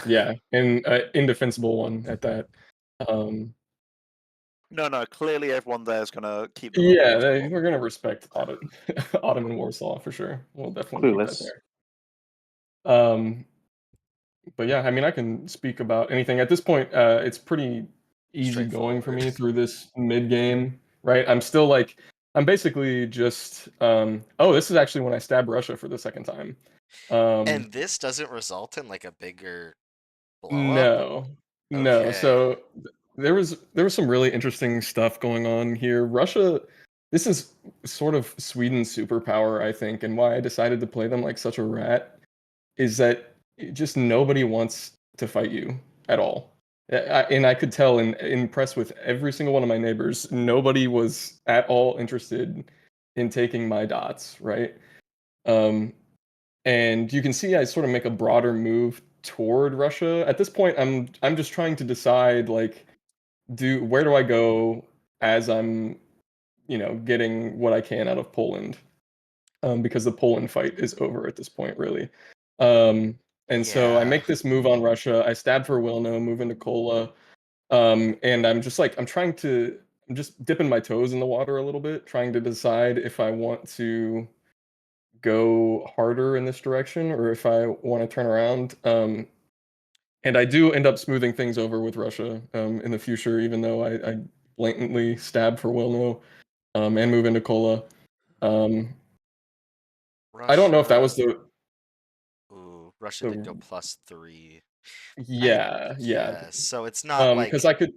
Yeah, and indefensible one at that. Um, No. Clearly, everyone there is going to keep them. Yeah, we're gonna respect Ottoman Warsaw for sure. We'll definitely keep that Clueless. there. But yeah, I mean, I can speak about anything at this point. It's pretty easy going for me Straightforward. through this mid game, right? I'm still like, I'm basically just. Oh, this is actually when I stabbed Russia for the second time. And this doesn't result in like a bigger blow up? No, no. Okay. So there was some really interesting stuff going on here. Russia, this is sort of Sweden's superpower, I think, and why I decided to play them like such a rat is that just nobody wants to fight you at all. And I could tell and impressed with every single one of my neighbors, nobody was at all interested in taking my dots, right? Um, and you can see I sort of make a broader move toward Russia. At this point, I'm just trying to decide like where do I go as I'm, getting what I can out of Poland. Because the Poland fight is over at this point, really. And so I Yeah. make this move on Russia. I stab for Wilno, move into Kola. And I'm just like I'm just dipping my toes in the water a little bit, trying to decide if I want to go harder in this direction or if I want to turn around. And I do end up smoothing things over with Russia in the future, even though I blatantly stab for Wilno and move into Kola. Um, I don't know if that Russia. was the Ooh, Russia did go the +3. yeah, yeah. Yeah, so it's not Because like I could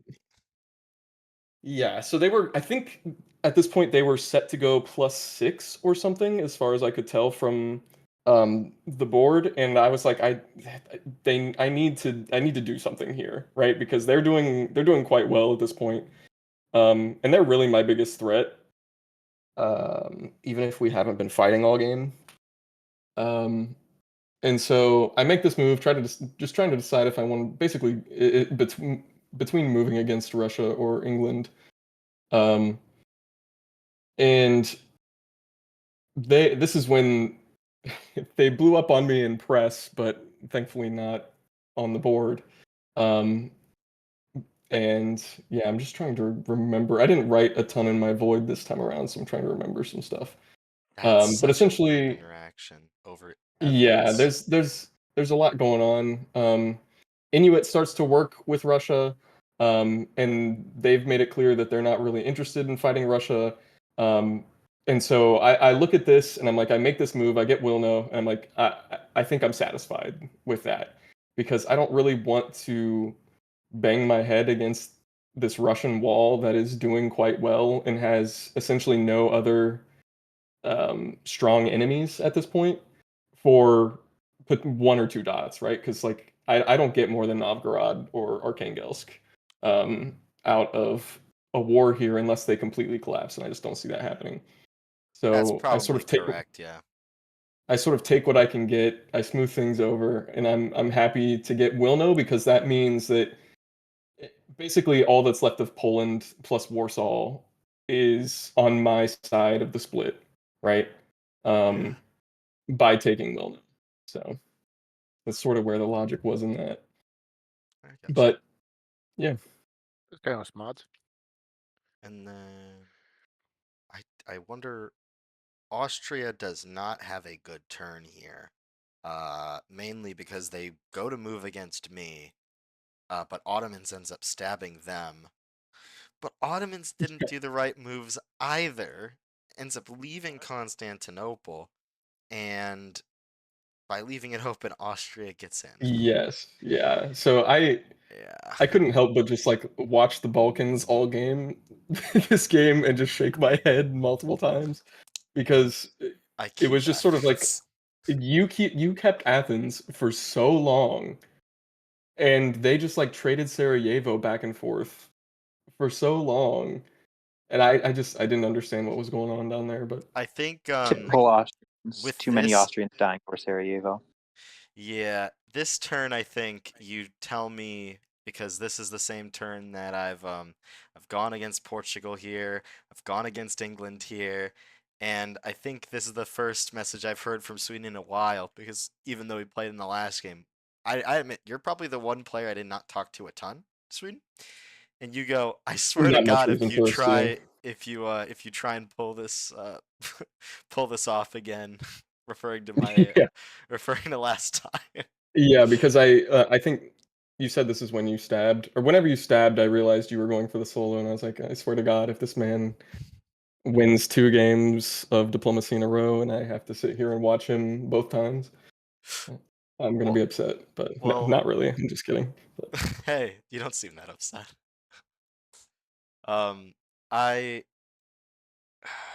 yeah, so I think at this point they were set to go +6 or something as far as I could tell from the board, and I was like I need to do something here, right? Because they're doing quite well at this point. And they're really my biggest threat. Even if we haven't been fighting all game. Um And so I make this move, just trying to decide if I want basically between moving against Russia or England. Um, and this is when they blew up on me in press, but thankfully not on the board. Um, and yeah, I'm just trying to remember. I didn't write a ton in my void this time around, so I'm trying to remember some stuff. that's But such a weird essentially, interaction over yeah, evidence. there's a lot going on. Inuit starts to work with Russia, and they've made it clear that they're not really interested in fighting Russia. Um, and so I look at this and I'm like, I make this move, I get Wilno, and I'm like, I think I'm satisfied with that because I don't really want to bang my head against this Russian wall that is doing quite well and has essentially no other strong enemies at this point for put 1 or 2 dots, right? Because like I don't get more than Novgorod or Arkhangelsk um, out of a war here unless they completely collapse, and I just don't see that happening. That's So probably correct, yeah. I sort of take what I can get, I smooth things over, and I'm happy to get Wilno because that means that basically all that's left of Poland plus Warsaw is on my side of the split, right? Yeah, Um, by taking Wilno. So that's sort of where the logic was in that. I gotcha. But yeah, It's kind of smart. And then I wonder, Austria does not have a good turn here. Mainly because they go to move against me, but Ottomans ends up stabbing them. But Ottomans didn't do the right moves either. Ends up leaving Constantinople, and by leaving it open, Austria gets in. yes, yeah. So Yeah, I couldn't help but just like watch the Balkans all game this game and just shake my head multiple times because I it keep was just sort of like Athens. you kept Athens for so long and they just like traded Sarajevo back and forth for so long. And I didn't understand what was going on down there, but I think Typical Austrians. with Too many this, Austrians dying for Sarajevo. yeah, this turn I think you tell me because this is the same turn that I've gone against Portugal here, I've gone against England here, and I think this is the first message I've heard from Sweden in a while because even though we played in the last game, I admit you're probably the one player I did not talk to a ton, Sweden. and you go, I swear to Not much God, reason for us to. if you try and pull this pull this off again, referring to my Yeah. referring to last time. Yeah, because I think you said this is when you stabbed, or whenever you stabbed, I realized you were going for the solo, and I was like, I swear to God, if this man wins 2 games of diplomacy in a row, and I have to sit here and watch him both times, I'm gonna be upset. But no, Well, not really. I'm just kidding. But hey, you don't seem that upset. I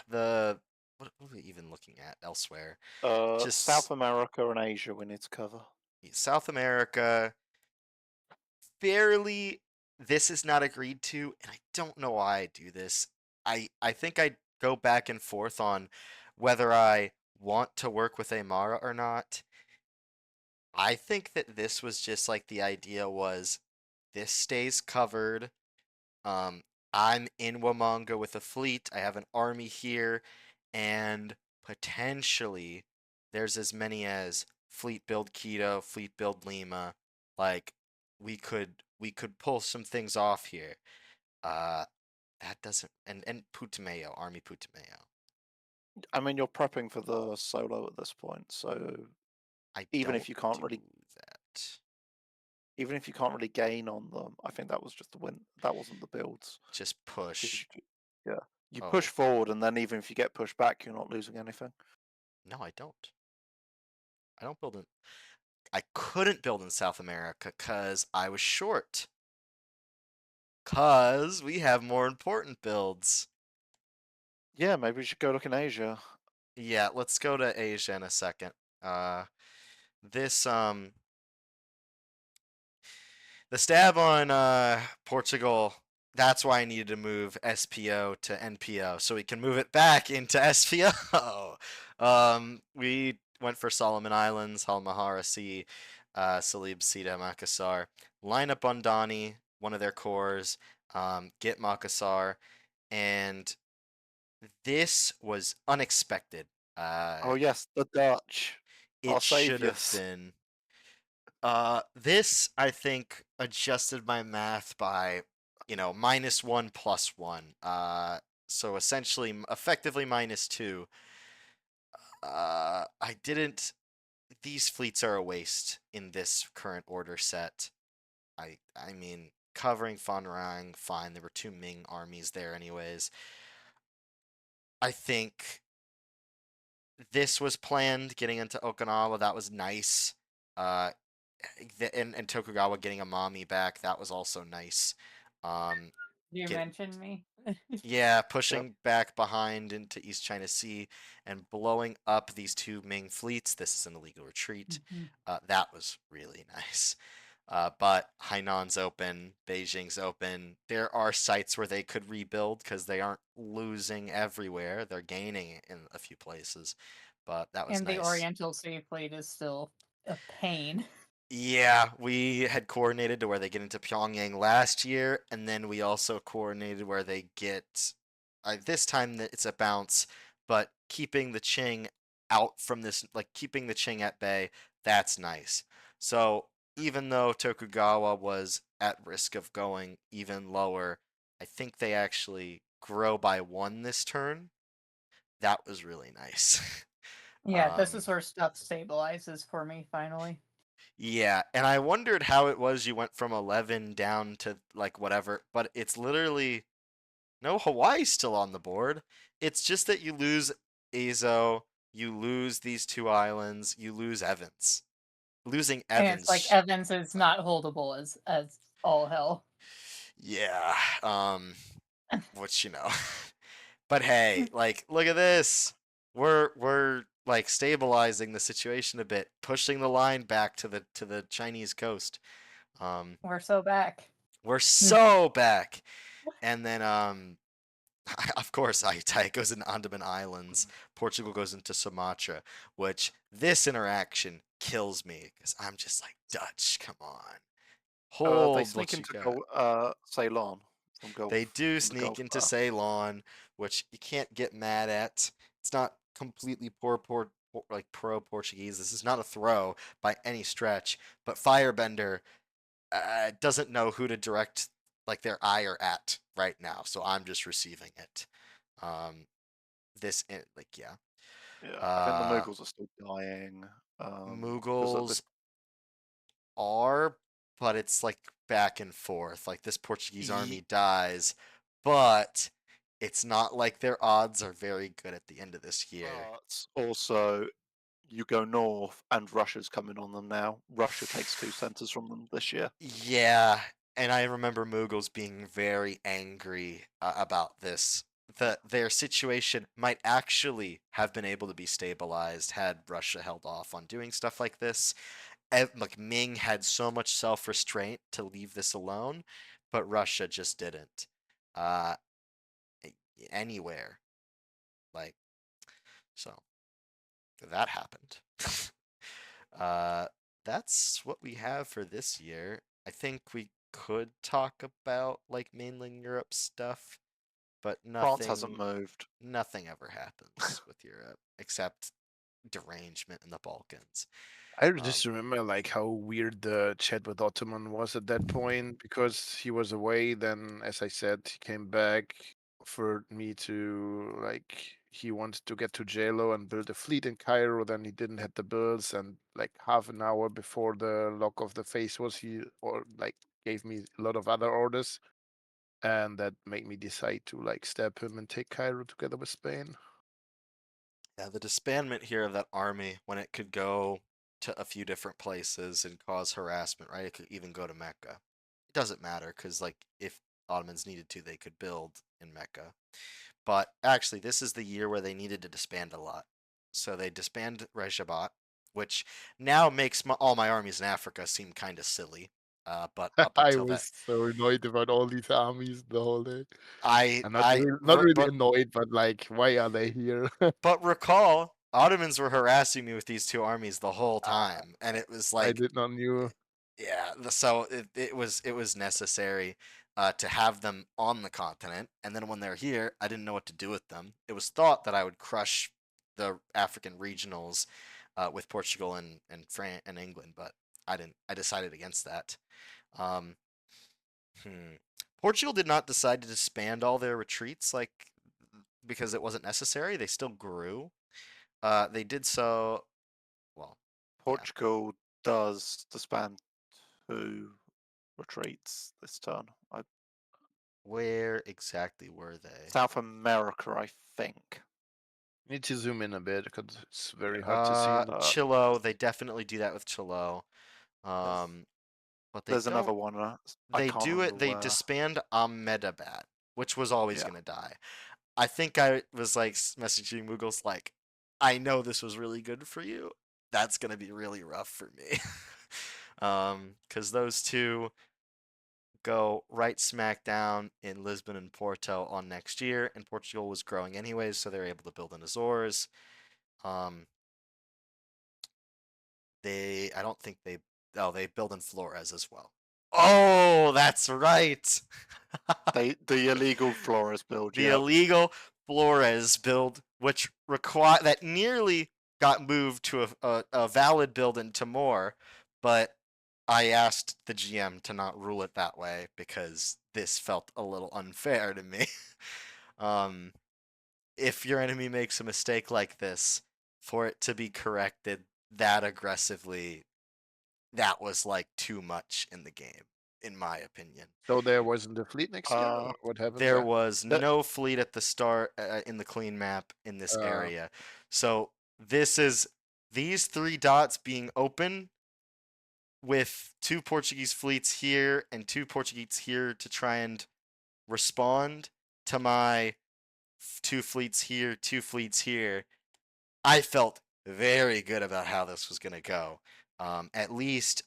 the what are we even looking at elsewhere? Just South America and Asia we need to cover. South America, fairly. This is not agreed to, and I don't know why I do this. I think I go back and forth on whether I want to work with Aymara or not. I think that this was just like the idea was this stays covered. Um, I'm in Wamanga with a fleet. I have an army here, and potentially there's as many as fleet build Quito, fleet build Lima. Like we could pull some things off here. Uh, that doesn't and Putumayo, army Putumayo. I mean, you're prepping for the solo at this point, so I even don't if you can't do really, that. even if you can't really gain on them, I think that was just the win. That wasn't the builds. Just 'Cause push. yeah, you Oh push forward, and then even if you get pushed back, you're not losing anything. no, I don't. I don't build in. I couldn't build in South America because I was short. Cause we have more important builds. Yeah, maybe we should go look in Asia. Yeah, let's go to Asia in a second. This the stab on Portugal. That's why I needed to move SPO to NPO so we can move it back into SPO. We went for Solomon Islands, Halmahara Sea, Salib Sita, Makassar. Line up on Donny, one of their cores. Get Makassar, and this was unexpected. Oh yes, the Dutch, our It should have saviors. been. This I think adjusted my math by, -1 plus 1. So essentially, effectively -2. I didn't. These fleets are a waste in this current order set. I mean, covering Fan Rang, fine. There were 2 Ming armies there, anyways. I think this was planned. Getting into Okinawa, that was nice. Uh, and Tokugawa getting a mommy back, that was also nice. You Get mentioned me. yeah, Yep. pushing back behind into East China Sea and blowing up these 2 Ming fleets. This is an illegal retreat. That was really nice. But Hainan's open, Beijing's open. There are sites where they could rebuild because they aren't losing everywhere. They're gaining in a few places. But that was And the nice. Oriental Sea Fleet is still a pain. Yeah, we had coordinated to where they get into Pyongyang last year, and then we also coordinated where they get. This time it's a bounce, but keeping the Qing out from this, like keeping the Qing at bay, that's nice. So even though Tokugawa was at risk of going even lower, I think they actually grow by 1 this turn. That was really nice. Yeah, this is where stuff stabilizes for me finally. Yeah, and I wondered how it was you went from 11 down to like whatever, but it's literally no Hawaii's still on the board. It's just that you lose Azo, you lose these 2 islands, you lose Evans. Losing And it's like Evans, Evans is not holdable as all hell. yeah, which But hey, like look at this. We're like stabilizing the situation a bit, pushing the line back to the Chinese coast. We're so back. We're so back. And then of course Ayutthaya goes into Andaman Islands. Portugal goes into Sumatra, which this interaction kills me because I'm just like, Dutch, come on. They Hold sneak what you into got. Ceylon from Gulf. They do from the sneak Gulf into there. Ceylon, which you can't get mad at. It's not completely like pro Portuguese. This is not a throw by any stretch, but Firebender doesn't know who to direct like their eye are at right now. So I'm just receiving it. Yeah. Yeah, I think the Mughals are still dying. Because at Mughals this are, but it's like back and forth. Like this Portuguese Ye- army dies, but it's not like their odds are very good at the end of this year. but also you go north and Russia's coming on them now. Russia takes 2 centers from them this year. Yeah, and I remember Mughals being very angry about this. Their situation might actually have been able to be stabilized had Russia held off on doing stuff like this. Like Ming had so much self-restraint to leave this alone, but Russia just didn't. Uh, Anywhere. Like, so that happened. uh, that's what we have for this year. I think we could talk about like mainland Europe stuff, but France hasn't moved. nothing ever happens with Europe except derangement in the Balkans. I just remember like how weird the chat with Ottoman was at that point because he was away. Then, as I said, he came back, offered me to like he wanted to get to JLO and build a fleet in Cairo. Then he didn't have the bills, and like half an hour before the lock of the face was, he or like gave me a lot of other orders, and that made me decide to like stab him and take Cairo together with Spain. Yeah, the disbandment here of that army when it could go to a few different places and cause harassment, right? It could even go to Mecca. It doesn't matter because, like, if Ottomans needed to, they could build in Mecca. But actually, this is the year where they needed to disband a lot. So they disband Rejabat, which now makes all my armies in Africa seem kind of silly. But up I until that, was so annoyed about all these armies the whole day. I, I'm I, not really but annoyed, but like, why are they here? But recall, Ottomans were harassing me with these two armies the whole Ah, time, and it was I like, did not knew. yeah. So it was necessary to have them on the continent, and then when they're here, I didn't know what to do with them. It was thought that I would crush the African regionals with Portugal and France and England, but I didn't. I decided against that. Um, Portugal did not decide to disband all their retreats, like because it wasn't necessary. They still grew. They did so. Well, yeah. Portugal does disband 2 retreats this turn. Where exactly were they? South America, I think. Need to zoom in a bit because it's very hard to see. Chilo. They definitely do that with Chilo. But they There's don't. another one. I They can't do remember it. They where. disband Ahmedabad, which was always Yeah. gonna die. I think I was like messaging Mughals like, I know this was really good for you. That's gonna be really rough for me. Because those two go right smack down in Lisbon and Porto on next year, and Portugal was growing anyways, so they're able to build in Azores. I don't think they build in Flores as well. Oh, that's right. The illegal Flores build. The illegal Flores build, which that nearly got moved to a valid build in Timor, but I asked the GM to not rule it that way because this felt a little unfair to me. If your enemy makes a mistake like this, for it to be corrected that aggressively, that was like too much in the game, in my opinion. So there wasn't a fleet next year. Or what happened There there? was no fleet at the start in the clean map in this area. So these 3 dots being open with 2 Portuguese fleets here and 2 Portuguese here to try and respond to my 2 fleets here, 2 fleets here. I felt very good about how this was going to go. At least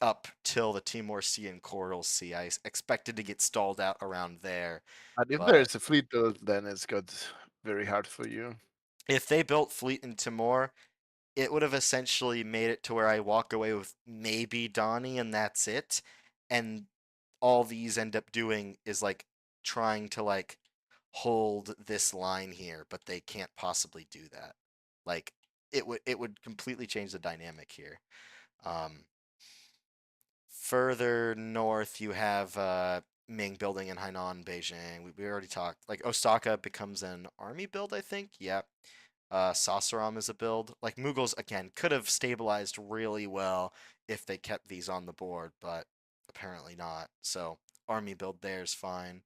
up till the Timor Sea and Coral Sea. I expected to get stalled out around there. But if But there's a fleet build, then it's got very hard for you. if they built fleet in Timor, it would have essentially made it to where I walk away with maybe Donnie and that's it. And all these end up doing is like trying to like hold this line here, but they can't possibly do that. Like it would completely change the dynamic here. Further north, you have Ming building in Hainan, Beijing. We already talked. Like Osaka becomes an army build, I think. Yep. Sasaram is a build. Like Mughals again could have stabilized really well if they kept these on the board, but apparently not. So army build there is fine.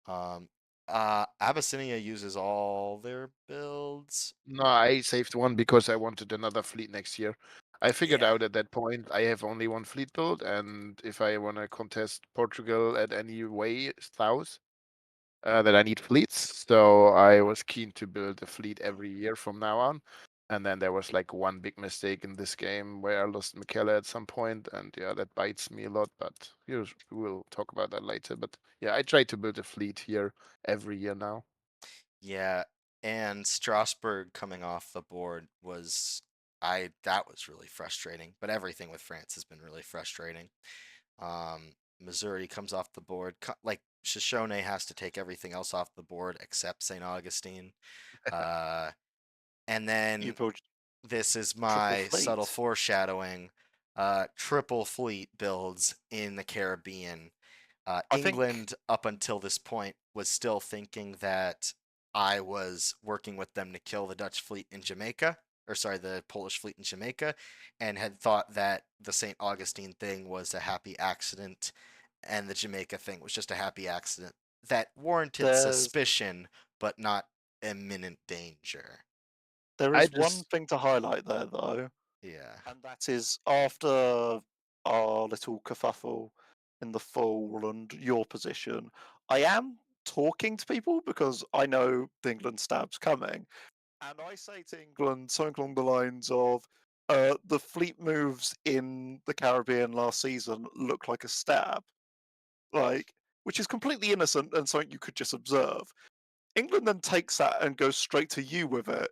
Um, Abyssinia uses all their builds. No, I saved one because I wanted another fleet next year. I figured Yeah. out at that point I have only one fleet built, and if I want to contest Portugal at any way south, that I need fleets. So I was keen to build a fleet every year from now on. And then there was like one big mistake in this game where I lost Michele at some point, and yeah, that bites me a lot. But we'll talk about that later. But yeah, I try to build a fleet here every year now. Yeah, and Strasbourg coming off the board was that was really frustrating. But everything with France has been really frustrating. Missouri comes off the board. Like Shoshone has to take everything else off the board except St. Augustine. Uh, and You then build this is triple my subtle fleet. foreshadowing. Triple fleet builds in the Caribbean. I think England, up until this point, was still thinking that I was working with them to kill the Dutch fleet in Jamaica, or sorry, the Polish fleet in Jamaica, and had thought that the St. Augustine thing was a happy accident, and the Jamaica thing was just a happy accident that warranted there's suspicion, but not imminent danger. there I is one just thing to highlight there though, Yeah. and that is after our little kerfuffle in the fall and your position, I am talking to people because I know the England stab's coming. And I say to England something along the lines of, the fleet moves in the Caribbean last season look like a stab, like, which is completely innocent and something you could just observe. England then takes that and goes straight to you with it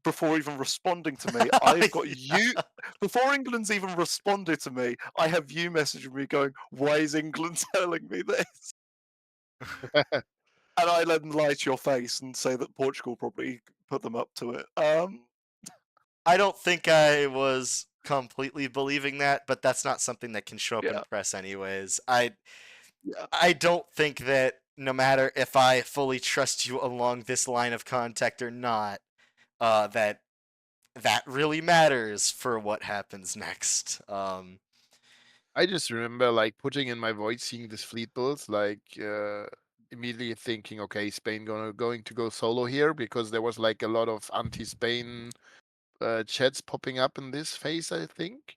before even responding to me. I've got you before England's even responded to me. I have you messaging me going, "Why is England telling me this?" And I then lie to your face and say that Portugal probably put them up to it. I don't think I was completely believing that, but that's not something that can show up in Yeah, press anyways. yeah. I don't think that no matter if I fully trust you along this line of contact or not, that that really matters for what happens next. I just remember like putting in my void, seeing this fleet build, like immediately thinking, okay, Spain going to go solo here because there was like a lot of anti-Spain chats popping up in this phase, I think.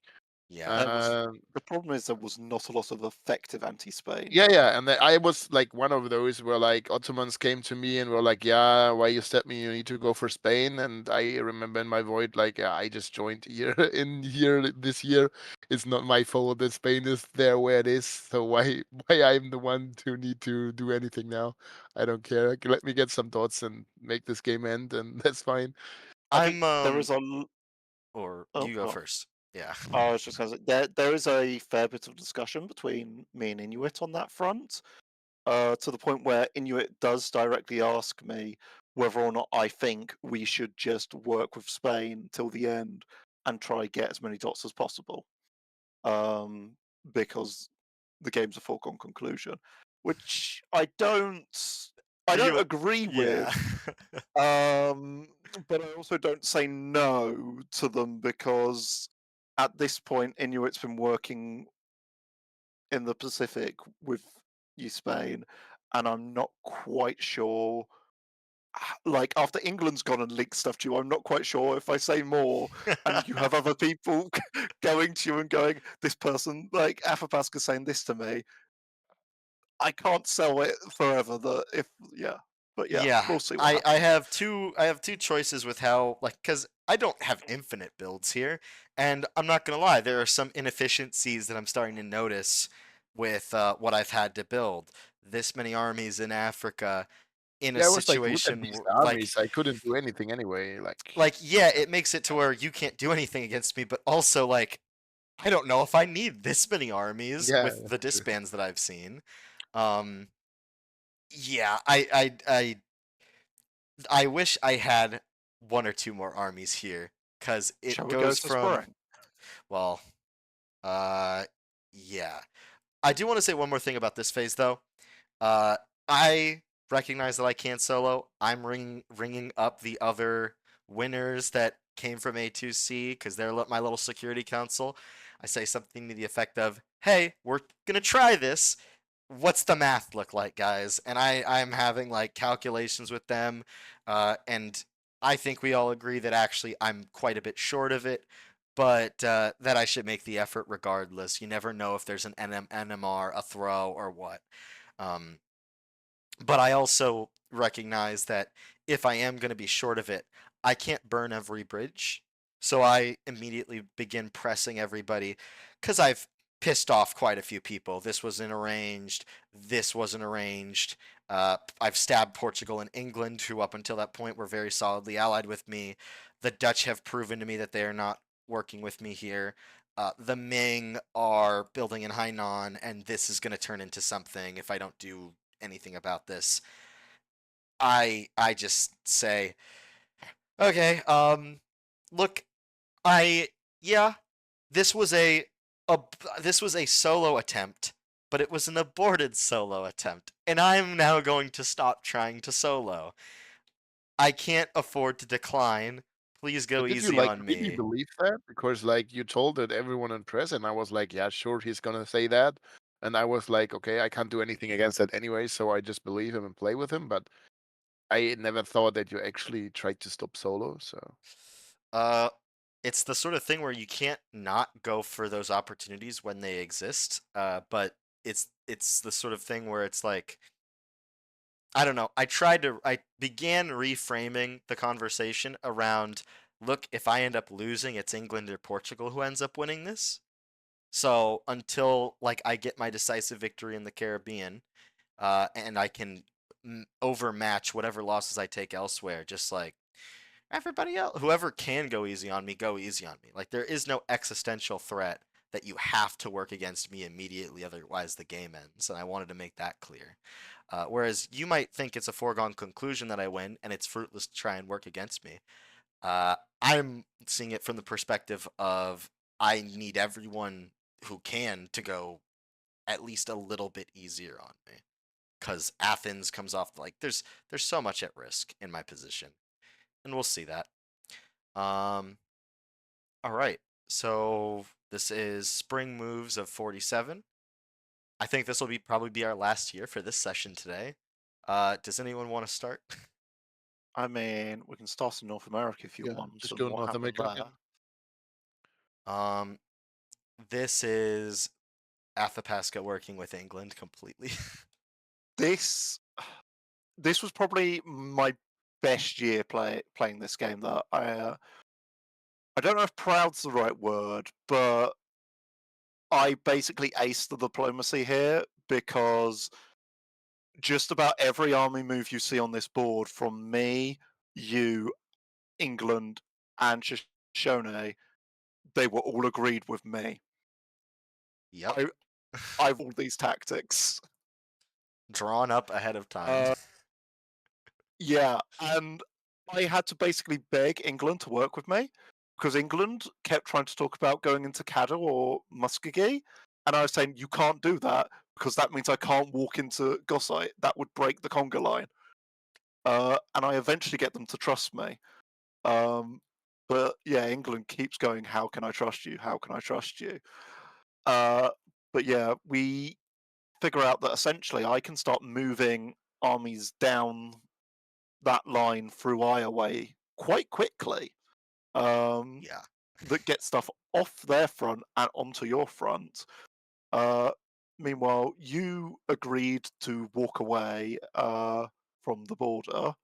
Yeah. The problem is there was not a lot of effective anti-Spain. Yeah, and I was like one of those where like Ottomans came to me and were like, "Yeah, why you step me? You need to go for Spain." And I remember in my void, like, yeah, I just joined here in here this year. It's not my fault that Spain is there where it is. So why I'm the one to need to do anything now? I don't care. Like, let me get some thoughts and make this game end, and that's fine. I think I'm there is a or oh, you go go on. first. Yeah. I was just going to say there is a fair bit of discussion between me and Inuit on that front, to the point where Inuit does directly ask me whether or not I think we should just work with Spain till the end and try get as many dots as possible, um, because the game's a foregone conclusion, which I don't You agree yeah. with. But I also don't say no to them because at this point, Inuit's been working in the Pacific with you, Spain, and I'm not quite sure. Like after England's gone and leaked stuff to you, I'm not quite sure if I say more, and you have other people going to you and going, "This person, like Athapasca, saying this to me." I can't sell it forever. But yeah, Yeah, we'll see what I happens. have two choices with how like because I don't have infinite builds here, and I'm not gonna lie, there are some inefficiencies that I'm starting to notice with what I've had to build. This many armies in Africa in a Yeah, I was like, look at situation these like armies. I couldn't do anything anyway. yeah, it makes it to where you can't do anything against me, but also like I don't know if I need this many armies Yeah, with the that's true. disbands that I've seen. Um, yeah, I wish I had one or two more armies here because Shall it we go goes to from spring? well, uh, yeah. I do want to say one more thing about this phase, though. I recognize that I can't solo. I'm ringing up the other winners that came from A2C because they're my little security council. I say something to the effect of, "Hey, we're gonna try this. What's the math look like, guys?" And I'm having like calculations with them, and I think we all agree that actually I'm quite a bit short of it, but that I should make the effort regardless. You never know if there's an NMR, a throw, or what. Um, but I also recognize that if I am going to be short of it, I can't burn every bridge. So I immediately begin pressing everybody because I've pissed off quite a few people. This wasn't arranged. This wasn't arranged. I've stabbed Portugal and England, who up until that point were very solidly allied with me. The Dutch have proven to me that they are not working with me here. The Ming are building in Hainan, and this is going to turn into something if I don't do anything about this. I just say, okay, look, I yeah, this was a this was a solo attempt, but it was an aborted solo attempt, and I'm now going to stop trying to solo. I can't afford to decline. Please go But did you easy like on really me. believe that? Because like you told it everyone in press, and I was like, yeah, sure, he's gonna say that. And I was like, okay, I can't do anything against that anyway, so I just believe him and play with him. But I never thought that you actually tried to stop solo. So Uh, it's the sort of thing where you can't not go for those opportunities when they exist. But it's the sort of thing where it's like I don't know. I began reframing the conversation around, look, if I end up losing, it's England or Portugal who ends up winning this. So until like I get my decisive victory in the Caribbean, and I can overmatch whatever losses I take elsewhere, just like everybody else, whoever can go easy on me, go easy on me. Like there is no existential threat that you have to work against me immediately, otherwise the game ends. And I wanted to make that clear. Whereas you might think it's a foregone conclusion that I win, and it's fruitless to try and work against me. I'm seeing it from the perspective of I need everyone who can to go at least a little bit easier on me, because Athens comes off like there's so much at risk in my position, and we'll see that. Um, all right. So this is spring moves of 47. I think this will be probably be our last year for this session today. Does anyone want to start? I mean, we can start in North America if you yeah, want, just and go what North happened America. there. Um, this is Athapasca working with England completely. This was probably my best year playing this game. That I don't know if proud's the right word, but I basically aced the diplomacy here because just about every army move you see on this board from me, you, England, and Shoshone, they were all agreed with me. Yep. I've all these tactics. Drawn up ahead of time. Yeah, and I had to basically beg England to work with me because England kept trying to talk about going into Caddo or Muskogee, and I was saying you can't do that because that means I can't walk into Gossite. That would break the Congo line. And I eventually get them to trust me. But yeah, England keeps going, how can I trust you? How can I trust you? But yeah, we figure out that essentially I can start moving armies down that line through Iowa quite quickly. Yeah. That get stuff off their front and onto your front. Meanwhile, you agreed to walk away from the border,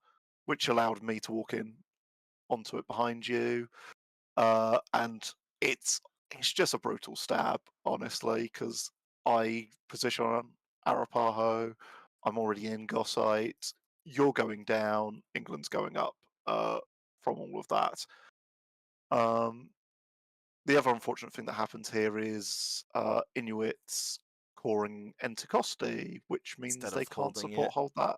which allowed me to walk in onto it behind you. And it's just a brutal stab, honestly, because I position on Arapaho. I'm already in Gossite. You're going down. England's going up from all of that. The other unfortunate thing that happens here is Inuits coring Entecosti, which means Instead they of can't holding it. hold that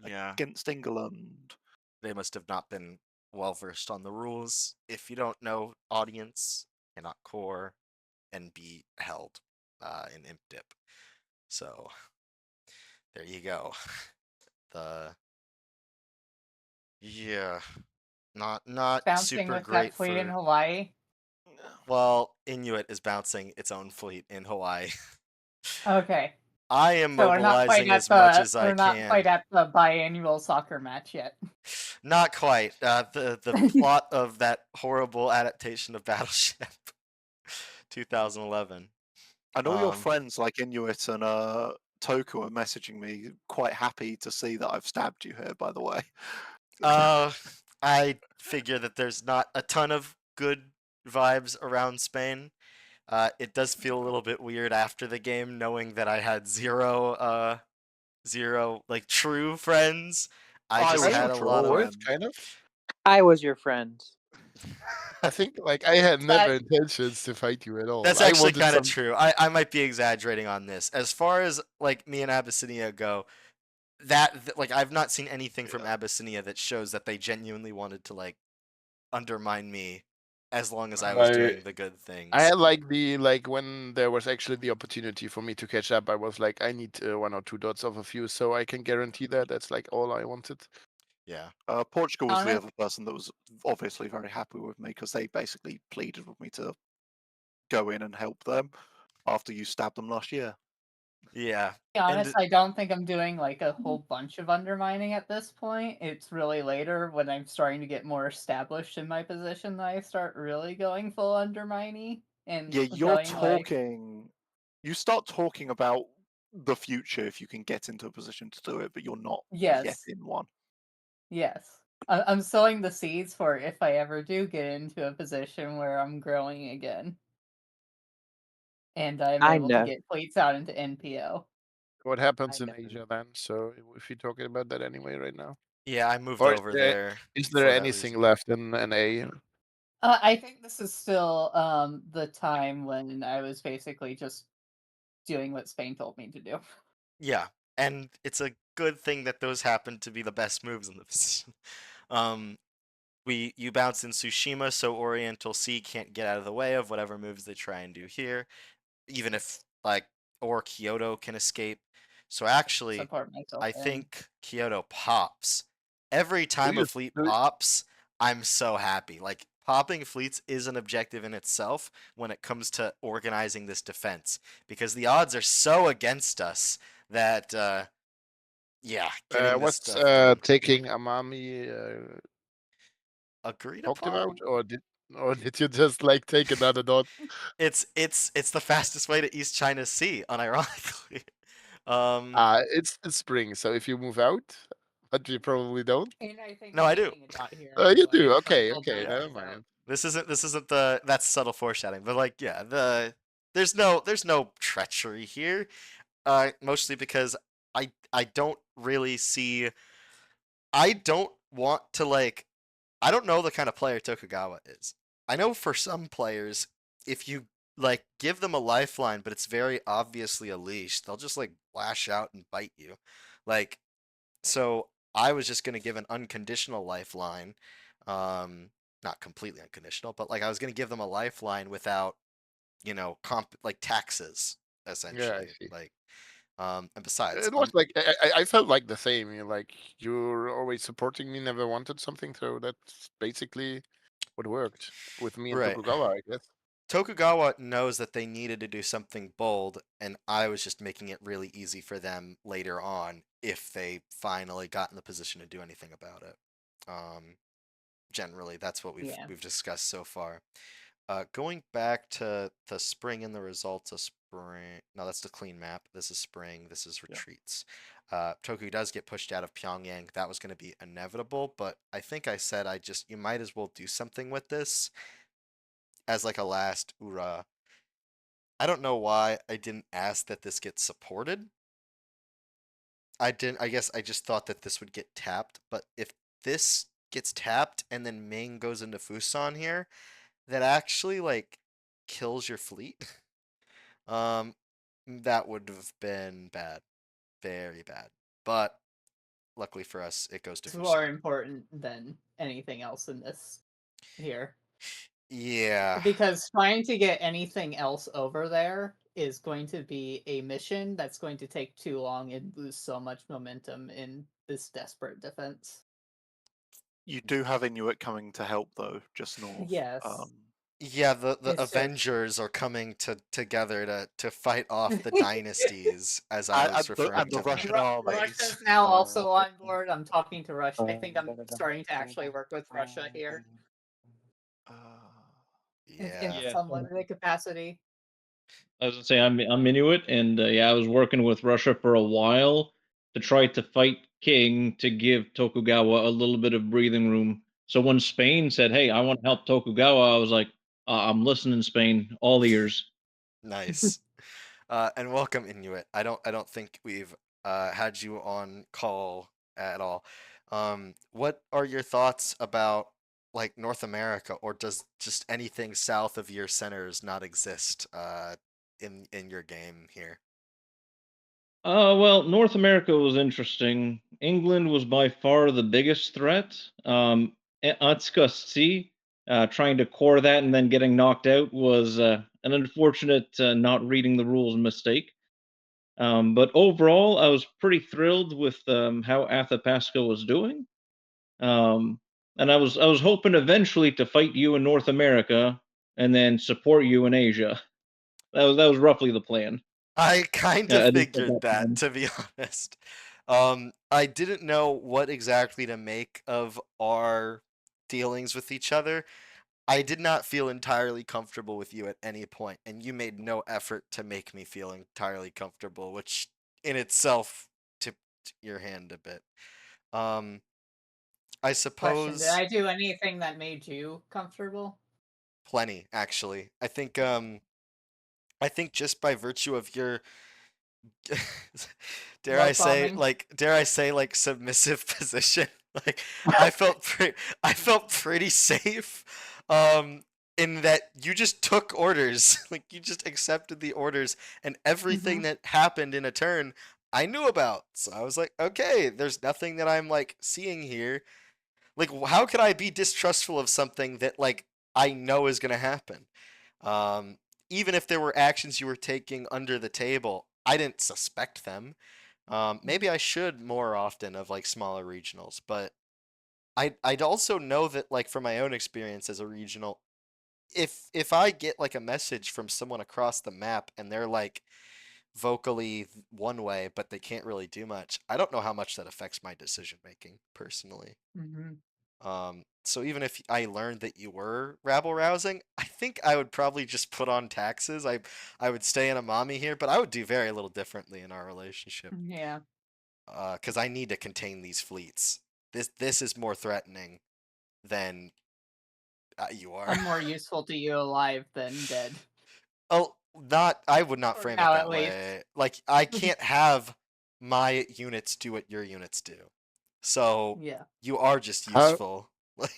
Yeah. against England. They must have not been well versed on the rules. If you don't know, audience cannot core and be held in imp dip. So there you go. Yeah, not Bouncing super with that great fleet in for. Hawaii. Well, Inuit is bouncing its own fleet in Hawaii. Okay. I am So we're not quite mobilizing at as much the as I can. biannual soccer match yet. Not quite. The plot of that horrible adaptation of Battleship 2011. And all your friends like Inuit and Toku are messaging me quite happy to see that I've stabbed you here, by the way. I figure that there's not a ton of good vibes around Spain. It does feel a little bit weird after the game knowing that I had zero like true friends. I just was had your a true lot of. Always, friend. kind of. I was your friend. I think like I had That- never intentions to fight you at all. That's I actually wanted kind of some. true. I might be exaggerating on this. As far as like me and Abyssinia go, like I've not seen anything from Abyssinia that shows that they genuinely wanted to like undermine me as long as I was doing the good things. I had like when there was actually the opportunity for me to catch up. I was like, I need 1 or 2 dots of a few, so I can guarantee that. That's like all I wanted. Yeah. Portugal was the Honest- other person that was obviously very happy with me because they basically pleaded with me to go in and help them after you stabbed them last year. Yeah. To be honest, I don't think I'm doing like a whole bunch of undermining at this point. It's really later when I'm starting to get more established in my position that I start really going full undermining and Yeah, you're going like, talking. You start talking about the future if you can get into a position to do it, but you're not yet yes, in one. yes. I'm sowing the seeds for if I ever do get into a position where I'm growing again. And I'm I able to know. get fleets out into NPO. What happens in know. Asia then? So if you're talking about that anyway right now, Yeah, I moved or over there. is there for that anything reason. left in NA? I think this is still the time when I was basically just doing what Spain told me to do. Yeah, and it's a good thing that those happen to be the best moves in the position. You bounce in Tsushima, so Oriental Sea can't get out of the way of whatever moves they try and do here, even if like or Kyoto can escape. So actually, Support myself I in. think Kyoto pops. Every time a you- fleet do you- pops, I'm so happy. Like popping fleets is an objective in itself when it comes to organizing this defense because the odds are so against us that yeah, getting this What's stuff done. taking Amami Agreed talked upon? about, or did you just like take another dot? It's the fastest way to East China Sea, unironically. It's spring, so if you move out, but you probably don't. And I think No, I'm I do. making a dot here You do. anyway, so Okay, we'll okay, both never move out. mind. This isn't the that's subtle foreshadowing, but like yeah, there's no treachery here. Mostly because I don't really see. I don't want to like. I don't know the kind of player Tokugawa is. I know for some players, if you like give them a lifeline, but it's very obviously a leash, they'll just like lash out and bite you. Like, so I was just gonna give an unconditional lifeline, not completely unconditional, but like I was gonna give them a lifeline without, comp like taxes Yeah, I essentially. see. Like, and besides, It was like I felt like the same. You're always supporting me, never wanted something, so that's basically what worked with me and right. Tokugawa, I guess. Tokugawa knows that they needed to do something bold, and I was just making it really easy for them later on if they finally got in the position to do anything about it. Generally, that's what we've discussed so far. Going back to the spring and the results of spring. No, that's the clean map. This is spring. This is retreats. Toku does get pushed out of Pyongyang. That was going to be inevitable, but I think I said you might as well do something with this as like a last hoorah. I don't know why I didn't ask that this gets supported. I didn't. I guess I just thought that this would get tapped. But if this gets tapped and then Ming goes into Fusan here, that actually like kills your fleet. That would have been bad, very bad. But luckily for us, it goes to It's more Fusan. important than anything else in this here. Yeah. Because trying to get anything else over there is going to be a mission that's going to take too long and lose so much momentum in this desperate defense. You do have Inuit coming to help, though, just north. Yes. Yeah, the It's just- Avengers are coming together to fight off the dynasties, as I was referring and the to them. Russian armies. Russia's now also on board. I'm talking to Russia. I think I'm starting to actually work with Russia here in Yeah. Yeah. some limited capacity. I was gonna say I'm Inuit, and yeah, I was working with Russia for a while to try to fight King to give Tokugawa a little bit of breathing room. So when Spain said, "Hey, I want to help Tokugawa," I was like, "I'm listening, Spain, all ears." Nice. And welcome, Inuit. I don't think we've had you on call at all. What are your thoughts about like North America, or does just anything south of your centers not exist in your game here? Well, North America was interesting. England was by far the biggest threat. Atskasti, trying to core that and then getting knocked out was an unfortunate not reading the rules mistake. But overall, I was pretty thrilled with how Athapasca was doing. And I was hoping eventually to fight you in North America and then support you in Asia. That was roughly the plan. I kind of At least at figured that that, time. to be honest. I didn't know what exactly to make of our dealings with each other. I did not feel entirely comfortable with you at any point, and you made no effort to make me feel entirely comfortable, which in itself tipped your hand a bit. Um, I Question: Did suppose I do anything that made you comfortable? plenty, actually. I think just by virtue of your Love bombing. dare I say like submissive position, like I felt pretty safe in that you just took orders, like you just accepted the orders, and everything that happened in a turn I knew about. So I was like, okay, there's nothing that I'm like seeing here. Like how could I be distrustful of something that like I know is going to happen? um Even if there were actions you were taking under the table, I didn't suspect them. Maybe I should more often of like smaller regionals, but I'd also know that like from my own experience as a regional, if I get like a message from someone across the map and they're like vocally one way but they can't really do much, I don't know how much that affects my decision making personally. So even if I learned that you were rabble rousing, I think I would probably just put on taxes. I would stay in a mommy here, but I would do very little differently in our relationship. Yeah. Because I need to contain these fleets. This is more threatening than you are. I'm more useful to you alive than dead. Oh, not. I would not For frame it now, that at least. way. Like I can't have my units do what your units do. So Yeah. you are just How useful.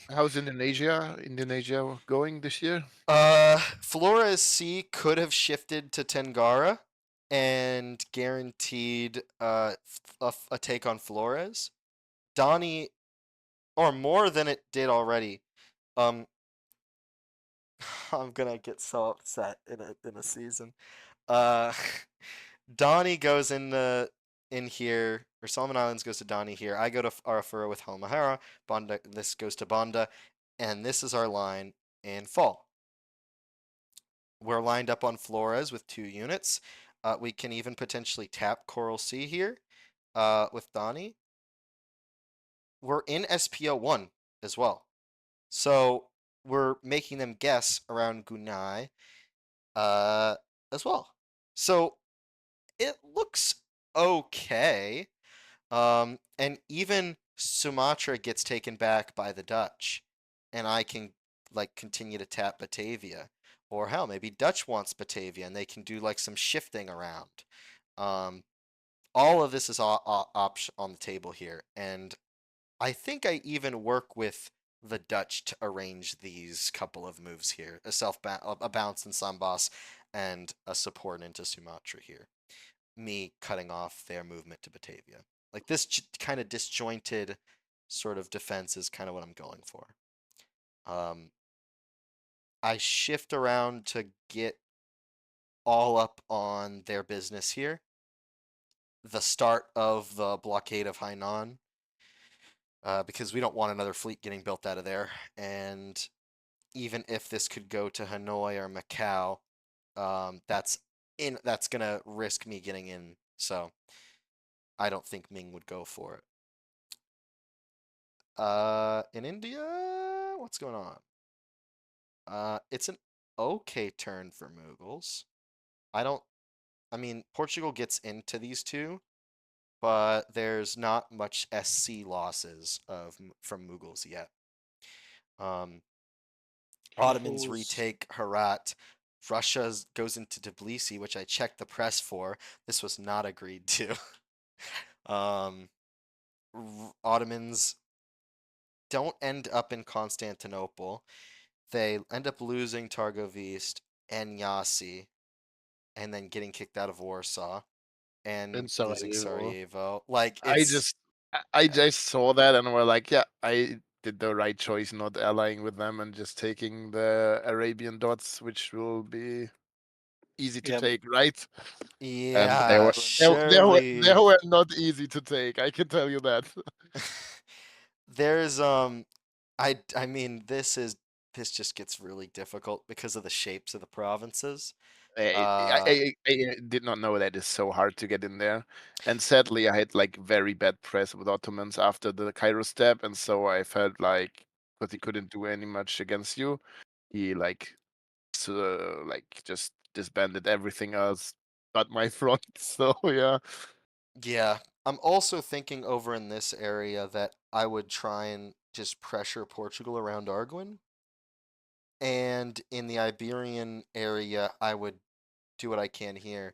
how's Indonesia going this year? Flores C could have shifted to Tengara and guaranteed a take on Flores. Donnie, or more than it did already. Um, I'm gonna get so upset in a season. Uh, Donnie goes in here, or Solomon Islands goes to Donnie here. I go to Arafura with Halmahara. Banda, this goes to Banda, and this is our line in fall. We're lined up on Flores with 2 units. We can even potentially tap Coral Sea here with Donnie. We're in SPO1 as well. So we're making them guess around Gunai as well. So it looks okay. And even Sumatra gets taken back by the Dutch, and I can like continue to tap Batavia, or hell, maybe Dutch wants Batavia, and they can do like some shifting around. Um, all of this is option on the table here, and I think I even work with the Dutch to arrange these couple of moves here: a bounce in Sambas, and a support into Sumatra here. Me cutting off their movement to Batavia. Like this kind of disjointed sort of defense is kind of what I'm going for. I shift around to get all up on their business here. The start of the blockade of Hainan, because we don't want another fleet getting built out of there. And even if this could go to Hanoi or Macau, that's gonna risk me getting in. So I don't think Ming would go for it. In India, what's going on? It's an okay turn for Mughals. I mean, Portugal gets into these two, but there's not much SC losses from Mughals yet. Ottomans retake Herat. Russia goes into Tbilisi, which I checked the press for. This was not agreed to. Ottomans don't end up in Constantinople. They end up losing Targovist and Yasi, and then getting kicked out of Warsaw and losing Sarajevo. Like it's I just saw that and were like, yeah, I did the right choice not allying with them and just taking the Arabian dots, which will be easy to Yeah. take, right? And yeah, they surely. were not easy to take. I can tell you that. There's I mean this just gets really difficult because of the shapes of the provinces. I did not know that it's so hard to get in there. And sadly, I had like very bad press with Ottomans after the Cairo step, and so I felt like because he couldn't do any much against you, he like just disbanded everything else but my front. So yeah, Yeah, I'm also thinking over in this area that I would try and just pressure Portugal around Arguin. And in the Iberian area, I would do what I can here.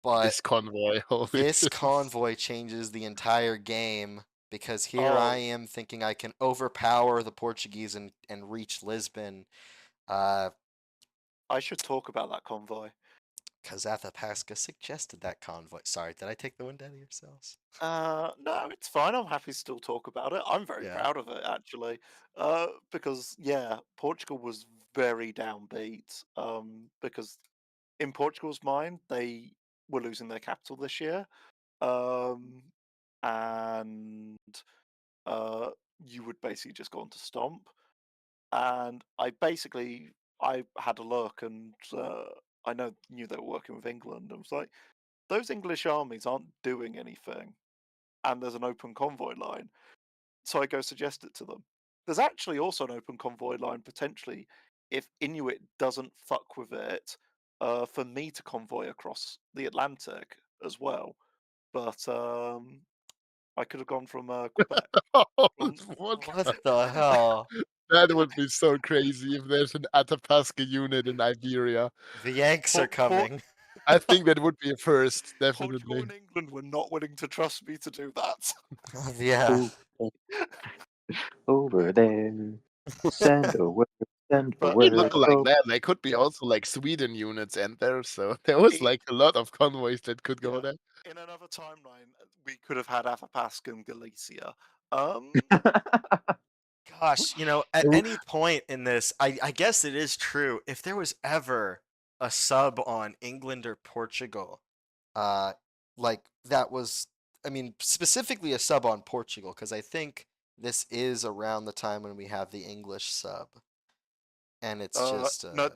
But this convoy. Holy this shit. convoy changes the entire game because here I Oh, am thinking I can overpower the Portuguese and reach Lisbon. Uh, I should talk about that convoy. because Athapasca suggested that convoy. Sorry, did I take the wind out of yourselves? No, it's fine. I'm happy to still talk about it. I'm very Yeah. proud of it actually, because yeah, Portugal was very downbeat. Because in Portugal's mind, they were losing their capital this year, and uh, you would basically just go on to Stomp. And I had a look, and I knew they were working with England. I was like, those English armies aren't doing anything, and there's an open convoy line. So I go suggest it to them. There's actually also an open convoy line potentially if Inuit doesn't fuck with it, for me to convoy across the Atlantic as well. But I could have gone from Quebec. What? What the hell? That would be so crazy if there's an Athapasca unit in Iberia. The Yanks are coming. I think that would be a first, Portugal definitely. and England were not willing to trust me to do that. Yeah. Ooh, over there. Send a word, send a But Hey, look word. like Oh, that. There could be also like Sweden units in there, so there was like a lot of convoys that could go yeah, there. in another timeline, we could have had Athapasca and Galicia. Gosh, at Ooh. any point in this, I guess it is true. If there was ever a sub on England or Portugal, uh, like that was, I mean, specifically a sub on Portugal, because I think this is around the time when we have the English sub, and it's just, No,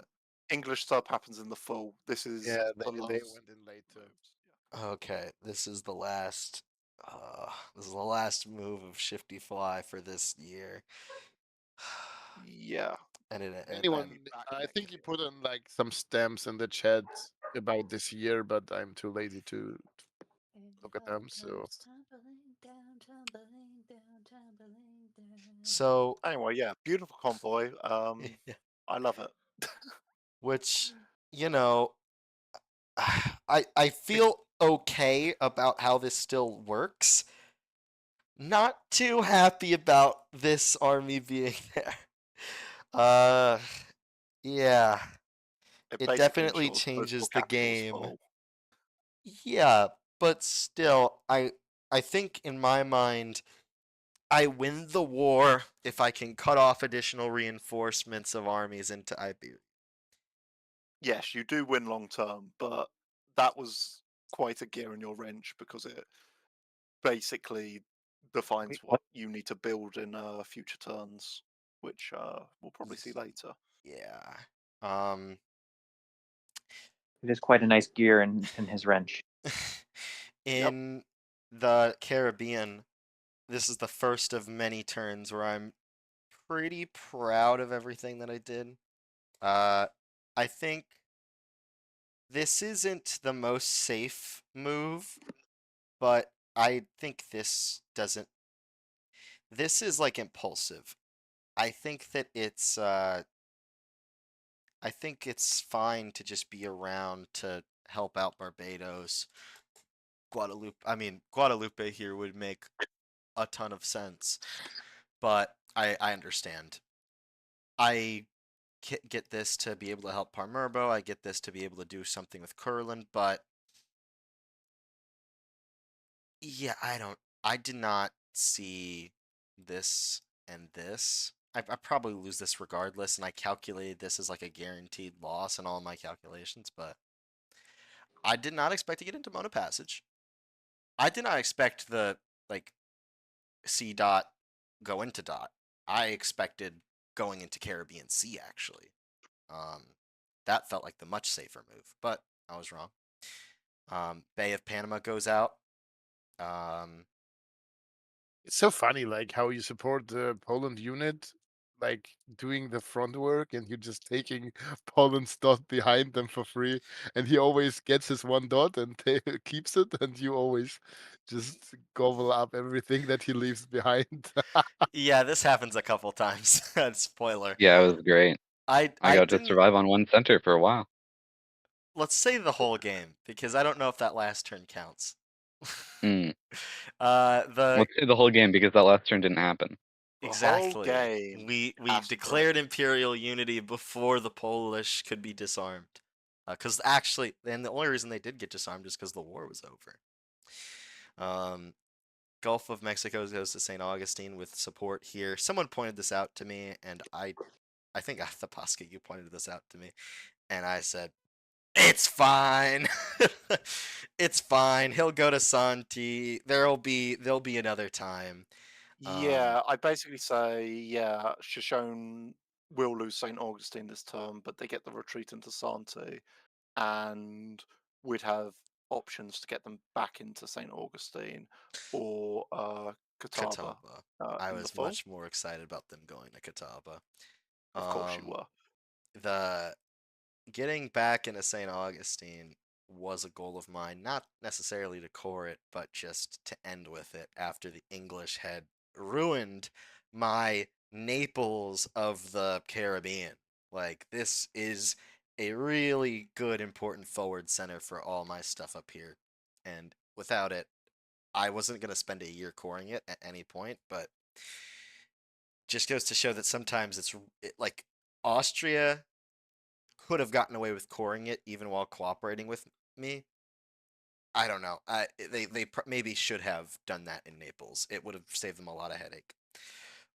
English sub happens in the full. This is Yeah, the they last went in late too. moves. okay. This is the last move of shiftyfly for this year, Yeah. and Anyone, Back I next think you year. put in like some stamps in the chat about this year, but I'm too lazy to look at them. So so Anyway, yeah, beautiful convoy. yeah, I love it. which you know I feel okay about how this still works. Not too happy about this army being there. Uh, yeah, It it basically definitely ensures coastal changes the capital is game. full. Yeah, but still, I think in my mind, I win the war if I can cut off additional reinforcements of armies into Iberia. yes, you do win long term, but that was quite a gear in your wrench because it basically defines Wait, what you need to build in future turns, which we'll probably see later. Yeah. It is quite a nice gear in his wrench. In the Caribbean, this is the first of many turns where I'm pretty proud of everything that I did. I think this isn't the most safe move, but I think this doesn't. This is like impulsive. I think that I think it's fine to just be around to help out Barbados. Guadalupe here would make a ton of sense, but I understand. I get this to be able to help Parmerbo. I get this to be able to do something with Curlin, but yeah, I did not see this and this. I probably lose this regardless, and I calculated this as like a guaranteed loss in all my calculations, but I did not expect to get into Mona Passage. I did not expect the like C dot go into dot. I expected going into Caribbean Sea actually. Um, that felt like the much safer move, but I was wrong. Bay of Panama goes out. It's so funny, like how you support the Poland unit, like doing the front work, and you're just taking Poland's dot behind them for free, and he always gets his 1 dot and keeps it, and you always just gobble up everything that he leaves behind. Yeah, this happens a couple times. Spoiler. Yeah, it was great. I I got to didn't. survive on 1 center for a while. Let's say the whole game because I don't know if that last turn counts. Mm. The Let's say the whole game because that last turn didn't happen. The whole exactly. game We declared Imperial Unity before the Polish could be disarmed. Because actually, and the only reason they did get disarmed is because the war was over. Gulf of Mexico goes to St. Augustine with support here. Someone pointed this out to me, and I think Athapasca, you pointed this out to me, and I said, it's fine. It's fine. He'll go to Santi. There'll be another time. Yeah, I basically say, yeah, Shoshone will lose St. Augustine this term, but they get the retreat into Santi, and we'd have options to get them back into St. Augustine or Catawba Catawba. I in the was fall. much more excited about them going to Catawba. Of course you were. The getting back into St. Augustine was a goal of mine, not necessarily to core it, but just to end with it after the English had ruined my Naples of the Caribbean. Like, this is a really good, important forward center for all my stuff up here. And without it, I wasn't going to spend a year coring it at any point, but just goes to show that sometimes like Austria could have gotten away with coring it even while cooperating with me. I don't know. They maybe should have done that in Naples. It would have saved them a lot of headache.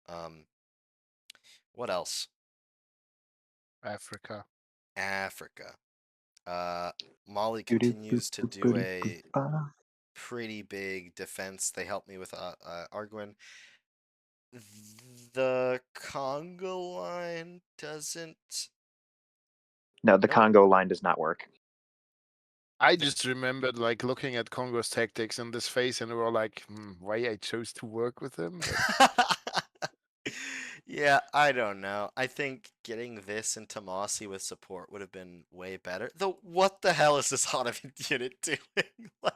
Um, what else? Africa. Africa. Mali continues to do a pretty big defense. They help me with Arguin. The Congo line doesn't. No, the What? Congo line does not work. I just remembered like looking at Congo's tactics in this phase, and we were like, why I chose to work with him. But Yeah, I don't know. I think getting this into Mossy with support would have been way better. Though, what the hell is this Ottoman unit doing? Like,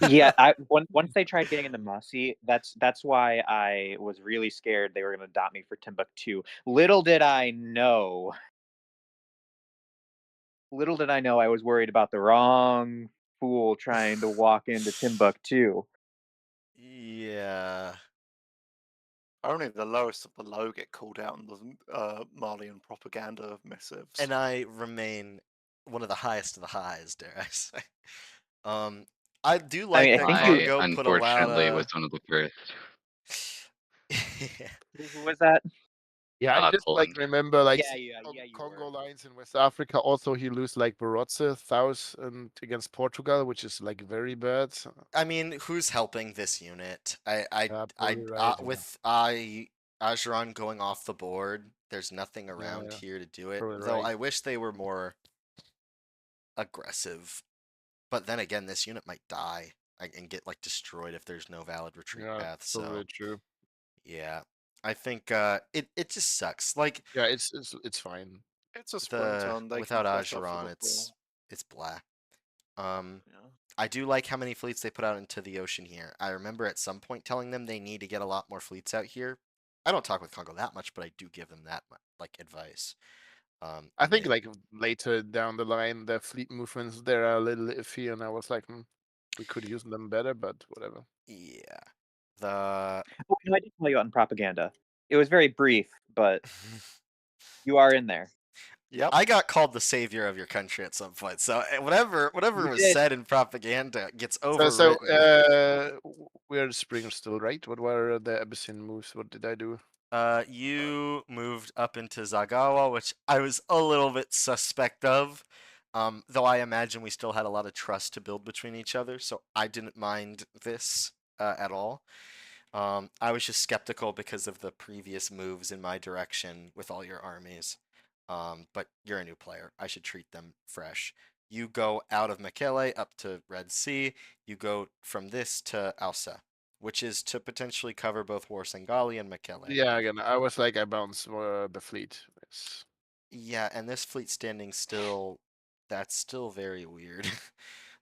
Yeah, once they tried getting into Mossy, that's why I was really scared they were going to dot me for Timbuktu. Little did I know I was worried about the wrong fool trying to walk into Timbuktu. yeah. Only the lowest of the low get called out in the Malian propaganda missives. And I remain one of the highest of the highs, dare I say. I do like that I Congo put a lot unfortunately of. was one of the first. Yeah. Who was that? Yeah, I just like Poland. remember like Yeah, seeing yeah, you Congo were. lines in West Africa. Also, he lose like Barotse, Thous, and against Portugal, which is like very bad. I mean, who's helping this unit? Probably right. Yeah, With Ajuuran going off the board, there's nothing around yeah, here to do it. probably Though right. I wish they were more aggressive. But then again, this unit might die and get like destroyed if there's no valid retreat Yeah, path. probably So true. yeah, I think it just sucks. Like Yeah, it's fine. It's a sprint the turn. They can without flash up for Ajuuran, the ball. it's blah. Um, Yeah. I do like how many fleets they put out into the ocean here. I remember at some point telling them they need to get a lot more fleets out here. I don't talk with Congo that much, but I do give them that like advice. I And think they, like later down the line, the fleet movements there are a little iffy, and I was like, we could use them better, but whatever. yeah, the Oh, I did call you out in propaganda. It was very brief, but you are in there. Yep. I got called the savior of your country at some point. So whatever You was did. said in propaganda gets So, overwritten. we're Springer still, right? What were the Abyssinia moves? What did I do? You moved up into Zagawa, which I was a little bit suspect of. Though I imagine we still had a lot of trust to build between each other, so I didn't mind this at all. I was just skeptical because of the previous moves in my direction with all your armies. But you're a new player. I should treat them fresh. You go out of Mekele up to Red Sea. You go from this to Ausa, which is to potentially cover both Warsangali and Mekele. Yeah, again, I was like, I bounced the fleet. Yes. Yeah, and this fleet standing still, that's still very weird.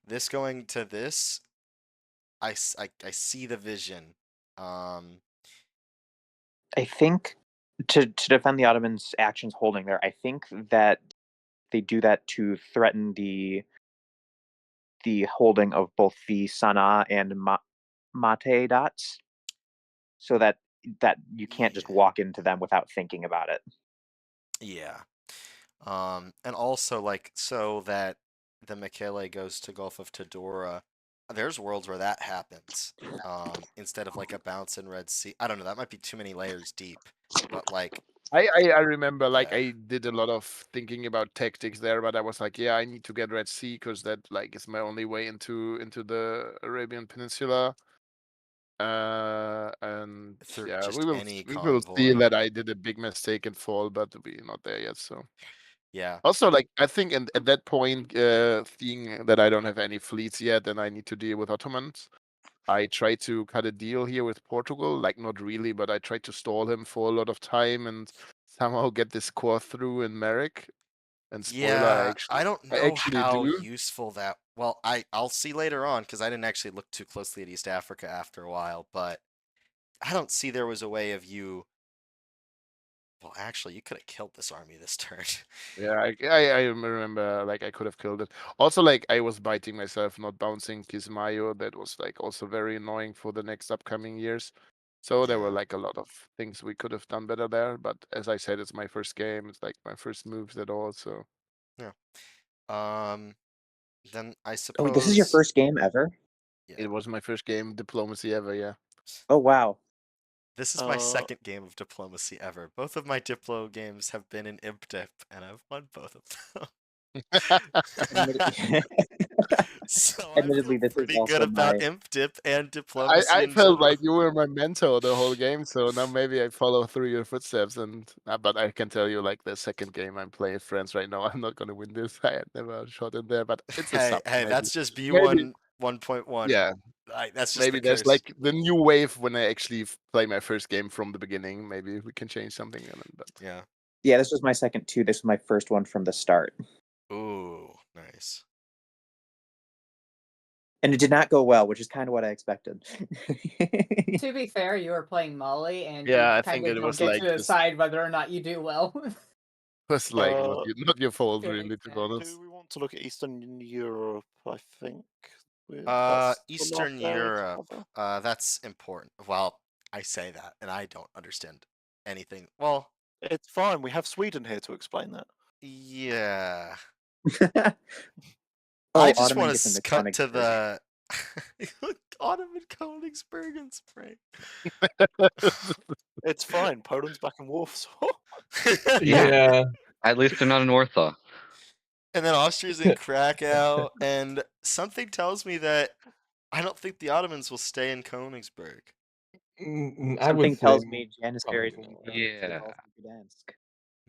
This going to this, I see the vision. I think to defend the Ottomans' actions holding there, I think that they do that to threaten the holding of both the Sana'a and Mate dots, so that you can't just Yeah. walk into them without thinking about it. Yeah. And also like so that the Mekele goes to Gulf of Tidora. There's worlds where that happens. Instead of like a bounce in Red Sea. I don't know, that might be too many layers deep. But like I remember like yeah. I did a lot of thinking about tactics there, but I was like, yeah, I need to get Red Sea because that like is my only way into the Arabian Peninsula. And Through yeah, just any we will see convoy. that I did a big mistake and fall, but we're not there yet. So Yeah. also like I think at that point, seeing that I don't have any fleets yet and I need to deal with Ottomans, I tried to cut a deal here with Portugal, like not really, but I tried to stall him for a lot of time and somehow get this core through in Merrick. And spoiler, Yeah, I don't I know actually how do. useful that. Well, I'll see later on because I didn't actually look too closely at East Africa after a while, but I don't see there was a way of you. Well, actually, you could have killed this army this turn. Yeah, I remember like I could have killed it. Also, like I was biting myself not bouncing Kismayo. That was like also very annoying for the next upcoming years. So there were Yeah. like a lot of things we could have done better there. But as I said, it's my first game. It's like my first moves at all. So Yeah. Um, then I Oh, wait, this is your suppose. first game ever? Yeah. it was my first game diplomacy ever. Yeah. Oh, wow. This is my second game of diplomacy ever. Both of my Diplo games have been in Imp Dip, and I've won both of them. So I feel Admittedly, this is pretty good also about my. Imp Dip and diplomacy I in felt general. like you were my mentor the whole game, so now maybe I follow through your footsteps. And but I can tell you, like the second game I'm playing with friends right now, I'm not gonna win this. I had never a shot in there, but it's a Hey, sub. hey, Maybe, that's just maybe, B1 1.1. yeah, That's just the maybe there's curse. like the new wave when I actually play my first game from the beginning. Maybe we can change something. But Yeah. Yeah, this was my second too. This was my first one from the start. Ooh, nice. And it did not go well, which is kind of what I expected. To be fair, you were playing Molly, and yeah, you I kind think of it don't was get like to this decide whether or not you do well. was like not your fault, To an really, to be extent. honest. Do we want to look at Eastern Europe? I think that's the last Eastern area to Europe. cover. That's important. Well, I say that, and I don't understand anything. Well, It's fine. We have Sweden here to explain that. yeah. Oh, I just Ottoman want gets in to the cut comic to version. the. Ottoman Königsberg in spring. It's fine. Poland's back in Warsaw. Yeah. At least they're not in Warsaw. And then Austria's in Krakow, and something tells me that I don't think the Ottomans will stay in Königsberg. I would Something tells think me Janissaries will be probably. burned to the Yeah. Gulf of Gdansk.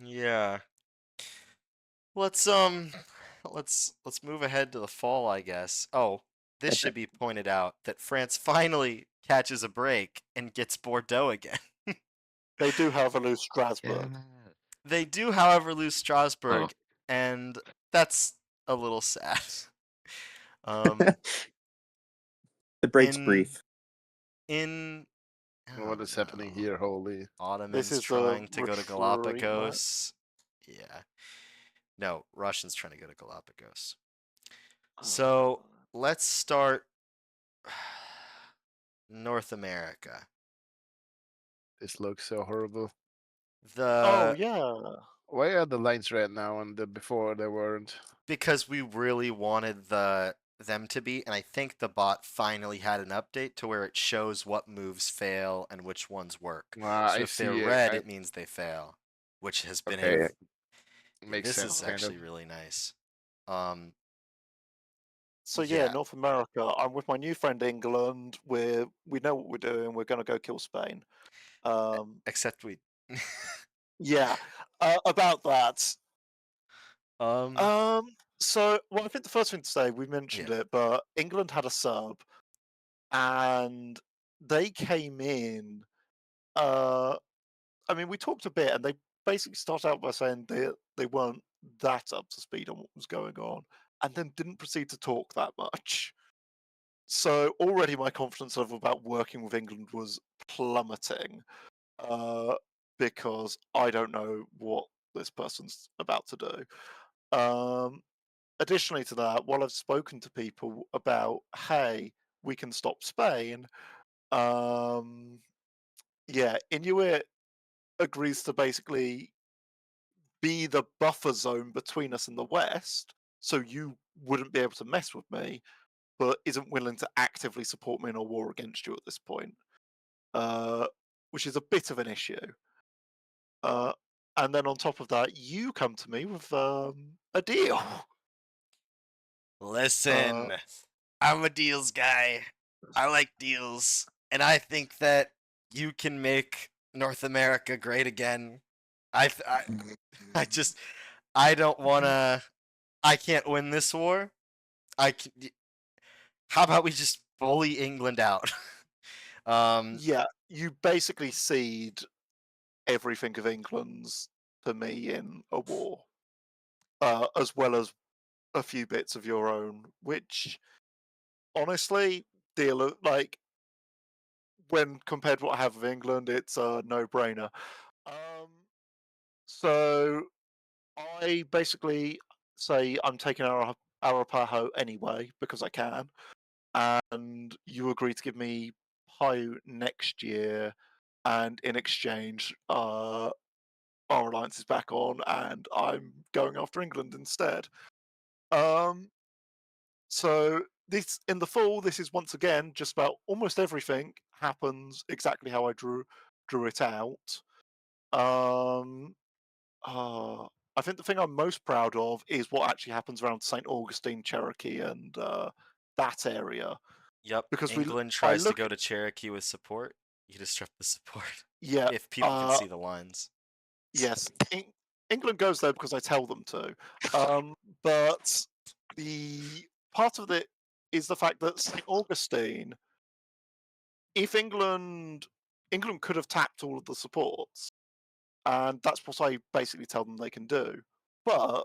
Yeah. Let's move ahead to the fall, I guess. Oh, this should be pointed out that France finally catches a break and gets Bordeaux again. They do, however, lose Strasbourg. They do, however, lose Strasbourg, Oh. and that's a little sad. Um, The break's in brief. in What oh, is happening no. here? Holy. This Ottomans is the trying to go to retreat, right? Galapagos. Yeah. No, Russians trying to go to Galapagos. So let's start North America. This looks so horrible. Oh The yeah. Why are the lines red now and before they weren't? because we really wanted them to be, and I think the bot finally had an update to where it shows what moves fail and which ones work. Ah, So I if they're see. red, it means they fail, which has been a Okay, makes this sense, is kind of. actually really nice. Um, So yeah, North America. I'm with my new friend England. We know what we're doing. We're gonna go kill Spain. except we Yeah. About that. um So, well, I think the first thing to say, we mentioned yeah. it, but England had a sub, and they came in. I mean, we talked a bit, and they basically started out by saying they weren't that up to speed on what was going on, and then didn't proceed to talk that much. So already my confidence level about working with England was plummeting, because I don't know what this person's about to do. Additionally to that, while I've spoken to people about, hey, we can stop Spain, Inuit agrees to basically be the buffer zone between us and the West, so you wouldn't be able to mess with me, but isn't willing to actively support me in a war against you at this point, which is a bit of an issue. And then on top of that, you come to me with a deal. Listen, I'm a deals guy. I like deals, and I think that you can make North America great again. I just I don't wanna. I can't win this war. I can, how about we just bully England out? Yeah, you basically cede everything of England's to me in a war, as well as a few bits of your own, which honestly, deal like when compared to what I have of England, it's a no-brainer. So I basically say I'm taking Arapaho anyway because I can, and you agree to give me Pio next year, and in exchange, our alliance is back on, and I'm going after England instead. So this in the fall, this is once again just about almost everything happens exactly how I drew it out. Um, I think the thing I'm most proud of is what actually happens around St. Augustine, Cherokee, and that area. Yep, Because England I tries to look, go to Cherokee with support. You disrupt the support. yeah, If people can see the lines. yes, England goes there because I tell them to. But the part of it is the fact that St. Augustine, if England could have tapped all of the supports, and that's what I basically tell them they can do. But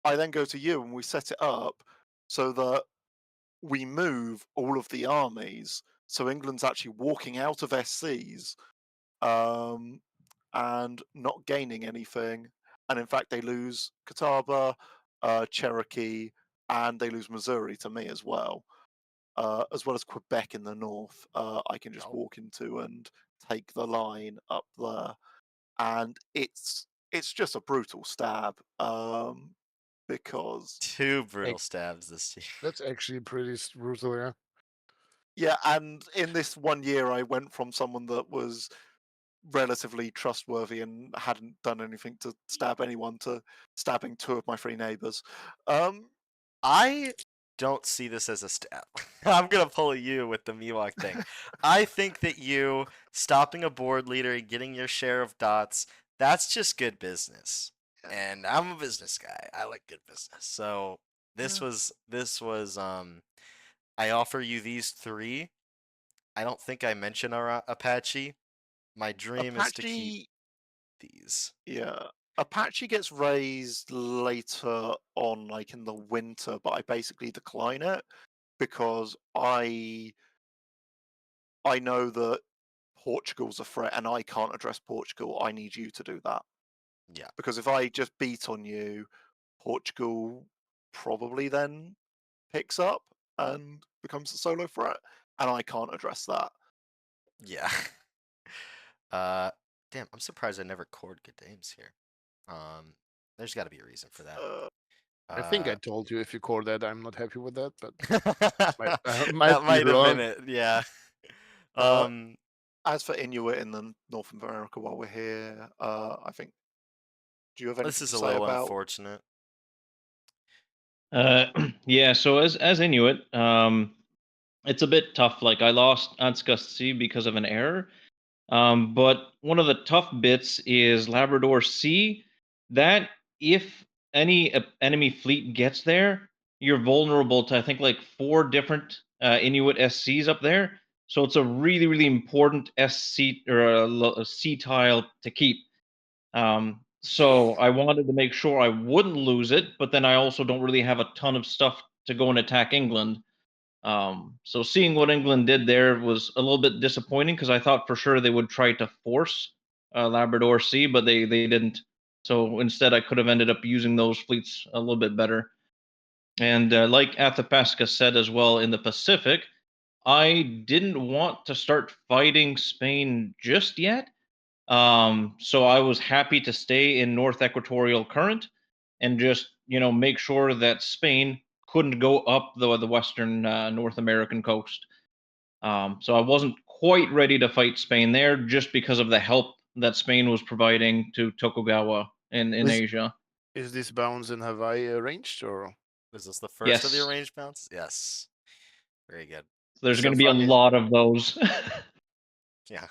I then go to you and we set it up so that we move all of the armies. So England's actually walking out of SCs, and not gaining anything. And in fact, they lose Catawba, Cherokee, and they lose Missouri to me as well as Quebec in the north. I can just walk into and take the line up there, and it's just a brutal stab, because 2 brutal stabs this year. That's actually pretty brutal, yeah. Yeah, and in this 1 year, I went from someone that was relatively trustworthy and hadn't done anything to stab anyone to stabbing 2 of my 3 neighbors. I don't see this as a stab. I'm gonna pull you with the Miwok thing. I think that you stopping a board leader and getting your share of dots, that's just good business. And I'm a business guy. I like good business. So this was I offer you these 3. I don't think I mentioned Apache. My dream is to keep Apache, these. yeah, Apache gets raised later on, like in the winter, but I basically decline it because I know that Portugal's a threat and I can't address Portugal. I need you to do that. Yeah. Because if I just beat on you, Portugal probably then picks up and becomes a solo threat, and I can't address that. Yeah. Uh, damn, I'm surprised I never cored good names here. There's got to be a reason for that. Uh, I think I told you if you core that, I'm not happy with that, but might that be might have been wrong. it. Yeah. uh, Um, as for Inuit in the North America, while we're here, I think. Do you have this anything is to a say little about? unfortunate. Yeah. So as Inuit, it's a bit tough. Like I lost Anskust because of an error. But one of the tough bits is Labrador Sea. That if any enemy fleet gets there, you're vulnerable to I think like 4 different Inuit SCs up there. So it's a really really important SC or a sea tile to keep. So I wanted to make sure I wouldn't lose it, but then I also don't really have a ton of stuff to go and attack England. So seeing what England did there was a little bit disappointing because I thought for sure they would try to force Labrador Sea, but they didn't. So instead, I could have ended up using those fleets a little bit better. And like Athapasca said as well in the Pacific, I didn't want to start fighting Spain just yet. So I was happy to stay in North Equatorial Current and just make sure that Spain couldn't go up the western North American coast. So I wasn't quite ready to fight Spain there just because of the help that Spain was providing to Tokugawa in Is Asia. is this bounce in Hawaii arranged or? Is this the first of the Yes, arranged bounts? Yes. Very good. there's So going to be a funny. lot of those. Yeah.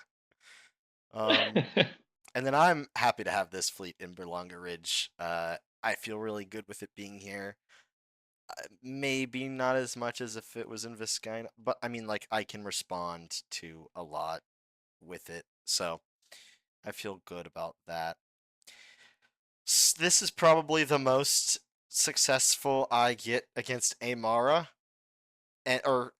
And then I'm happy to have this fleet in Berlanga Ridge. I feel really good with it being here. Maybe not as much as if it was in Viscayna, but I mean, like, I can respond to a lot with it, so I feel good about that. This is probably the most successful I get against Aymara, or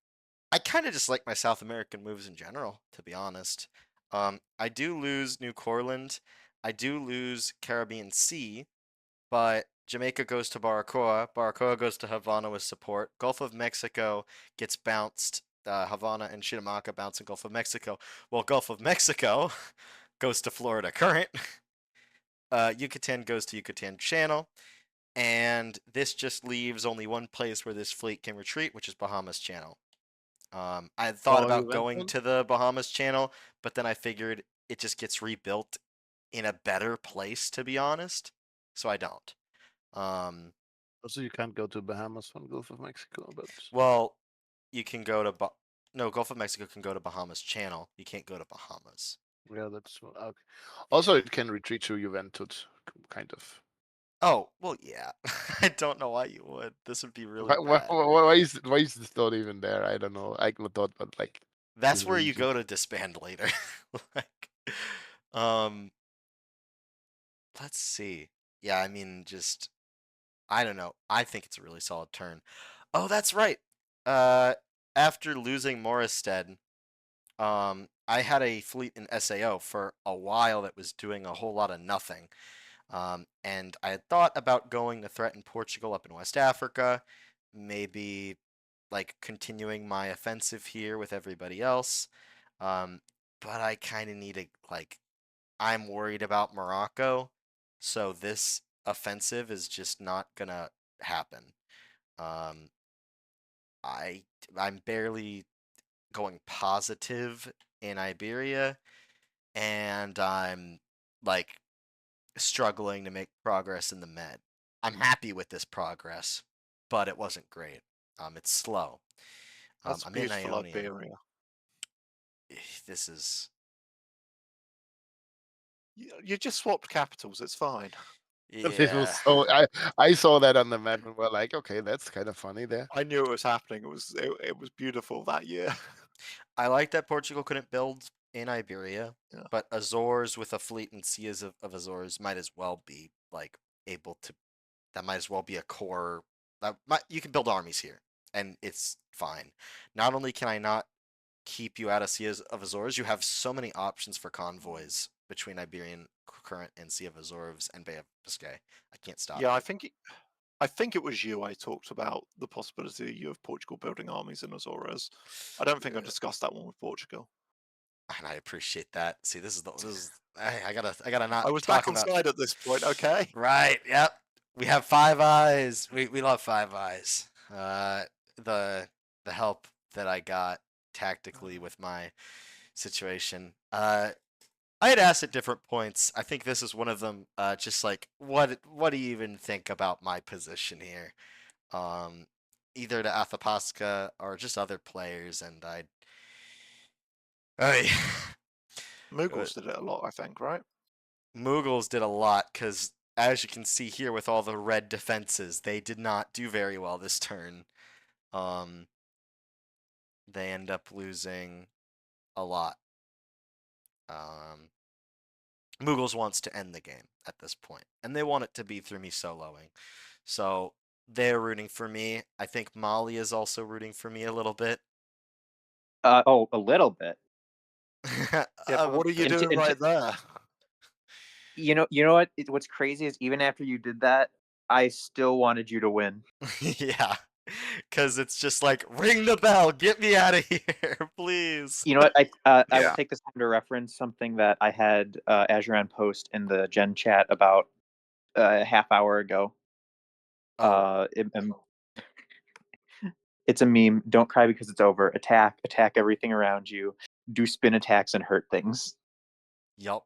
I kind of just like my South American moves in general, to be honest. I do lose New Courland, I do lose Caribbean Sea, but Jamaica goes to Baracoa. Baracoa goes to Havana with support. Gulf of Mexico gets bounced. Havana and Chitamaca bounce in Gulf of Mexico. Well, Gulf of Mexico goes to Florida Current. Yucatan goes to Yucatan Channel. And this just leaves only one place where this fleet can retreat, which is Bahamas Channel. I had thought Oh, you about went going on? to the Bahamas Channel, but then I figured it just gets rebuilt in a better place, to be honest. So I don't. Um, Also, you can't go to Bahamas from Gulf of Mexico, but well, you can go to no, Gulf of Mexico can go to Bahamas Channel. You can't go to Bahamas. yeah, that's okay. Yeah. Also, it can retreat to Juventus, kind of. Oh, well, yeah. I don't know why you would. This would be really Why, why, bad. why is this thought even there? I don't know. I thought, but like That's this where you region. go to disband later. Like, um, let's see. Yeah, I mean, just I don't know. I think it's a really solid turn. Oh, that's right. Uh, after losing Morristead, I had a fleet in SAO for a while that was doing a whole lot of nothing. And I had thought about going to threaten Portugal up in West Africa, maybe like continuing my offensive here with everybody else. Um, but I kind of need to like I'm worried about Morocco, so this offensive is just not gonna happen. Um, I I'm barely going positive in Iberia, and I'm like struggling to make progress in the Med. I'm happy with this progress, but it wasn't great. It's slow. That's I'm in beautiful Ionian. Iberia. This is You just swapped capitals. It's fine. This was yeah. so. I saw that on the map and we're like, okay, that's kind of funny there. I knew it was happening. It was beautiful that year. I like that Portugal couldn't build in Iberia, Yeah. but Azores with a fleet and seas of Azores might as well be like able to. That might as well be a core. You can build armies here, and it's fine. Not only can I not keep you out of Sea of Azores, you have so many options for convoys between Iberian Current and Sea of Azores and Bay of Biscay. I can't stop Yeah, you. I think it was you I talked about the possibility of Portugal building armies in Azores. I don't think I discussed that one with Portugal. And I appreciate that. See, this is I gotta not I was talk back on about side at this point, okay? right. Yep, we have Five Eyes. We love Five Eyes. The help that I got tactically with my situation. I had asked at different points. I think this is one of them. Just like what do you even think about my position here? Um, Either to Athapasca or just other players, and I Mughals did it a lot, I think, right? Mughals did a lot because, as you can see here, with all the red defenses, they did not do very well this turn. Um, they end up losing a lot. Mughals wants to end the game at this point, and they want it to be through me soloing. So they're rooting for me. I think Mali is also rooting for me a little bit. A little bit. Yeah, but what are you doing right there? You know what? What's crazy is even after you did that, I still wanted you to win. Yeah, because it's just like, ring the bell, get me out of here, please. You know what? I will Yeah. take this time to reference something that I had Ajuuran post in the Gen chat about a half hour ago. Oh, It's a meme. Don't cry because it's over. Attack everything around you. Do spin attacks and hurt things. yup.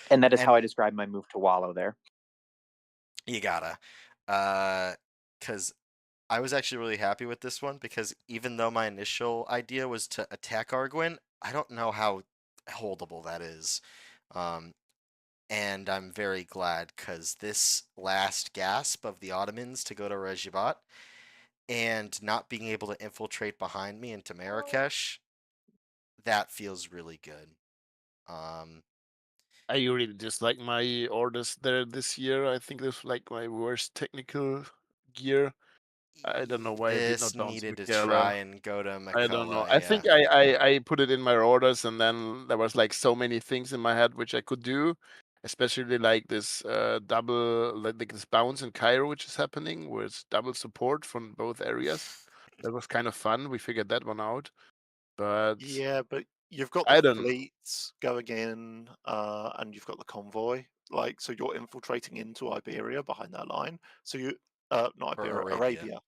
And that is how I And describe my move to Wallow there. you gotta, because I was actually really happy with this one because even though my initial idea was to attack Arguin, I don't know how holdable that is. Um, and I'm very glad because this last gasp of the Ottomans to go to Regibat and not being able to infiltrate behind me into Marrakesh, that feels really good. I really dislike my orders there this year. I think this was like my worst technical gear. I don't know why I did This not bounce needed to Michaela. try and go to I don't know. Makala, I yeah. think I put it in my orders, and then there was like so many things in my head which I could do, especially like this double like this bounce in Cairo, which is happening, where it's double support from both areas. That was kind of fun. We figured that one out, but Yeah, but you've got the I don't. fleets going in, and you've got the convoy. Like, so you're infiltrating into Iberia behind that line. So not Or Iberia, Arabia. Arabia.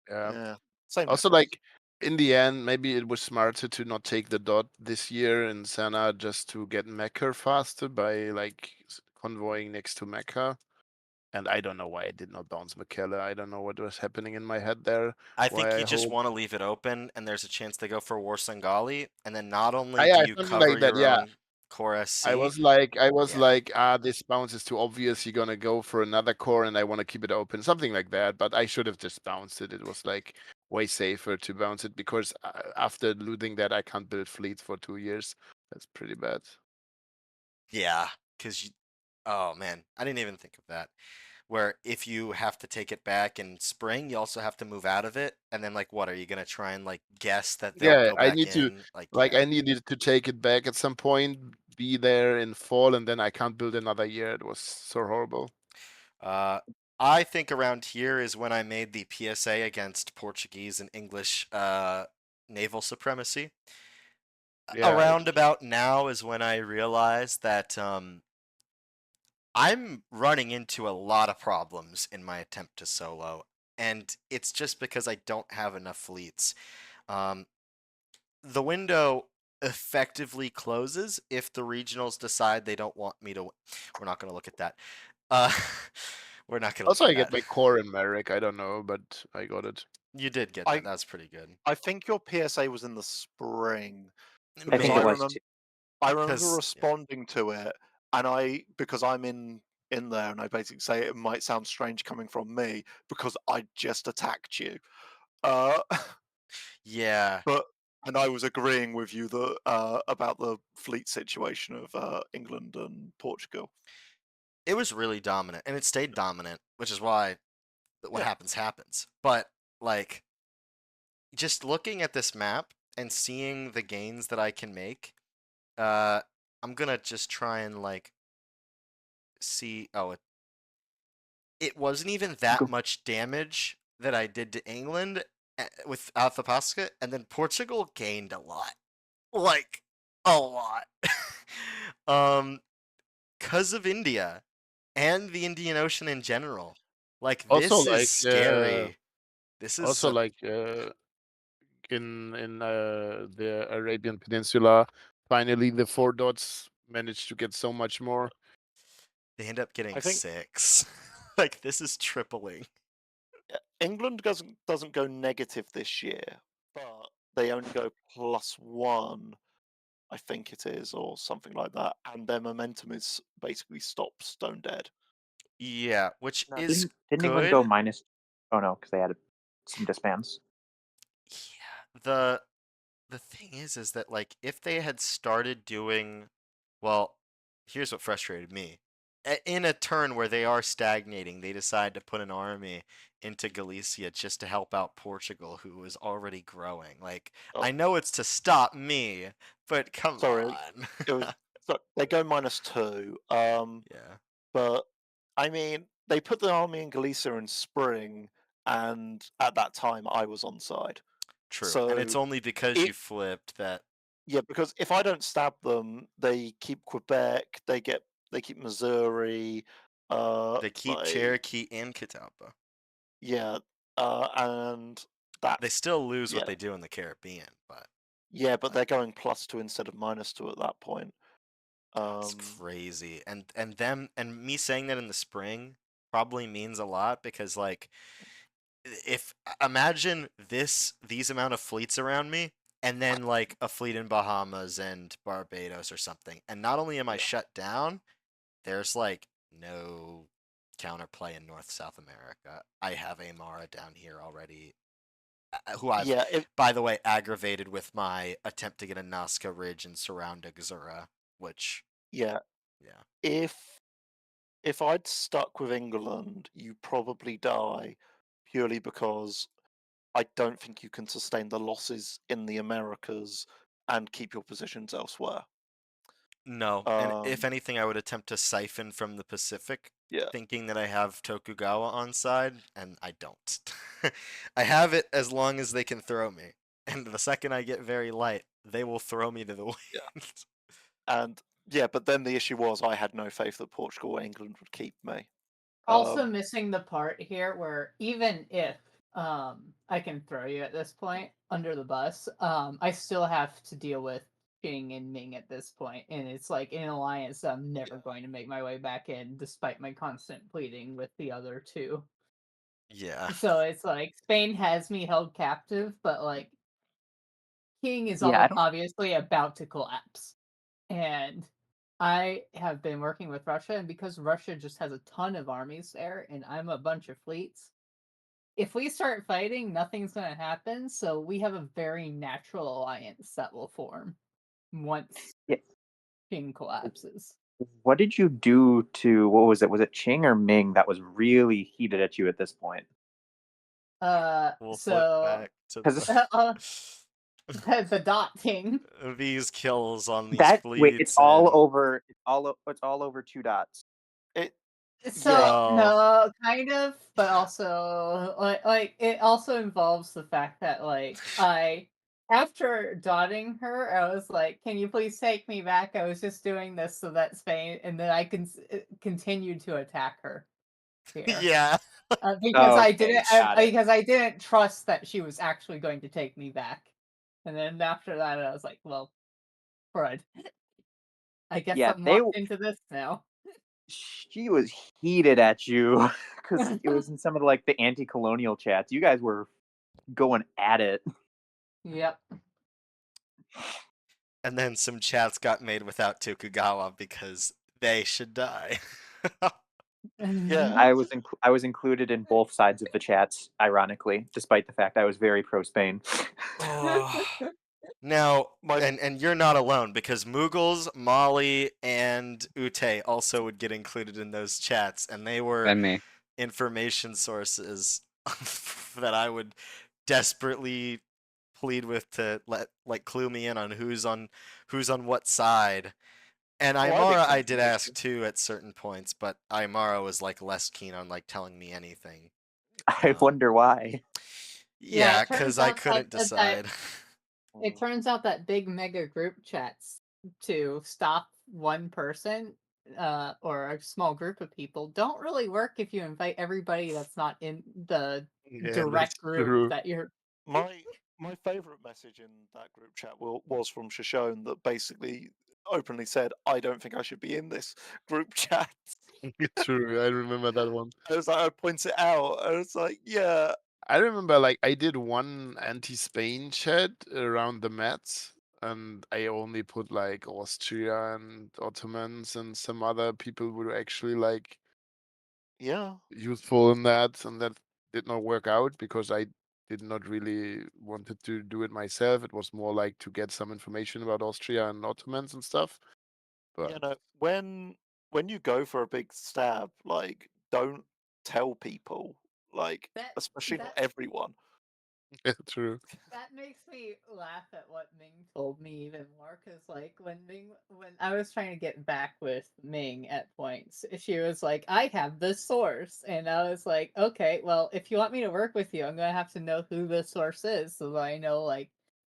Yeah. Yeah, same Also, difference. like in the end, maybe it was smarter to not take the dot this year in Sana just to get Mecca faster by like convoying next to Mecca. And I don't know why I did not bounce Makela. I don't know what was happening in my head there. I think Why I you just hope. want to leave it open, and there's a chance they go for War Sangali, and then not only do Yeah, you something cover like that. your Yeah. own core SC, I was yeah, like, this bounce is too obvious. You're gonna go for another core, and I want to keep it open, something like that. But I should have just bounced it. It was like way safer to bounce it because after losing that, I can't build fleets for 2 years. That's pretty bad. yeah, because oh man, I didn't even think of that. Where if you have to take it back in spring, you also have to move out of it, and then like, what are you gonna try and like guess that they'll Yeah, go I back need to in? Like, like yeah. I needed to take it back at some point, be there in fall, and then I can't build another year. It was so horrible. Uh, I think around here is when I made the PSA against Portuguese and English naval supremacy. Yeah, Around about now is when I realized that I'm running into a lot of problems in my attempt to solo, and it's just because I don't have enough fleets. Um, the window effectively closes if the regionals decide they don't want me to. We're not going to look at that. We're not going to Also, look I at get that. my core in Merrick. I don't know, but I got it. You did get I- that. That's pretty good. I think your PSA was in the spring. I Because think Maybe. it was remember, too. I Because, remember yeah. responding to it, and because I'm in there, and I basically say it might sound strange coming from me because I just attacked you. Yeah. And I was agreeing with you about the fleet situation of England and Portugal. It was really dominant, and it stayed dominant, which is why what happens happens. But like, just looking at this map and seeing the gains that I can make, I'm gonna just try and like see. Oh, it wasn't even that much damage that I did to England with Athapasca, and then Portugal gained a lot, like a lot, because of India and the Indian Ocean in general. Like Also, this is like, scary. This is Also, like in the Arabian Peninsula, finally the 4 dots managed to get so much more. they end up getting I think 6. Like this is tripling. England doesn't go negative this year, but they only go +1, I think it is, or something like that, and their momentum is basically stopped stone dead. Yeah, which No, is didn't England good. go minus? Oh no, because they had some disbands. Yeah, the thing is that like if they had started doing, well, here's what frustrated me. In a turn where they are stagnating, they decide to put an army into Galicia just to help out Portugal, who was already growing. Like, Oh, I know it's to stop me, but come sorry, on. it was they go -2. Yeah, But I mean, they put the army in Galicia in spring, and at that time I was on side. true. And it's So only because you it flipped that. yeah, because if I don't stab them, they keep Quebec, they keep Missouri, They keep like Cherokee and Catawba. yeah, and They that's still lose what yeah. they do in the Caribbean, but Yeah, but they're going +2 instead of -2 at that point. it's crazy. And them and me saying that in the spring probably means a lot because like if imagine these amount of fleets around me and then like a fleet in Bahamas and Barbados or something. And not only am I shut down, there's like no counterplay in North South America. I have Aymara down here already, who I've, Yeah, by the way, aggravated with my attempt to get a Nazca Ridge and surround Ajuuran, which, yeah. yeah. If I'd stuck with England, you probably die purely because I don't think you can sustain the losses in the Americas and keep your positions elsewhere. No, and if anything, I would attempt to siphon from the Pacific, Yeah. thinking that I have Tokugawa on side, and I don't. I have it as long as they can throw me, and the second I get very light, they will throw me to the wind. Yeah. And yeah, but then the issue was I had no faith that Portugal or England would keep me. Also missing the part here where even if I can throw you at this point under the bus, I still have to deal with Qing and Ming at this point, and it's like an alliance that I'm never going to make my way back in, despite my constant pleading with the other two. Yeah. So it's like Spain has me held captive, but like King is Yeah, I don't. obviously about to collapse. And I have been working with Russia, and because Russia just has a ton of armies there, and I'm a bunch of fleets, if we start fighting, nothing's going to happen. So we have a very natural alliance that will form once Yeah. King collapses. What did you do to what was it? Was it Qing or Ming that was really heated at you at this point? We'll flip So back to Because the dot king. these kills on these that wait, it's fleets, all and over. It's all over 2 dots. It So Yeah. no, kind of, but also like it also involves the fact that like I after dotting her, I was like, "Can you please take me back? I was just doing this so that Spain," and then I can continue to attack her here yeah. because Okay, got it. because I didn't trust that she was actually going to take me back. And then after that, I was like, well, crud. I guess Yeah, I'm they locked into this now. she was heated at you because it was in some of the anti-colonial chats. You guys were going at it. Yep. And then some chats got made without Tokugawa because they should die. Yeah. I was included in both sides of the chats, ironically, despite the fact I was very pro Spain. Oh. Now, and you're not alone because Mughals, Mali, and Ute also would get included in those chats, and they were And me. information sources that I would desperately plead with to clue me in on who's on what side. And I Aymara, think I did ask information. too at certain points, but Aymara was less keen on telling me anything. I wonder why. Yeah, it turns because I out couldn't decide. It turns out that big mega group chats to stop one person or a small group of people don't really work if you invite everybody that's not in the Yeah, that's direct group true. that you're. My favourite message in that group chat was from Shoshone that basically openly said, "I don't think I should be in this group chat." True, I remember that one. I was like, I point it out. I was like, yeah. I remember I did one anti-Spain chat around the Mets, and I only put Austria and Ottomans and some other people who were actually Yeah. useful in that, and that did not work out because I did not really wanted to do it myself. It was more like to get some information about Austria and Ottomans and stuff. But You know, when you go for a big stab, don't tell people, That especially not that everyone. yeah, true. that makes me laugh at what Ming told me even more because when I was trying to get back with Ming at points, she was like, I have the source, and I was like, okay, well, if you want me to work with you, I'm gonna have to know who the source is so that I know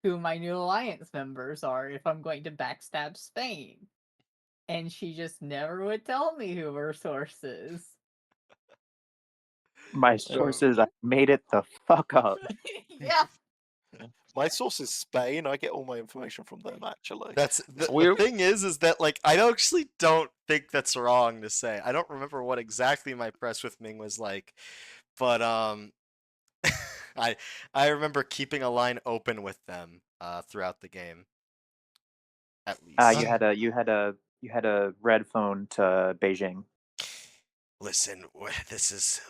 who my new alliance members are if I'm going to backstab Spain. And she just never would tell me who her source is. My sources, I made it the fuck up. Yeah. My source is Spain. I get all my information from them, actually. That's the We're thing is that I actually don't think that's wrong to say. I don't remember what exactly my press with Ming was like, but I I remember keeping a line open with them throughout the game, at least. You had a red phone to Beijing. Listen,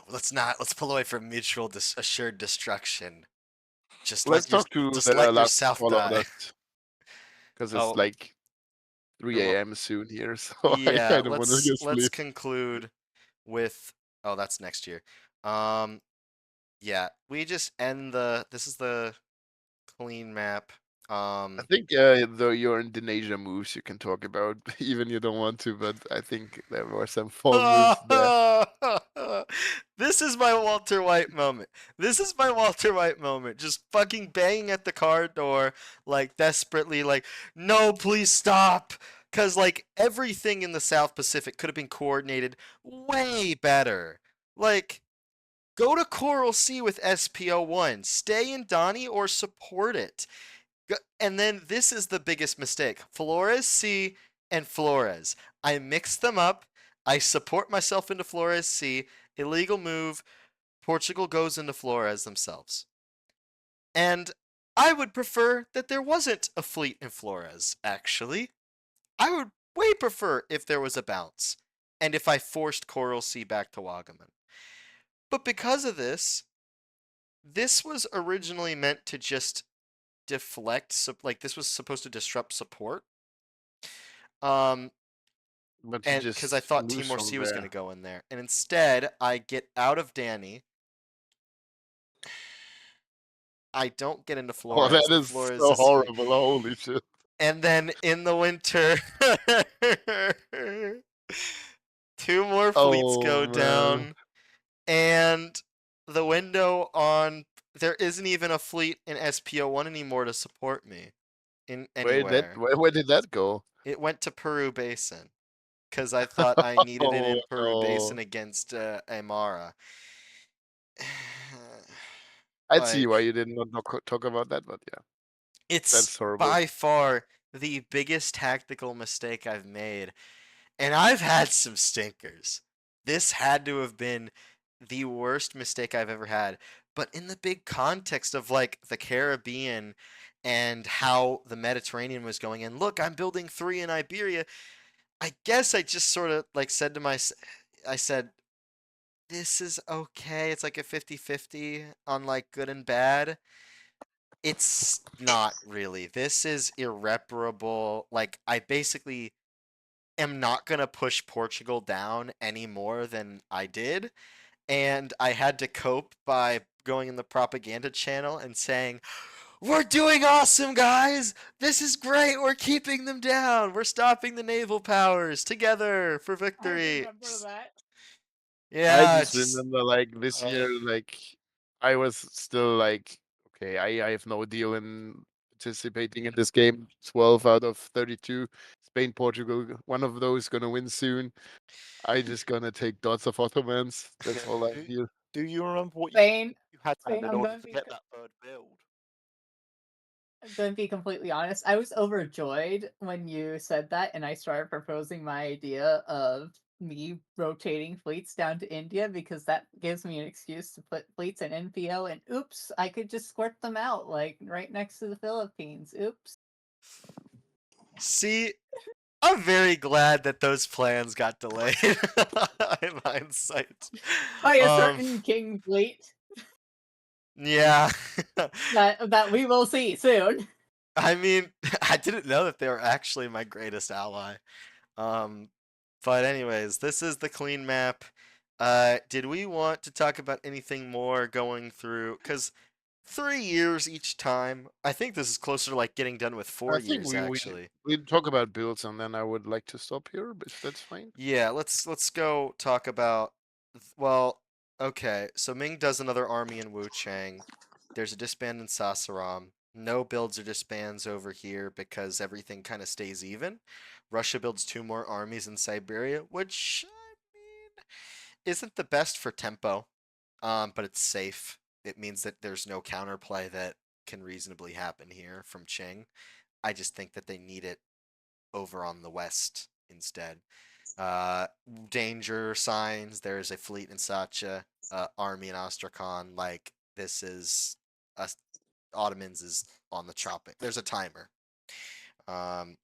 let's pull away from mutual assured destruction. Just let's talk to the let your last South follow die. that because it's Oh, 3 well, a.m. soon here, so I yeah. kind of want to get Let's sleep. conclude with. Oh, that's next year. Yeah, we just end the. This is the clean map. I think though your Indonesia moves you can talk about, even you don't want to, but I think there were some fall moves there. This is my Walter White moment. This is my Walter White moment. Just fucking banging at the car door, desperately, no, please stop. Because, everything in the South Pacific could have been coordinated way better. Go to Coral Sea with SPO1. Stay in Donnie or support it. And then this is the biggest mistake. Flores C and Flores. I mix them up. I support myself into Flores C. Illegal move. Portugal goes into Flores themselves. And I would prefer that there wasn't a fleet in Flores, actually. I would way prefer if there was a bounce. And if I forced Coral Sea back to Wagaman. But because of this was originally meant to just deflect, this was supposed to disrupt support. But you And because I just thought lose Timor from C was going to there. go in there, and instead I get out of Danny. I don't get into Oh, Flores. that The is Flores so is free. horrible. Holy shit. And then in the winter, two more fleets go Oh man. down, and the window on there isn't even a fleet in SPO1 anymore to support me in anywhere. Where did that go? It went to Peru Basin because I thought I needed it Oh in Peru Basin no. against Aymara. I'd see why you did not talk about that, but yeah. It's That's horrible. by far the biggest tactical mistake I've made. And I've had some stinkers. This had to have been the worst mistake I've ever had. But in the big context of like the Caribbean and how the Mediterranean was going, and look, I'm building 3 in Iberia. I guess I just sort of like said to I said, this is okay. It's like a 50-50 on like good and bad. It's not really. This is irreparable. Like, I basically am not going to push Portugal down any more than I did. And I had to cope by going in the propaganda channel and saying, we're doing awesome, guys! This is great! We're keeping them down! We're stopping the naval powers together for I victory! remember that. I Yeah, just just remember like this year, like I was still like, okay, I have no deal in participating in this game. 12 out of 32. Spain, Portugal, one of those gonna win soon. I just gonna take dots of Ottomans. That's all I Do, feel. do you remember what Spain, you had to Spain, in I'm order gonna to be get that third build? I'm gonna be completely honest. I was overjoyed when you said that, and I started proposing my idea of me rotating fleets down to India because that gives me an excuse to put fleets in NPO. And oops, I could just squirt them out like right next to the Philippines. Oops. see, I'm very glad that those plans got delayed in hindsight. By a Um, certain king fleet yeah. that we will see soon. I mean, I didn't know that they were actually my greatest ally. Um, but anyways, this is the clean map. Did we want to talk about anything more going through? Because 3 years each time. I think this is closer to like getting done with I 4 think years actually. we talk about builds and then I would like to stop here, if that's fine. Yeah, let's go talk about. Well, okay. So Ming does another army in Wuchang. There's a disband in Sasaram. No builds or disbands over here because everything kind of stays even. Russia builds 2 more armies in Siberia, which I mean isn't the best for tempo, but it's safe. It means that there's no counterplay that can reasonably happen here from Qing. I just think that they need it over on the west instead. Uh, Danger signs. There's a fleet in Sacha, army in Astrakhan. Like this is us. Ottomans is on the tropic. There's a timer. Um,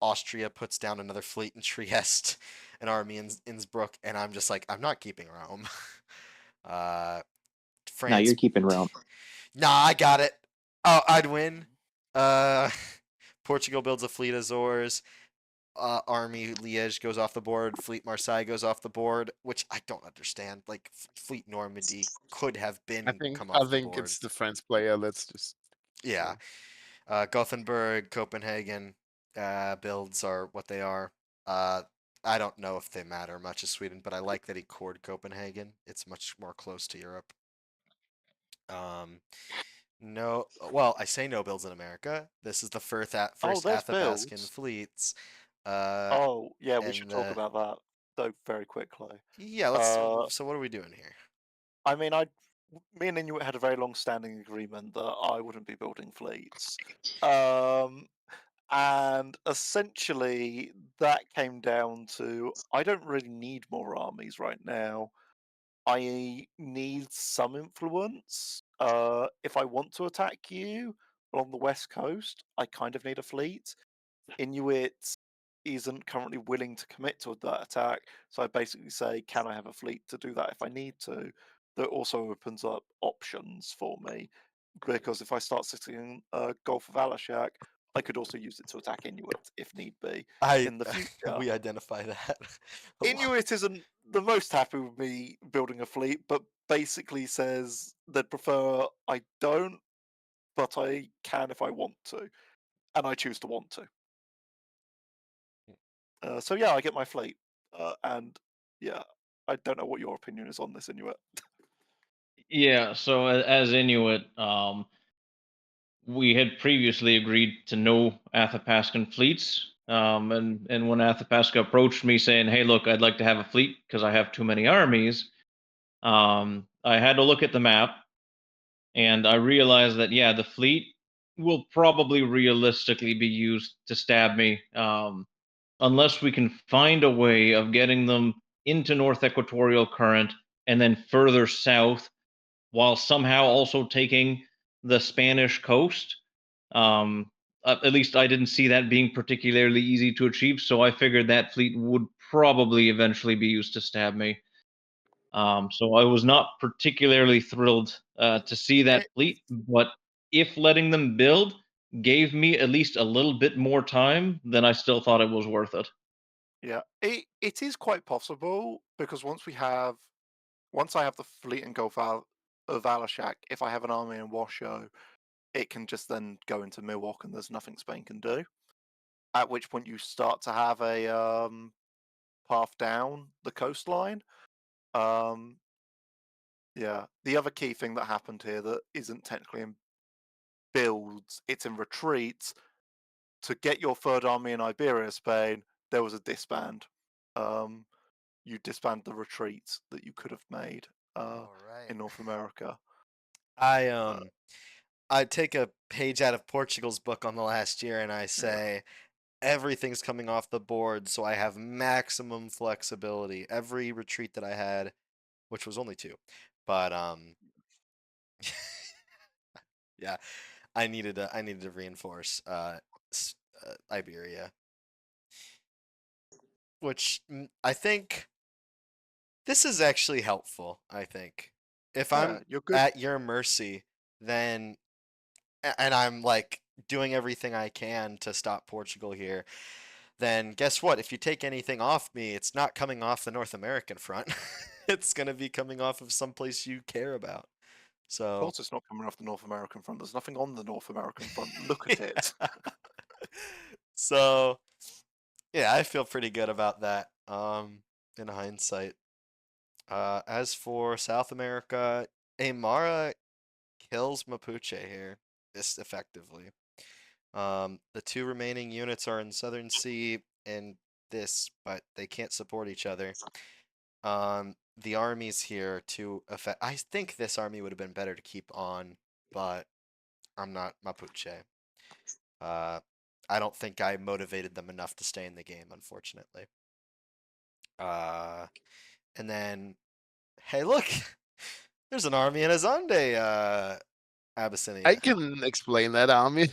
Austria puts down another fleet in Trieste, an army in Innsbruck, and I'm just like, I'm not keeping Rome. uh, No, France. you're keeping Rome. Nah, I got it. Oh, I'd win. Uh, Portugal builds a fleet Azores. Army Liège goes off the board. Fleet Marseille goes off the board, which I don't understand. Like Fleet Normandy could have been come I off the think board. it's the French player. Let's just Yeah. Gothenburg, Copenhagen builds are what they are. I don't know if they matter much to Sweden, but I like that he cored Copenhagen. It's much more close to Europe. No, well, I say no builds in America. This is the Oh, first there's Athapascan builds. fleets. Oh, yeah, we should And talk about that though very quickly. yeah, let's. So what are we doing here? I mean, me and Inuit had a very long-standing agreement that I wouldn't be building fleets, and essentially that came down to I don't really need more armies right now. I need some influence. If I want to attack you along the west coast, I kind of need a fleet. Inuit isn't currently willing to commit to that attack, so I basically say, can I have a fleet to do that if I need to? That also opens up options for me, because if I start sitting in Gulf of Alashak, I could also use it to attack Inuit if need be I in the future. we identify that. a lot. Inuit isn't the most happy with me building a fleet, but basically says they'd prefer I don't, but I can if I want to, and I choose to want to. So yeah, I get my fleet, and yeah, I don't know what your opinion is on this, Inuit. Yeah, so as Inuit, we had previously agreed to no Athapascan fleets. And when Athapasca approached me saying, "Hey, look, I'd like to have a fleet because I have too many armies," I had to look at the map, and I realized that yeah, the fleet will probably realistically be used to stab me, unless we can find a way of getting them into North Equatorial Current and then further south, while somehow also taking the Spanish coast. Um, at least I didn't see that being particularly easy to achieve, so I figured that fleet would probably eventually be used to stab me. So I was not particularly thrilled to see that It- fleet, but if letting them build gave me at least a little bit more time, then I still thought it was worth it. Yeah, it is quite possible because once I have the fleet and Gulf of Alashak, if I have an army in Washoe, it can just then go into Milwaukee and there's nothing Spain can do. At which point you start to have a path down the coastline. Yeah, the other key thing that happened here that isn't technically in builds, it's in retreats. To get your third army in Iberia, Spain, there was a disband. You disband the retreats that you could have made All right. in North America. I take a page out of Portugal's book on the last year and I say everything's coming off the board, so I have maximum flexibility. Every retreat that I had, which was only 2, but yeah, I needed to reinforce Iberia, which I think this is actually helpful. I think if Yeah, I'm you're good. at your mercy, then and I'm like doing everything I can to stop Portugal here, then guess what? If you take anything off me, it's not coming off the North American front. It's going to be coming off of someplace you care about. Of So, course, it's not coming off the North American front. There's nothing on the North American front. Look at it. so yeah, I feel pretty good about that. In hindsight. As for South America, Aymara kills Mapuche here, this effectively. The 2 remaining units are in Southern Sea and this, but they can't support each other. The armies here to affect. I think this army would have been better to keep on, but I'm not Mapuche. Uh, I don't think I motivated them enough to stay in the game, unfortunately. Uh, and then, hey, look, there's an army in Azande, I Abyssinia. can explain that army.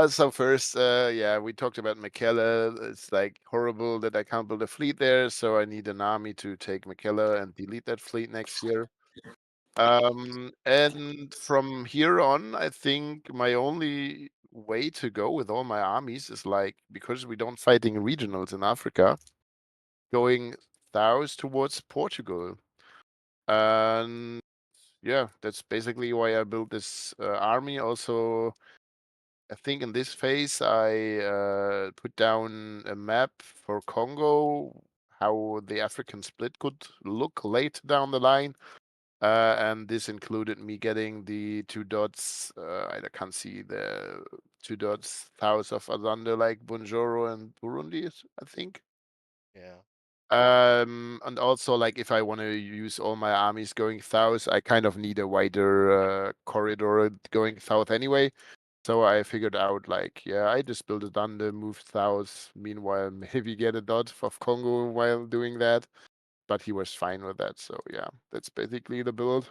So first, yeah, we talked about Makella. It's like horrible that I can't build a fleet there, so I need an army to take Makella and delete that fleet next year. And from here on, I think my only way to go with all my armies is like, because we don't fighting regionals in Africa, going south towards Portugal. And yeah, that's basically why I built this army. Also, I think in this phase, I put down a map for Congo, how the African split could look late down the line. And this included me getting the 2 dots. I can't see the 2 dots south of Azande, like Bunjoro and Burundi, I think. Yeah. And also, like, if I want to use all my armies going south, I kind of need a wider corridor going south anyway. So I figured out, like, yeah, I just built a Dande, moved south. Meanwhile, maybe get a dot of Congo while doing that. But he was fine with that. So yeah, that's basically the build.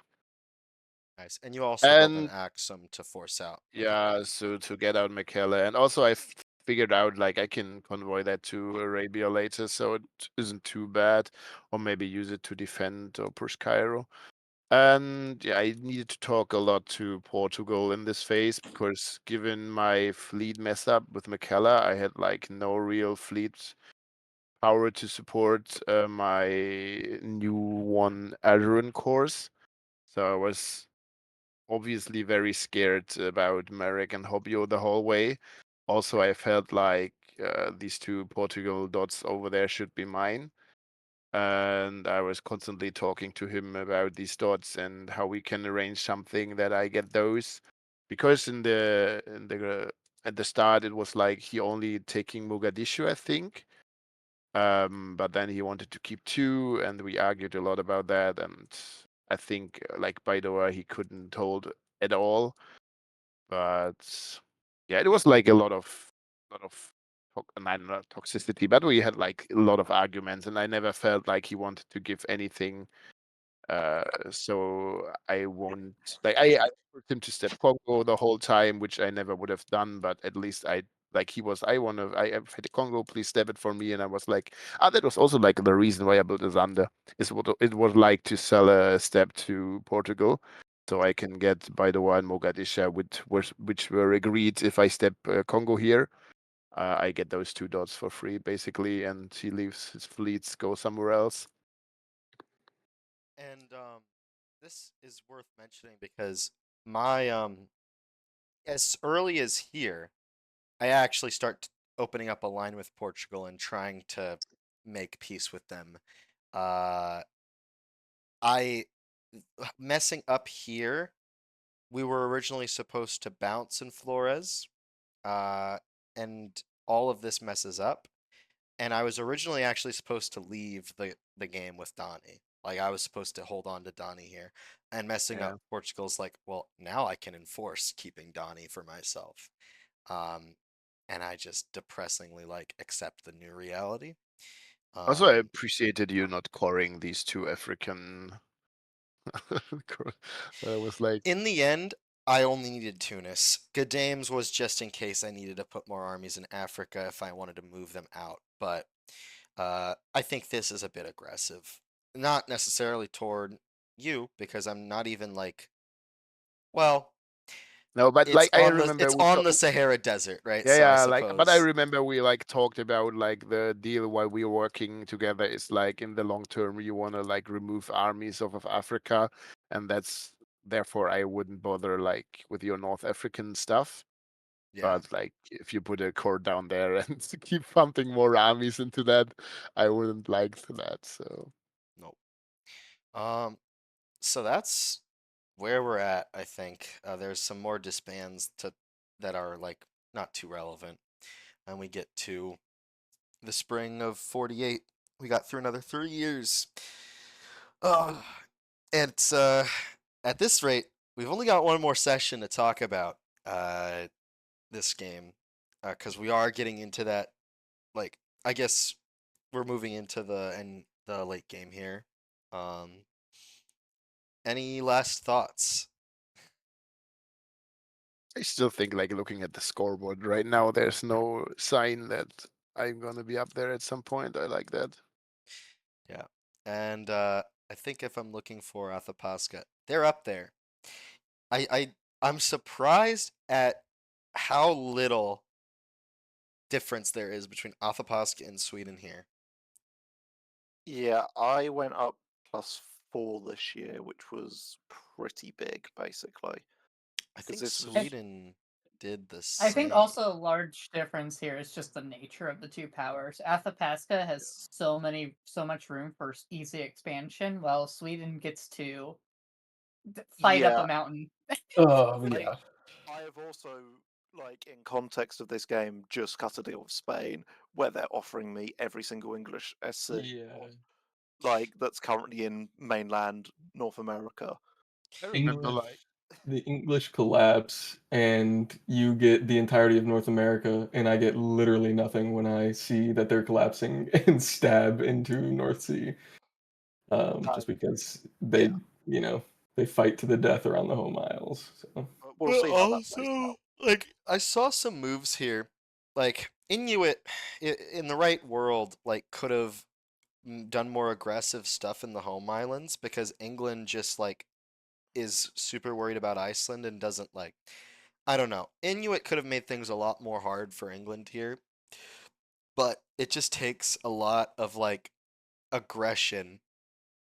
Nice. And you also built an And Axum to force out Makella. yeah, so to get out Makella. And also I figured out, like, I can convoy that to Arabia later, so it isn't too bad. Or maybe use it to defend or push Cairo. And yeah, I needed to talk a lot to Portugal in this phase because given my fleet mess up with Makella, I had like no real fleet power to support my new one Ajuuran course. So I was obviously very scared about Marek and Hobio the whole way. Also, I felt like these 2 Portugal dots over there should be mine. And I was constantly talking to him about these dots and how we can arrange something that I get those. Because at the start it was like he only taking Mogadishu, I think. But then he wanted to keep 2, and we argued a lot about that. And I think like Baidoa he couldn't hold at all. But yeah, it was like a lot of not toxicity, but we had like a lot of arguments, and I never felt like he wanted to give anything. So I won't like I forced him to step Kongo the whole time, which I never would have done, but at least I like he was I have hit Kongo, please step it for me. And I was like, that was also like the reason why I built a Zander is what it was like to sell a step to Portugal. So I can get Baidoa and Mogadishu, which were agreed if I step Kongo here. I get those 2 dots for free, basically, and he leaves his fleets, go somewhere else. And this is worth mentioning because my as early as here, I actually start opening up a line with Portugal and trying to make peace with them. I messing up here. We were originally supposed to bounce in Flores, and all of this messes up. And I was originally actually supposed to leave the game with Donnie. Like I was supposed to hold on to Donnie here, and messing Yeah. up Portugal's like, well, now I can enforce keeping Donnie for myself. And I just depressingly like accept the new reality. Also, I Um, appreciated you not coring these 2 African. I was like, in the end, I only needed Tunis. Gadames was just in case I needed to put more armies in Africa if I wanted to move them out. But I think this is a bit aggressive. Not necessarily toward you, because I'm not even like, well, no, but like I remember it's we on the Sahara Desert, right? yeah, So I yeah, like, but I suppose. remember we like talked about like the deal while we were working together is like in the long term you want to like remove armies off of Africa, and that's therefore I wouldn't bother like with your North African stuff. Yeah, But like if you put a core down there and keep pumping more armies into that, I wouldn't like that. So nope. So that's where we're at, I think. There's some more disbands that are like not too relevant. And we get to the spring of 48. We got through another 3 years. Oh, and it's at this rate, we've only got one more session to talk about this game. Because we are getting into that, like, I guess we're moving into the late game here. Um, any last thoughts? I still think like looking at the scoreboard right now, there's no sign that I'm gonna be up there at some point. I like that. Yeah. And I think if I'm looking for Athapasca, they're up there. I, I I'm surprised at how little difference there is between Athapasca and Sweden here. Yeah, I went up +4 this year, which was pretty big, basically. I 'Cause think this was Sweden did the I think same. also a large difference here is just the nature of the 2 powers. Athapasca has so much room for easy expansion, while Sweden gets to fight up Yeah, a mountain. Oh I yeah. I have also, like, in context of this game, just cut a deal with Spain where they're offering me every single English SC Yeah. like that's currently in mainland North America. I remember English like the English collapse and you get the entirety of North America and I get literally nothing when I see that they're collapsing and stab into North Sea. Uh, Just because yeah, they fight to the death around the home isles. So we'll But see how that plays also, out. like, I saw some moves here. Like, Inuit, in the right world, like, could have done more aggressive stuff in the home islands because England just, like, is super worried about Iceland and doesn't, like, I don't know. Inuit could have made things a lot more hard for England here, but it just takes a lot of, like, aggression,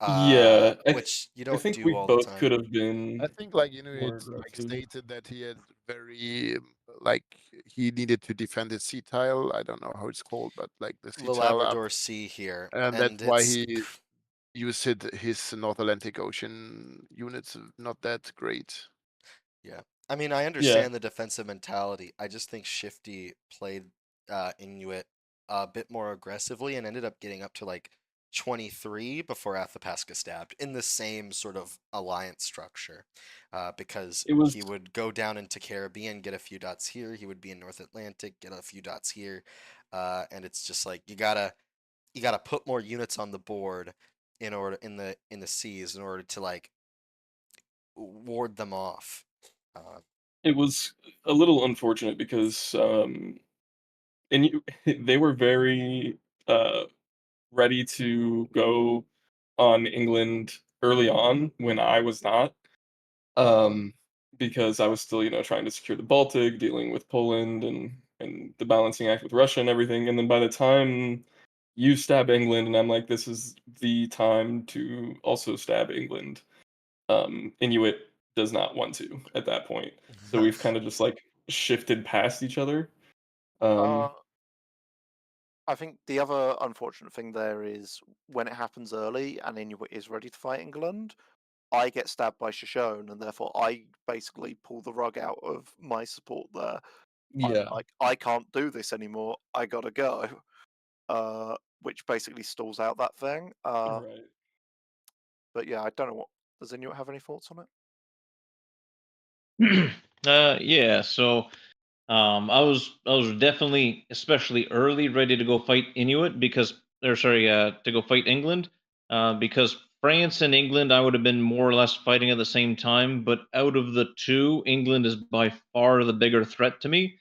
yeah, which you I don't think do we all the both could time. have been I think like more Inuit like aggressive. stated that he had very like he needed to defend his sea tile. I don't know how it's called, but like the sea The tile up, Labrador Sea here, and that's and why it's he used his North Atlantic Ocean units not that great. yeah. I mean, I Yeah, understand the defensive mentality. I just think Shifty played Inuit a bit more aggressively and ended up getting up to like 23 before Athapasca stabbed in the same sort of alliance structure, because It was he would go down into Caribbean, get a few dots here. He would be in North Atlantic, get a few dots here, and it's just like you gotta put more units on the board in order in the seas in order to like ward them off. Uh, it was a little unfortunate because and they were very uh ready to go on England early on when I was not. Um, because I was still, trying to secure the Baltic, dealing with Poland and the balancing act with Russia and everything. And then by the time you stab England, and I'm like, this is the time to also stab England. Inuit does not want to at that point. So we've kind of just like shifted past each other. Uh, Um, I think the other unfortunate thing there is when it happens early and Inuit is ready to fight England, I get stabbed by Shoshone, and therefore I basically pull the rug out of my support there. I'm yeah, like, I can't do this anymore. I gotta go. Which basically stalls out that thing. right. But yeah, I don't know what. Does Inuit have any thoughts on it? Yeah, so I was definitely, especially early, ready to go fight Inuit because, or sorry, to go fight England, because France and England, I would have been more or less fighting at the same time. But out of the two, England is by far the bigger threat to me.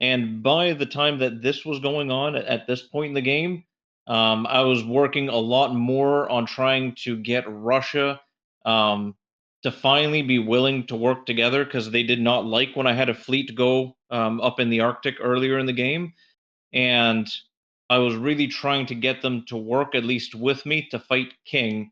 And by the time that this was going on at this point in the game, I was working a lot more on trying to get Russia to finally be willing to work together because they did not like when I had a fleet go up in the Arctic earlier in the game. And I was really trying to get them to work at least with me to fight King.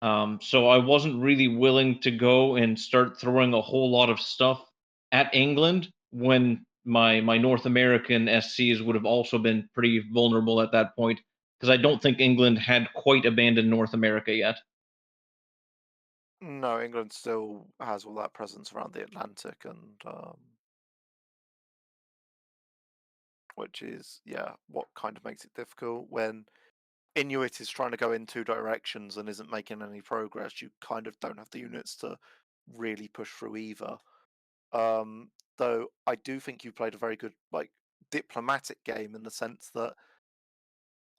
So I wasn't really willing to go and start throwing a whole lot of stuff at England when my North American SCs would have also been pretty vulnerable at that point because I don't think England had quite abandoned North America yet. No, England still has all that presence around the Atlantic, and which is what kind of makes it difficult when Inuit is trying to go in two directions and isn't making any progress. You kind of don't have the units to really push through either. Though I do think you played a very good diplomatic game in the sense that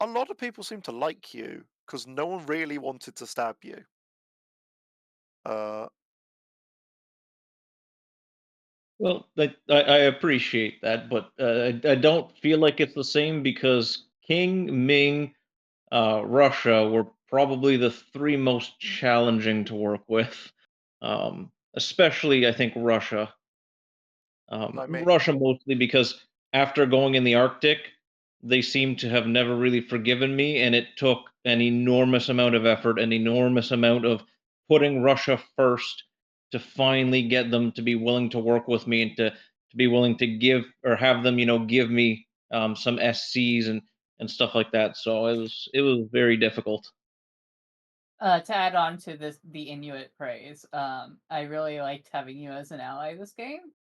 a lot of people seem to like you because no one really wanted to stab you. Uh, Well, I appreciate that, but I don't feel like it's the same because King, Ming, Russia were probably the three most challenging to work with. Especially, I think Russia. I mean, Russia mostly because after going in the Arctic, they seem to have never really forgiven me, and it took an enormous amount of effort, an enormous amount of putting Russia first to finally get them to be willing to work with me and to be willing to give or have them, give me some SCs and stuff like that. So it was very difficult. To add on to the Inuit praise, I really liked having you as an ally this game.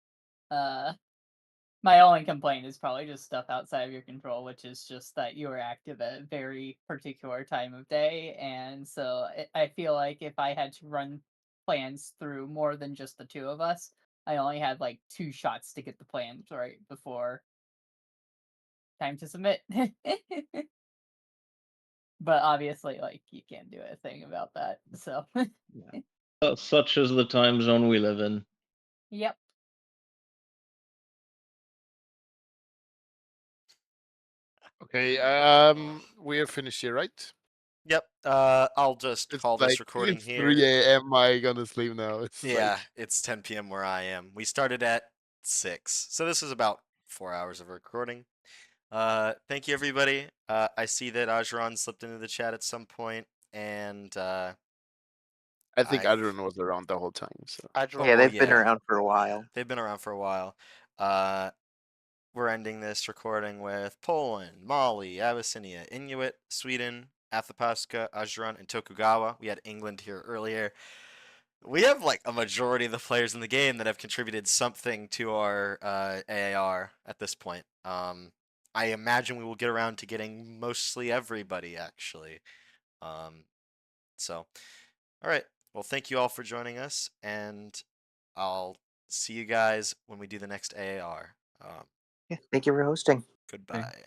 My only complaint is probably just stuff outside of your control, which is just that you were active at a very particular time of day, and so I feel like if I had to run plans through more than just the two of us, I only had like 2 shots to get the plans right before time to submit. But obviously, like, you can't do a thing about that. So, Such is the time zone we live in. yep. Okay, we are finished here, right? Yep. I'll just It's call this like recording it's here. 3 a.m. I gonna sleep now. It's Yeah, like it's 10 p.m. where I am. We started at 6, so this is about 4 hours of recording. Thank you, everybody. I see that Ajuuran slipped into the chat at some point, and I think I, Adrian was around the whole time. So Ajuuran Yeah, well, they've been yeah, around for a while. they've been around for a while. Uh, we're ending this recording with Poland, Mali, Abyssinia, Inuit, Sweden, Athapasca, Ajuuran, and Tokugawa. We had England here earlier. We have like a majority of the players in the game that have contributed something to our AAR at this point. I imagine we will get around to getting mostly everybody actually. So, all right. Well, thank you all for joining us, and I'll see you guys when we do the next AAR. Yeah, thank you for hosting. Goodbye.